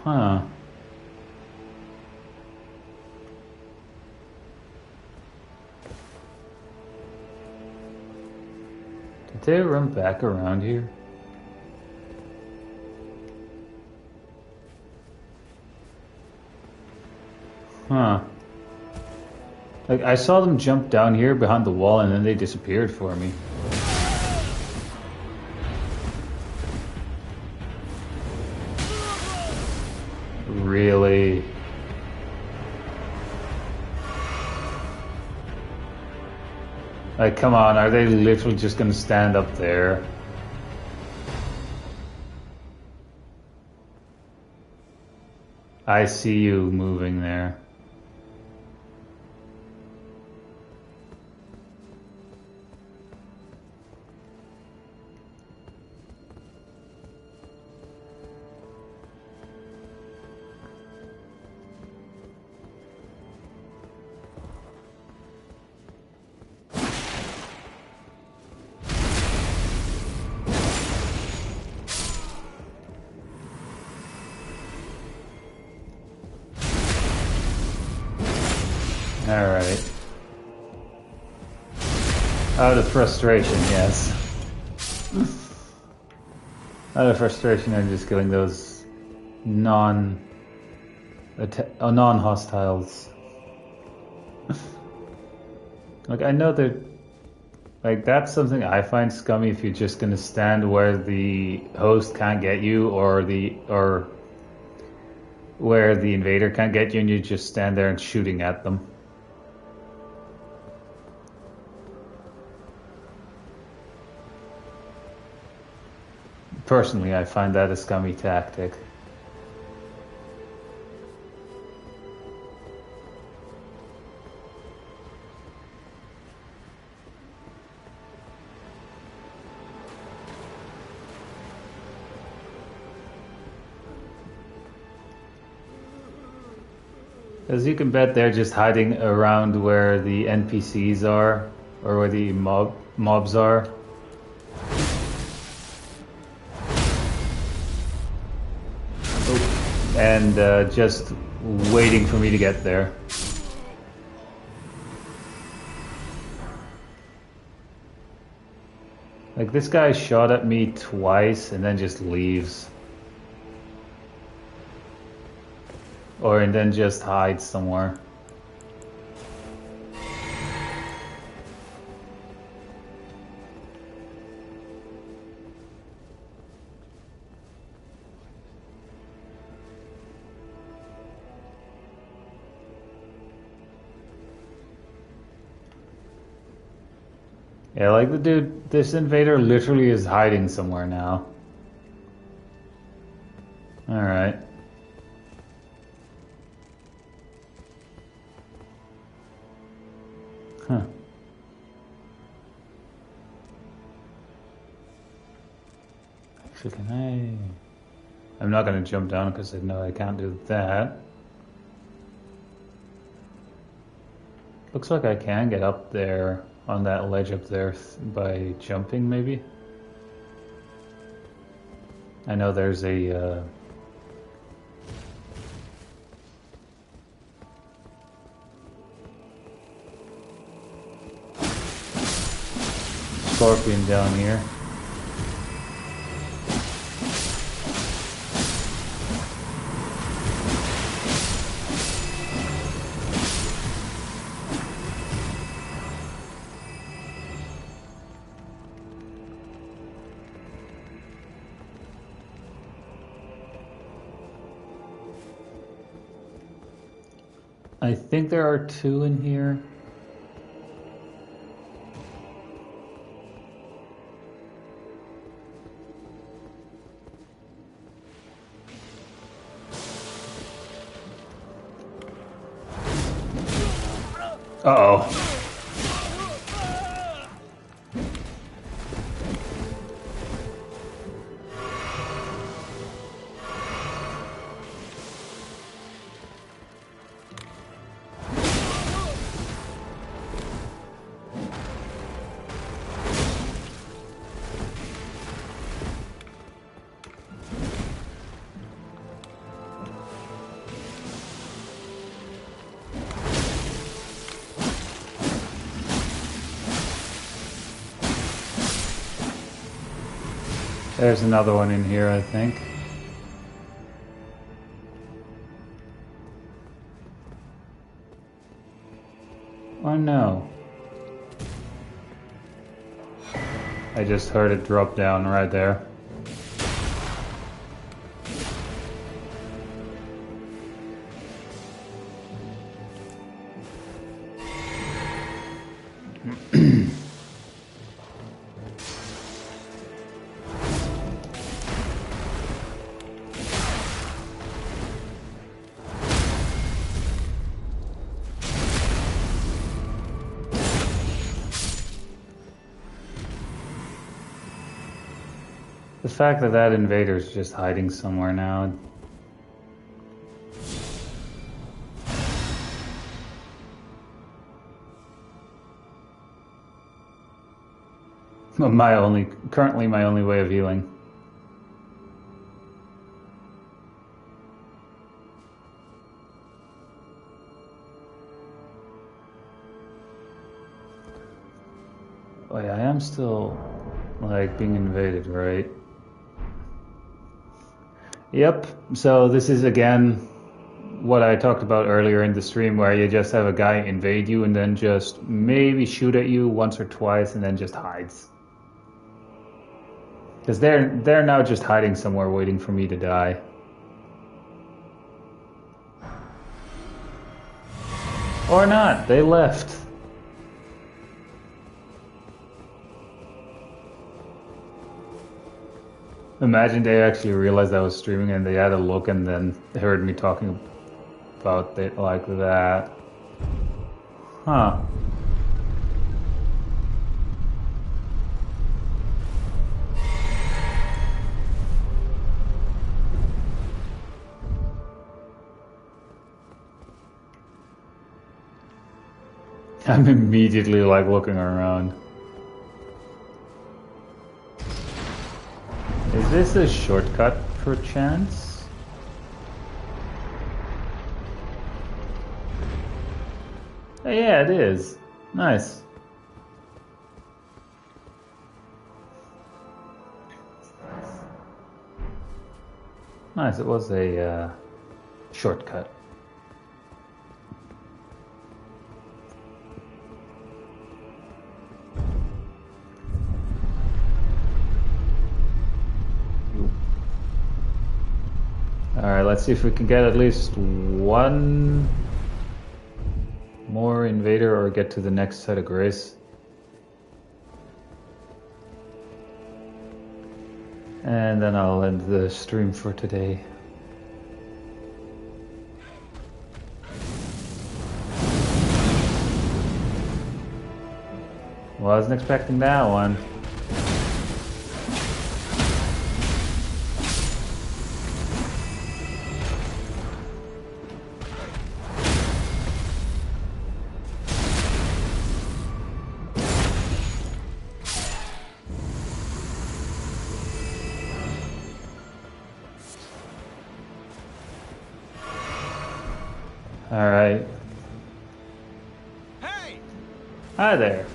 Huh. Did they run back around here? Huh. Like, I saw them jump down here behind the wall and then they disappeared for me. Really? Like, come on, are they literally just gonna stand up there? I see you moving there. Alright. Out of frustration, yes. Out of frustration, I'm just killing those non-hostiles. Like, I know that, like, that's something I find scummy if you're just gonna stand where the host can't get you or where the invader can't get you and you just stand there and shooting at them. Personally, I find that a scummy tactic. As you can bet, they're just hiding around where the NPCs are, or where the mobs are. And just waiting for me to get there. Like, this guy shot at me twice and then just leaves. And then just hides somewhere. Yeah, like the dude, this invader literally is hiding somewhere now. Alright. Huh. Actually, can I... I'm not going to jump down because I know I can't do that. Looks like I can get up there. on that ledge up there by jumping, maybe? I know there's a scorpion down here. I think there are two in here. Uh-oh. There's another one in here, I think. Or no. I just heard it drop down right there. The fact that that invader's just hiding somewhere now. Currently my only way of healing. Oh yeah, I am still, like, being invaded, right? Yep, so this is again what I talked about earlier in the stream, where you just have a guy invade you and then just maybe shoot at you once or twice and then just hides. Because they're now just hiding somewhere waiting for me to die. Or not, they left. Imagine they actually realized I was streaming and they had a look and then heard me talking about it like that. Huh. I'm immediately like looking around. Is this a shortcut perchance? Oh, yeah, it is. Nice. Nice, it was a shortcut. Alright, let's see if we can get at least one more invader or get to the next set of grace. And then I'll end the stream for today. Wasn't expecting that one. Alright. Hey! Hi there.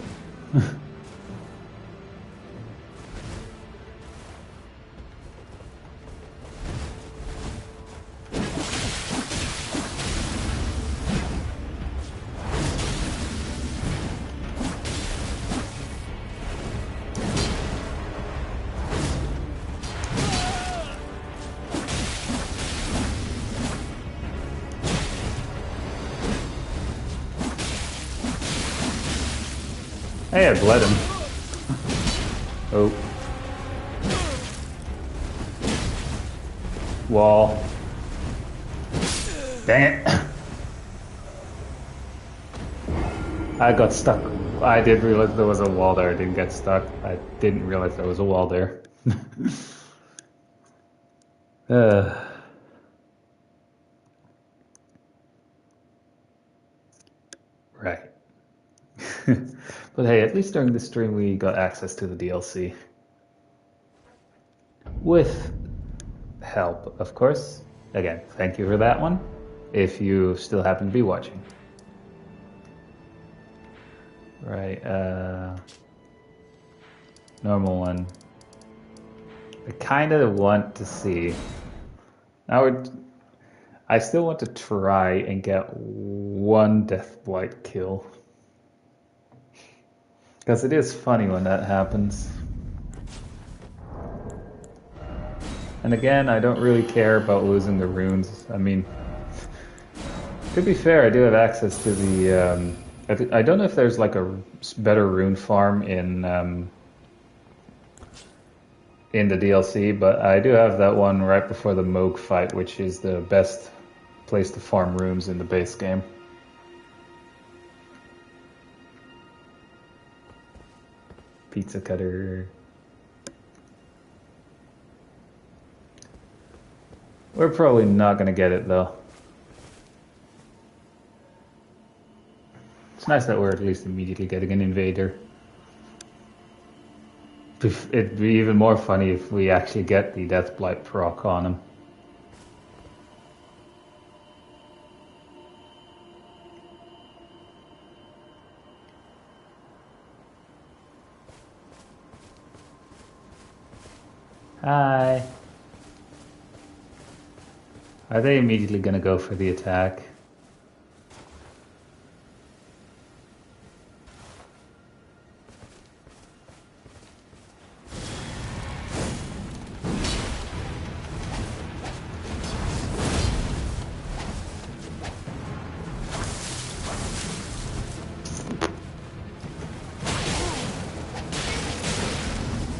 Hey, I bled him. Oh. Wall. Dang it. I got stuck. I did realize there was a wall there. I didn't get stuck. I didn't realize there was a wall there. Right. But hey, at least during the stream we got access to the DLC. With help, of course. Again, thank you for that one, if you still happen to be watching. Right, normal one. I kind of want to see. I still want to try and get one Deathblight kill. Because it is funny when that happens. And again, I don't really care about losing the runes. I mean, to be fair, I do have access to the... I don't know if there's like a better rune farm in the DLC, but I do have that one right before the Moog fight, which is the best place to farm runes in the base game. Pizza cutter. We're probably not going to get it though. It's nice that we're at least immediately getting an invader. It'd be even more funny if we actually get the Deathblight proc on him. Hi. Are they immediately gonna go for the attack?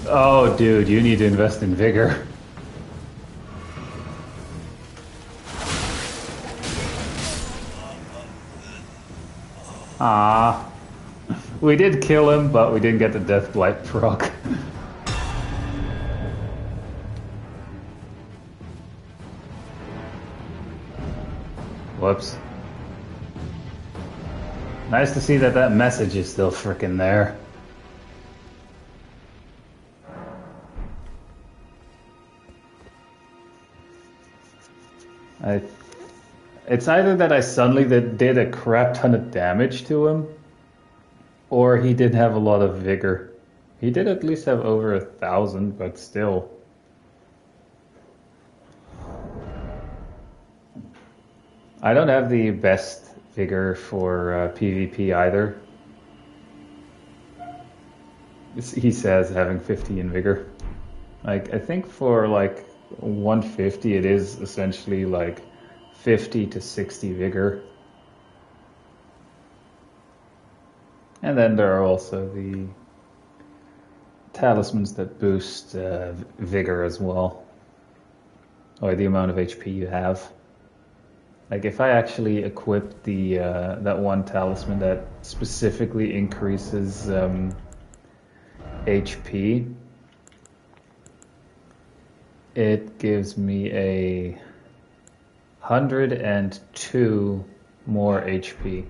Oh, dude, you need to invest in vigor. Ah, we did kill him, but we didn't get the Deathblight proc. Whoops. Nice to see that message is still frickin' there. It's either that I suddenly did a crap ton of damage to him, or he did have a lot of vigor. He did at least have over 1,000, but still. I don't have the best vigor for PvP either. He says having 50 in vigor. Like, I think for like 150 it is essentially like 50 to 60 vigor. And then there are also the talismans that boost vigor as well, or the amount of HP you have. Like if I actually equip the that one talisman that specifically increases HP, it gives me a 102 more HP,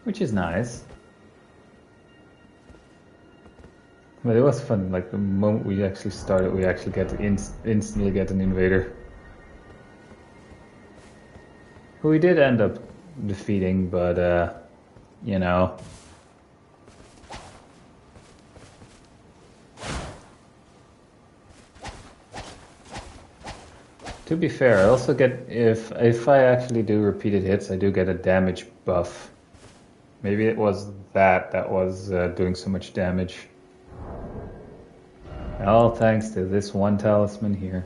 which is nice. But it was fun. Like the moment we actually started, we actually get to instantly get an invader. who we did end up defeating, but you know. To be fair, I also get, if I actually do repeated hits, I do get a damage buff. Maybe it was that was doing so much damage. All thanks to this one talisman here.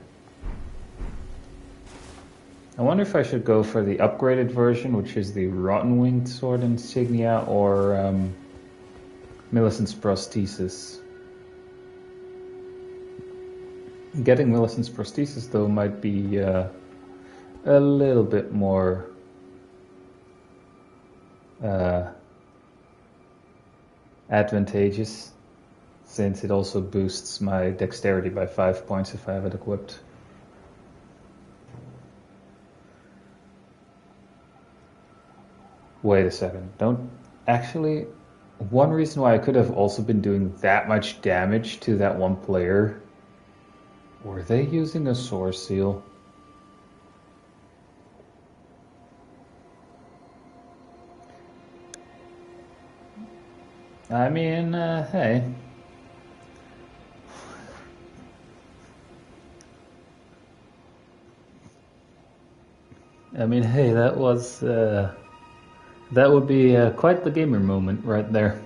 I wonder if I should go for the upgraded version, which is the Rotten Winged Sword Insignia, or Millicent's Prosthesis. Getting Millicent's Prosthesis, though, might be a little bit more advantageous, since it also boosts my dexterity by 5 points if I have it equipped. Wait a second, don't... Actually, one reason why I could have also been doing that much damage to that one player... Were they using a source seal? I mean, hey. I mean, hey, that was, that would be quite the gamer moment right there.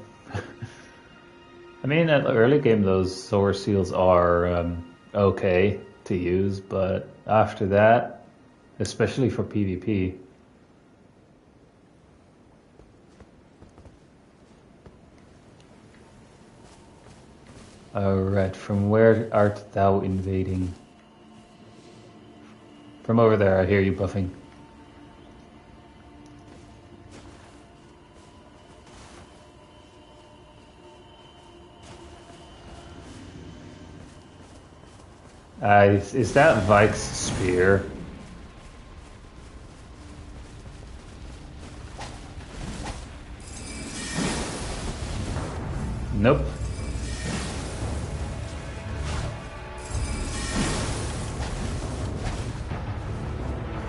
I mean, at the early game, those source seals are okay to use, but after that, especially for PvP, alright, from where art thou invading? From over there, I hear you buffing. Is that Vike's spear? Nope.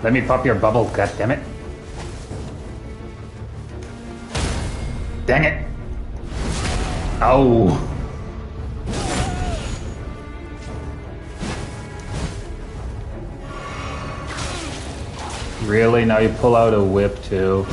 Let me pop your bubble, goddammit. Dang it. Oh. Really? Now you pull out a whip too?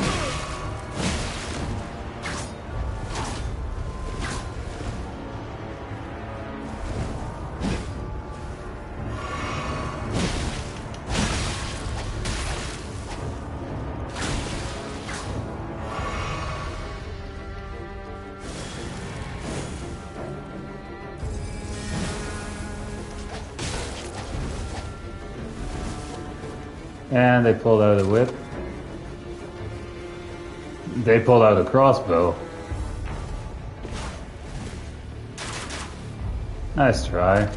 And they pulled out a whip. They pulled out a crossbow. Nice try.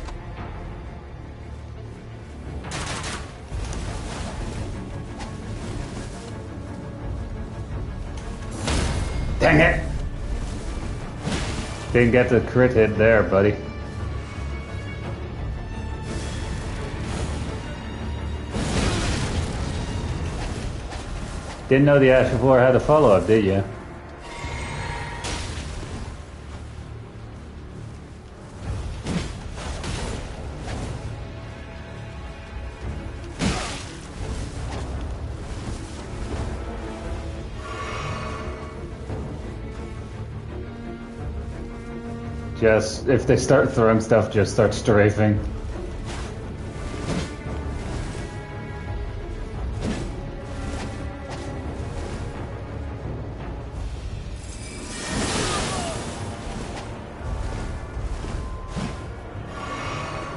Dang it! Didn't get the crit hit there, buddy. Didn't know the Ash of War had a follow-up, did you? Just, if they start throwing stuff, just start strafing.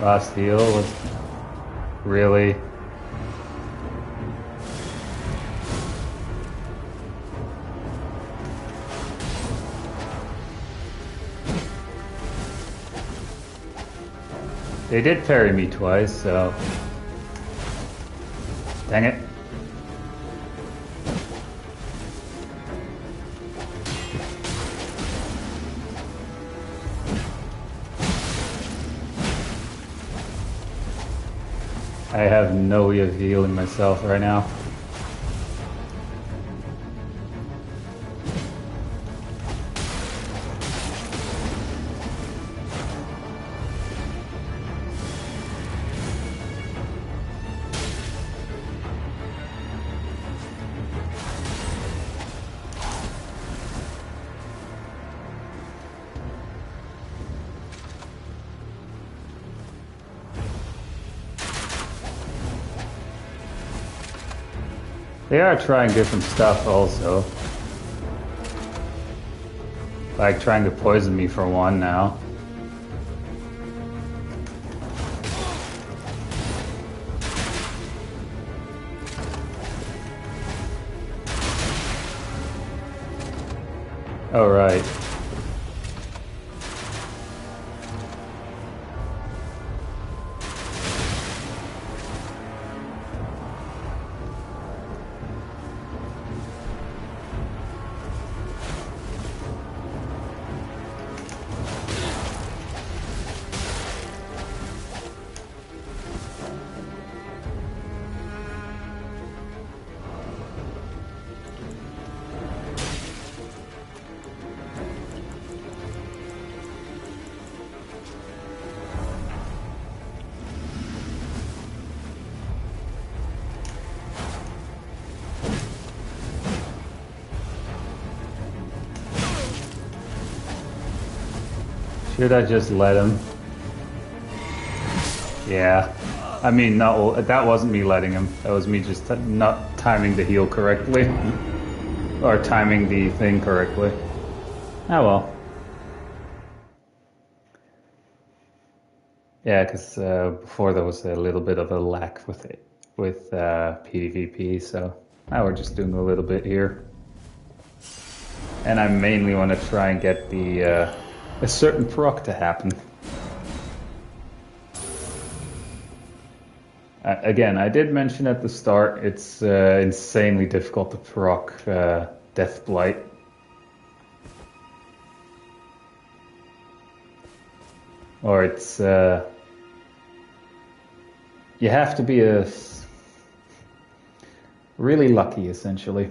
Last heal was really... They did parry me twice, so... Dang it. I have no way of healing myself right now. They are trying different stuff also. Like trying to poison me for one now. Oh, right. Should I just let him? Yeah. I mean, no, that wasn't me letting him. That was me just not timing the heal correctly. Or timing the thing correctly. Oh well. Yeah, because before there was a little bit of a lack with it, with PvP, so now we're just doing a little bit here. And I mainly want to try and get the a certain proc to happen. Again, I did mention at the start, it's insanely difficult to proc Death Blight. Or it's... you have to be really lucky, essentially.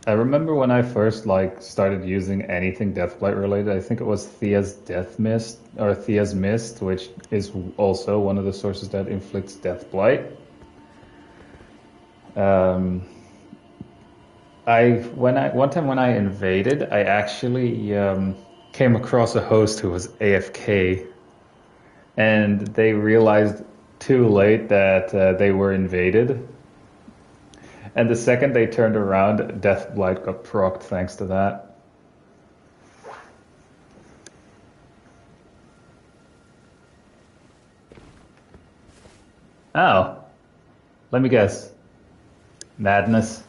I remember when I first started using anything Deathblight related. I think it was Thea's Death Mist or Thea's Mist, which is also one of the sources that inflicts Deathblight. One time when I invaded, I actually came across a host who was AFK, and they realized too late that they were invaded. And the second they turned around, Deathblight got procced thanks to that. Oh. Let me guess. Madness.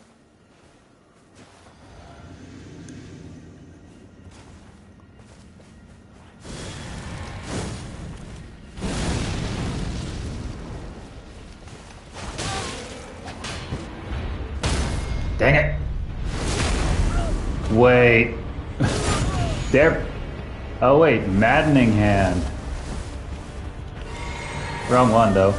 Dang it. Wait. There. Oh wait, Maddening Hand. Wrong one though.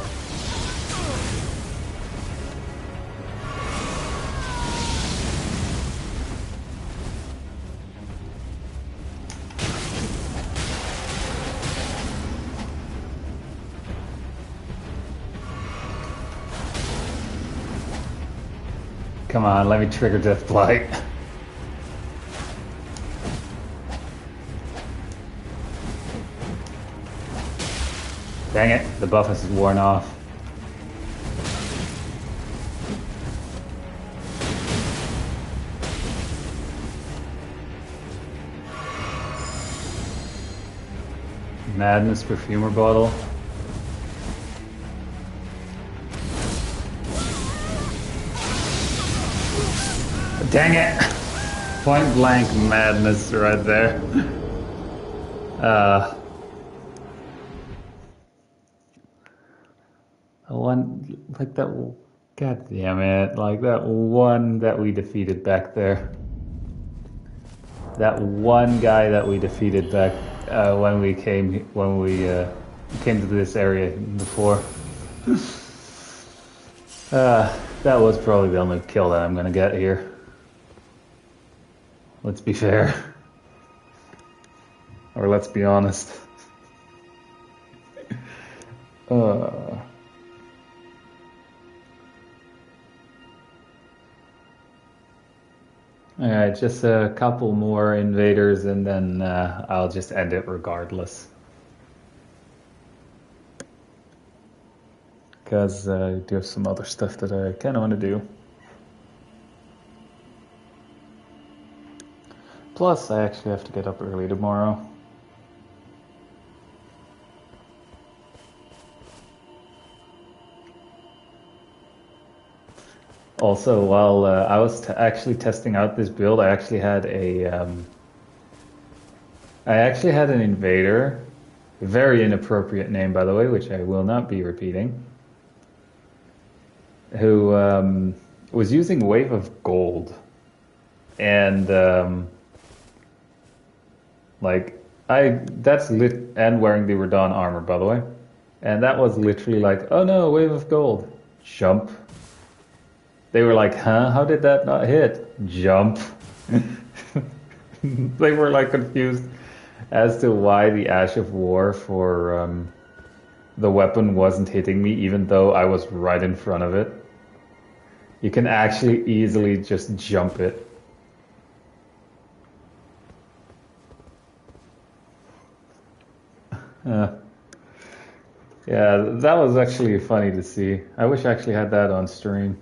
Come on, let me trigger Deathblight. Dang it, the buff is worn off. Madness Perfumer Bottle. Dang it! Point blank madness right there. One like that. God damn it! Like that one that we defeated back there. That one guy that we defeated back when we came to this area before. That was probably the only kill that I'm gonna get here. Let's be fair. Or let's be honest. Alright, just a couple more invaders and then I'll just end it regardless. because I do have some other stuff that I kind of want to do. Plus, I actually have to get up early tomorrow. Also, while I was actually testing out this build, I actually had an invader, a very inappropriate name, by the way, which I will not be repeating, who was using Wave of Gold, and and wearing the Radon armor, by the way, and that was literally like, oh no, Wave of Gold, jump. They were like, huh? How did that not hit? Jump. They were like confused as to why the Ash of War for the weapon wasn't hitting me, even though I was right in front of it. You can actually easily just jump it. Yeah, that was actually funny to see. I wish I actually had that on stream.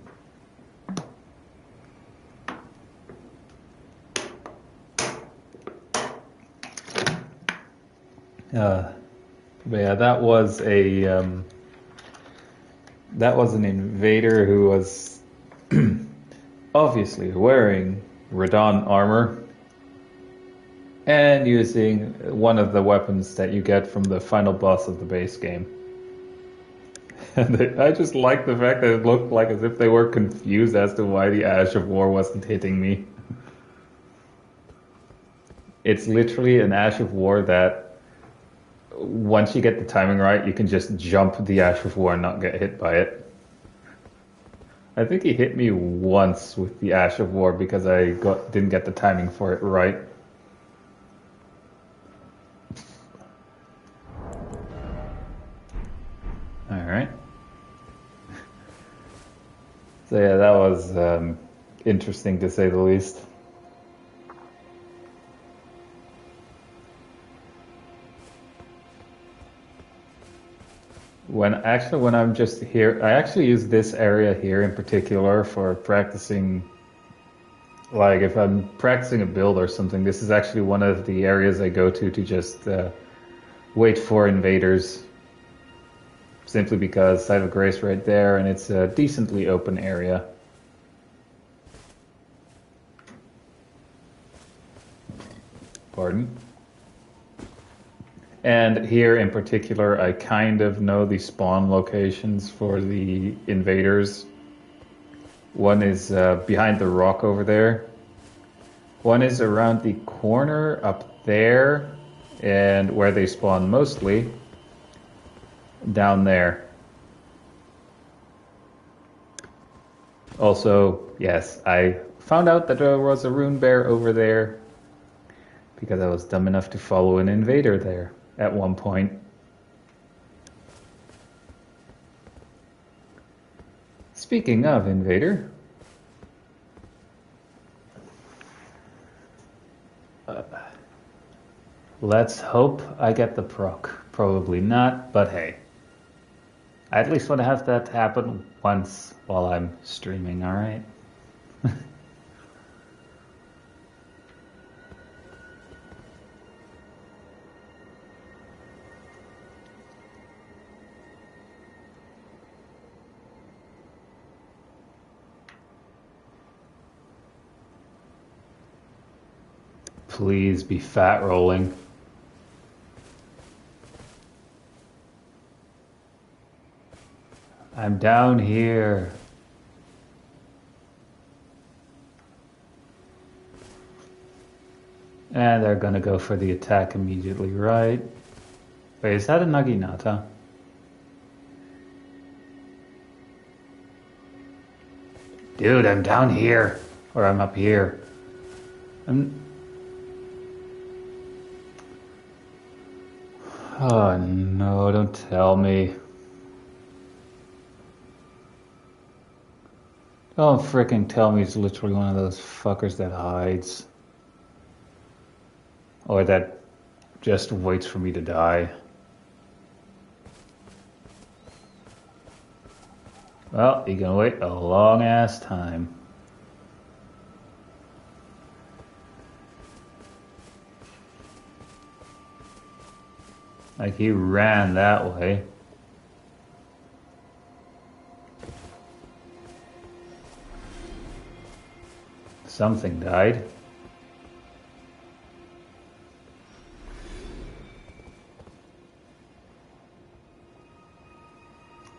But yeah, that was an invader who was obviously wearing Radon armor and using one of the weapons that you get from the final boss of the base game. And I just like the fact that it looked like as if they were confused as to why the Ash of War wasn't hitting me. It's literally an Ash of War that once you get the timing right, you can just jump the Ash of War and not get hit by it. I think he hit me once with the Ash of War because I didn't get the timing for it right. Alright. So yeah, that was interesting to say the least. When I'm just here, I actually use this area here in particular for practicing. Like if I'm practicing a build or something, this is actually one of the areas I go to just wait for invaders. Simply because Site of Grace right there, and it's a decently open area. Pardon? And here in particular, I kind of know the spawn locations for the invaders. One is behind the rock over there. One is around the corner up there, and where they spawn mostly, down there. Also, yes, I found out that there was a rune bear over there because I was dumb enough to follow an invader there at one point. Speaking of invader, let's hope I get the proc. Probably not, but hey. I at least want to have that happen once while I'm streaming, alright? Please be fat rolling. I'm down here. And they're gonna go for the attack immediately, right? Wait, is that a Naginata? Dude, I'm down here. Or I'm up here. Oh no, don't tell me. Don't frickin' tell me it's literally one of those fuckers that hides. Or that just waits for me to die. Well, you can wait a long ass time. Like he ran that way. Something died.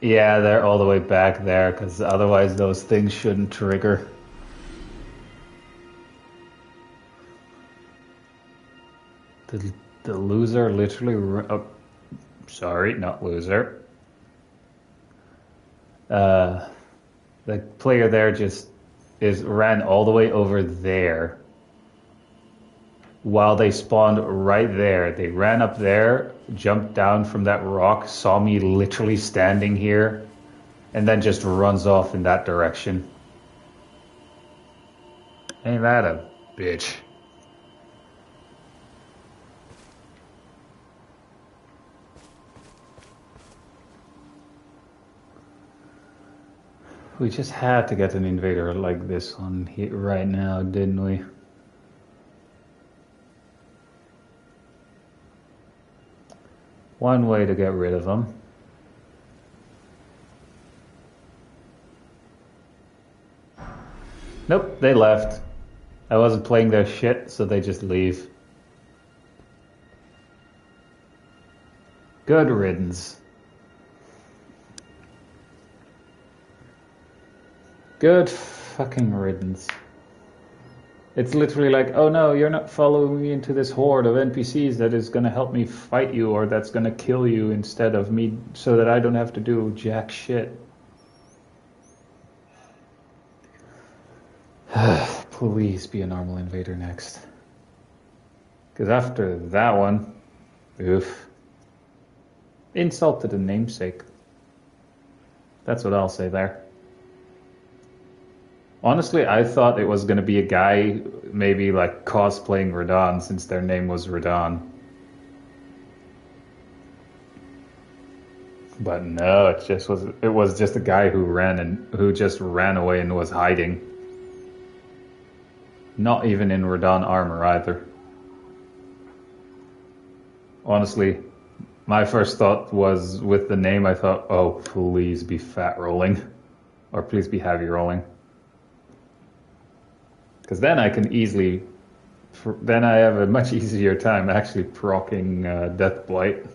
Yeah, they're all the way back there, because otherwise those things shouldn't trigger. The loser literally... Oh, sorry, not loser. The player there just ran all the way over there. While they spawned right there. They ran up there, jumped down from that rock, saw me literally standing here, and then just runs off in that direction. Ain't that a bitch? We just had to get an invader like this one here right now, didn't we? One way to get rid of them. Nope, they left. I wasn't playing their shit, so they just leave. Good riddance. Good fucking riddance. It's literally like, oh no, you're not following me into this horde of NPCs that is gonna help me fight you or that's gonna kill you instead of me so that I don't have to do jack shit. Please be a normal invader next. Because after that one, oof. Insult to the namesake. That's what I'll say there. Honestly, I thought it was going to be a guy maybe like cosplaying Radon since their name was Radon. But no, it was just a guy who just ran away and was hiding. Not even in Radon armor either. Honestly, my first thought was with the name, I thought, oh, please be fat rolling. Or please be heavy rolling. Because then I can easily, then I have a much easier time actually proccing Death Blight.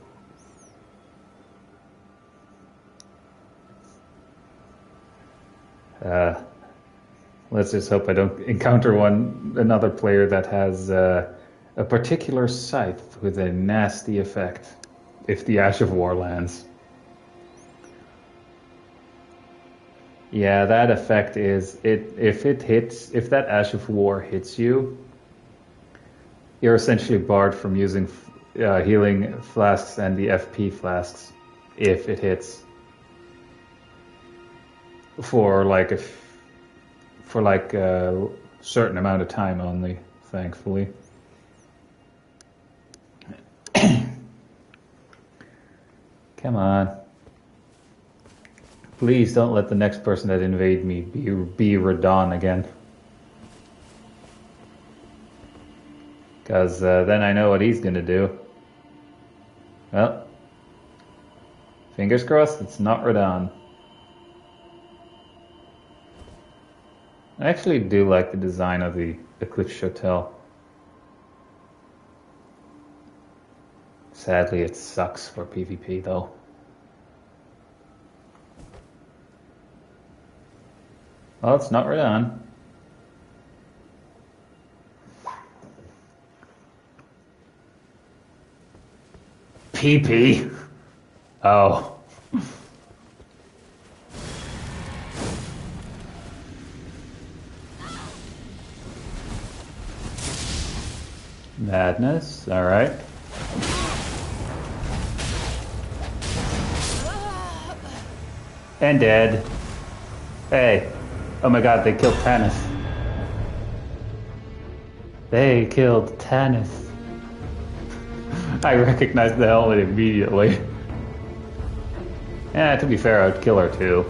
Let's just hope I don't encounter another player that has a particular scythe with a nasty effect if the Ash of War lands. Yeah, that effect is if that Ash of War hits you, you're essentially barred from using healing flasks and the FP flasks if it hits for like a certain amount of time only, thankfully. Come on. Please don't let the next person that invade me be Radon again. Because then I know what he's going to do. Well, fingers crossed it's not Radon. I actually do like the design of the Eclipse Hotel. Sadly, it sucks for PvP though. Well, it's not Radon. PP? Oh. Madness, alright. And dead. Hey. Oh my god, they killed Tanith. They killed Tanith. I recognized the helmet immediately. Yeah, to be fair, I would kill her too.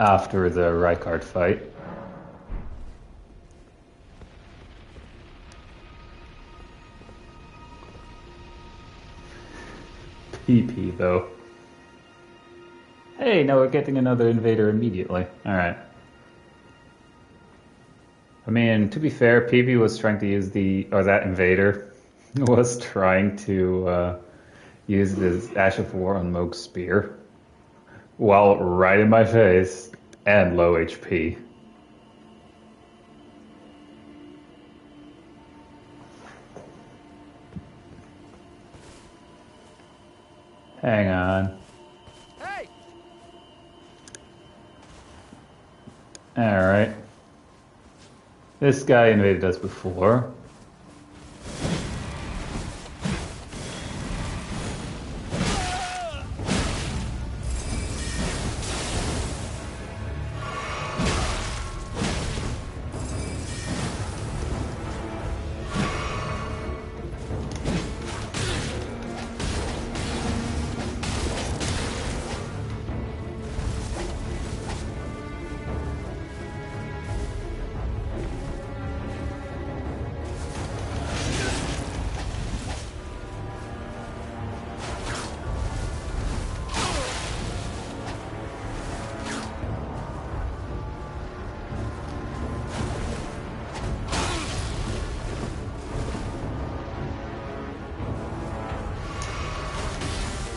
after the Rykard fight. PP though. Hey, now we're getting another invader immediately. Alright. I mean, to be fair, PP was trying to use that invader was trying to use this Ash of War on Moog's spear while right in my face and low HP. Hang on. Hey! Alright. This guy invaded us before.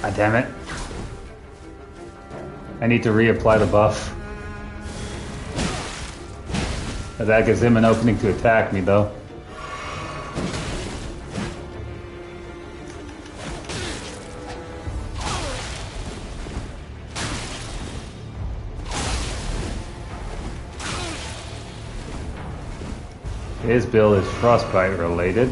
Ah, damn it. I need to reapply the buff. That gives him an opening to attack me, though. His build is frostbite related.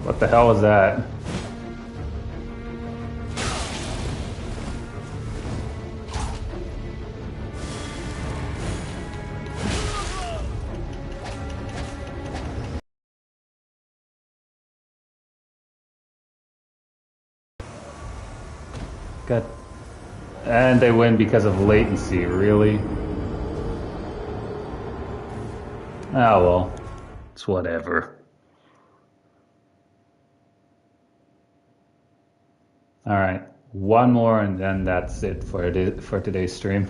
What the hell was that? Good. And they win because of latency, really? Oh well, it's whatever. Alright, one more and then that's it for today's stream.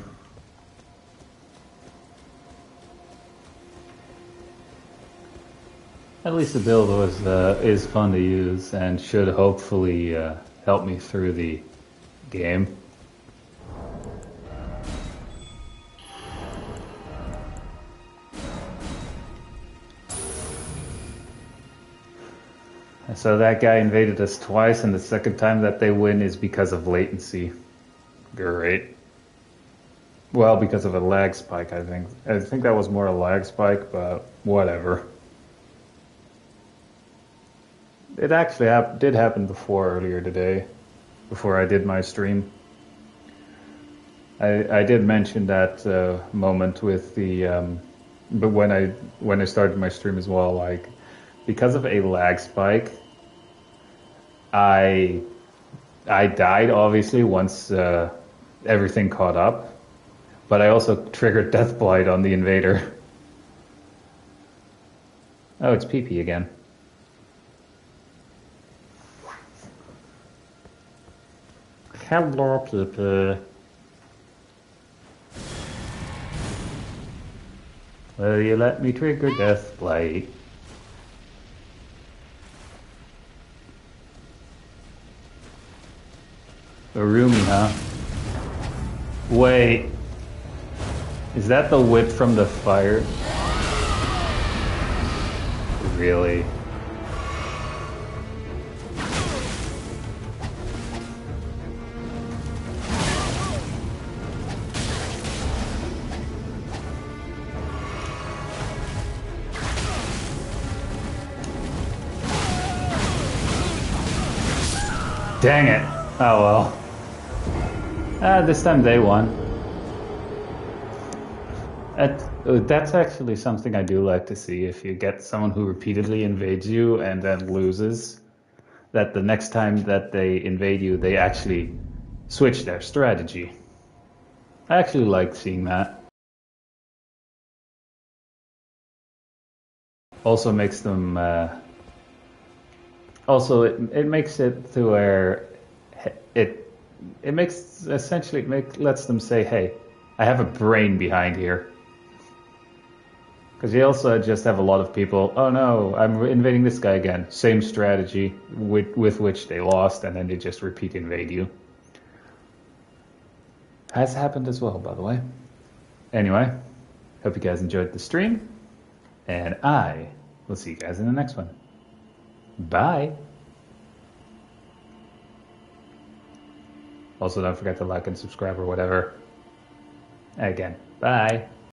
At least the build is fun to use and should hopefully help me through the game. So that guy invaded us twice, and the second time that they win is because of latency. Great. Well, because of a lag spike, I think. I think that was more a lag spike, but whatever. It actually did happen before earlier today, before I did my stream. I did mention that moment with the, but when I started my stream as well, like because of a lag spike, I died obviously once everything caught up, but I also triggered Death Blight on the invader. Oh, it's PP again. Hello, PP. Will you let me trigger Death Blight? Arumi, huh? Wait. Is that the whip from the fire? Really? Dang it. Oh well. This time they won. That's actually something I do like to see. If you get someone who repeatedly invades you and then loses, that the next time that they invade you, they actually switch their strategy. I actually like seeing that. Also makes them... also, it makes it to where it makes essentially lets them say, "Hey, I have a brain behind here." Because you also just have a lot of people. Oh no, I'm invading this guy again. Same strategy with which they lost, and then they just repeat invade you. Has happened as well, by the way. Anyway, hope you guys enjoyed the stream, and I will see you guys in the next one. Bye. Also, don't forget to like and subscribe or whatever. Again, bye.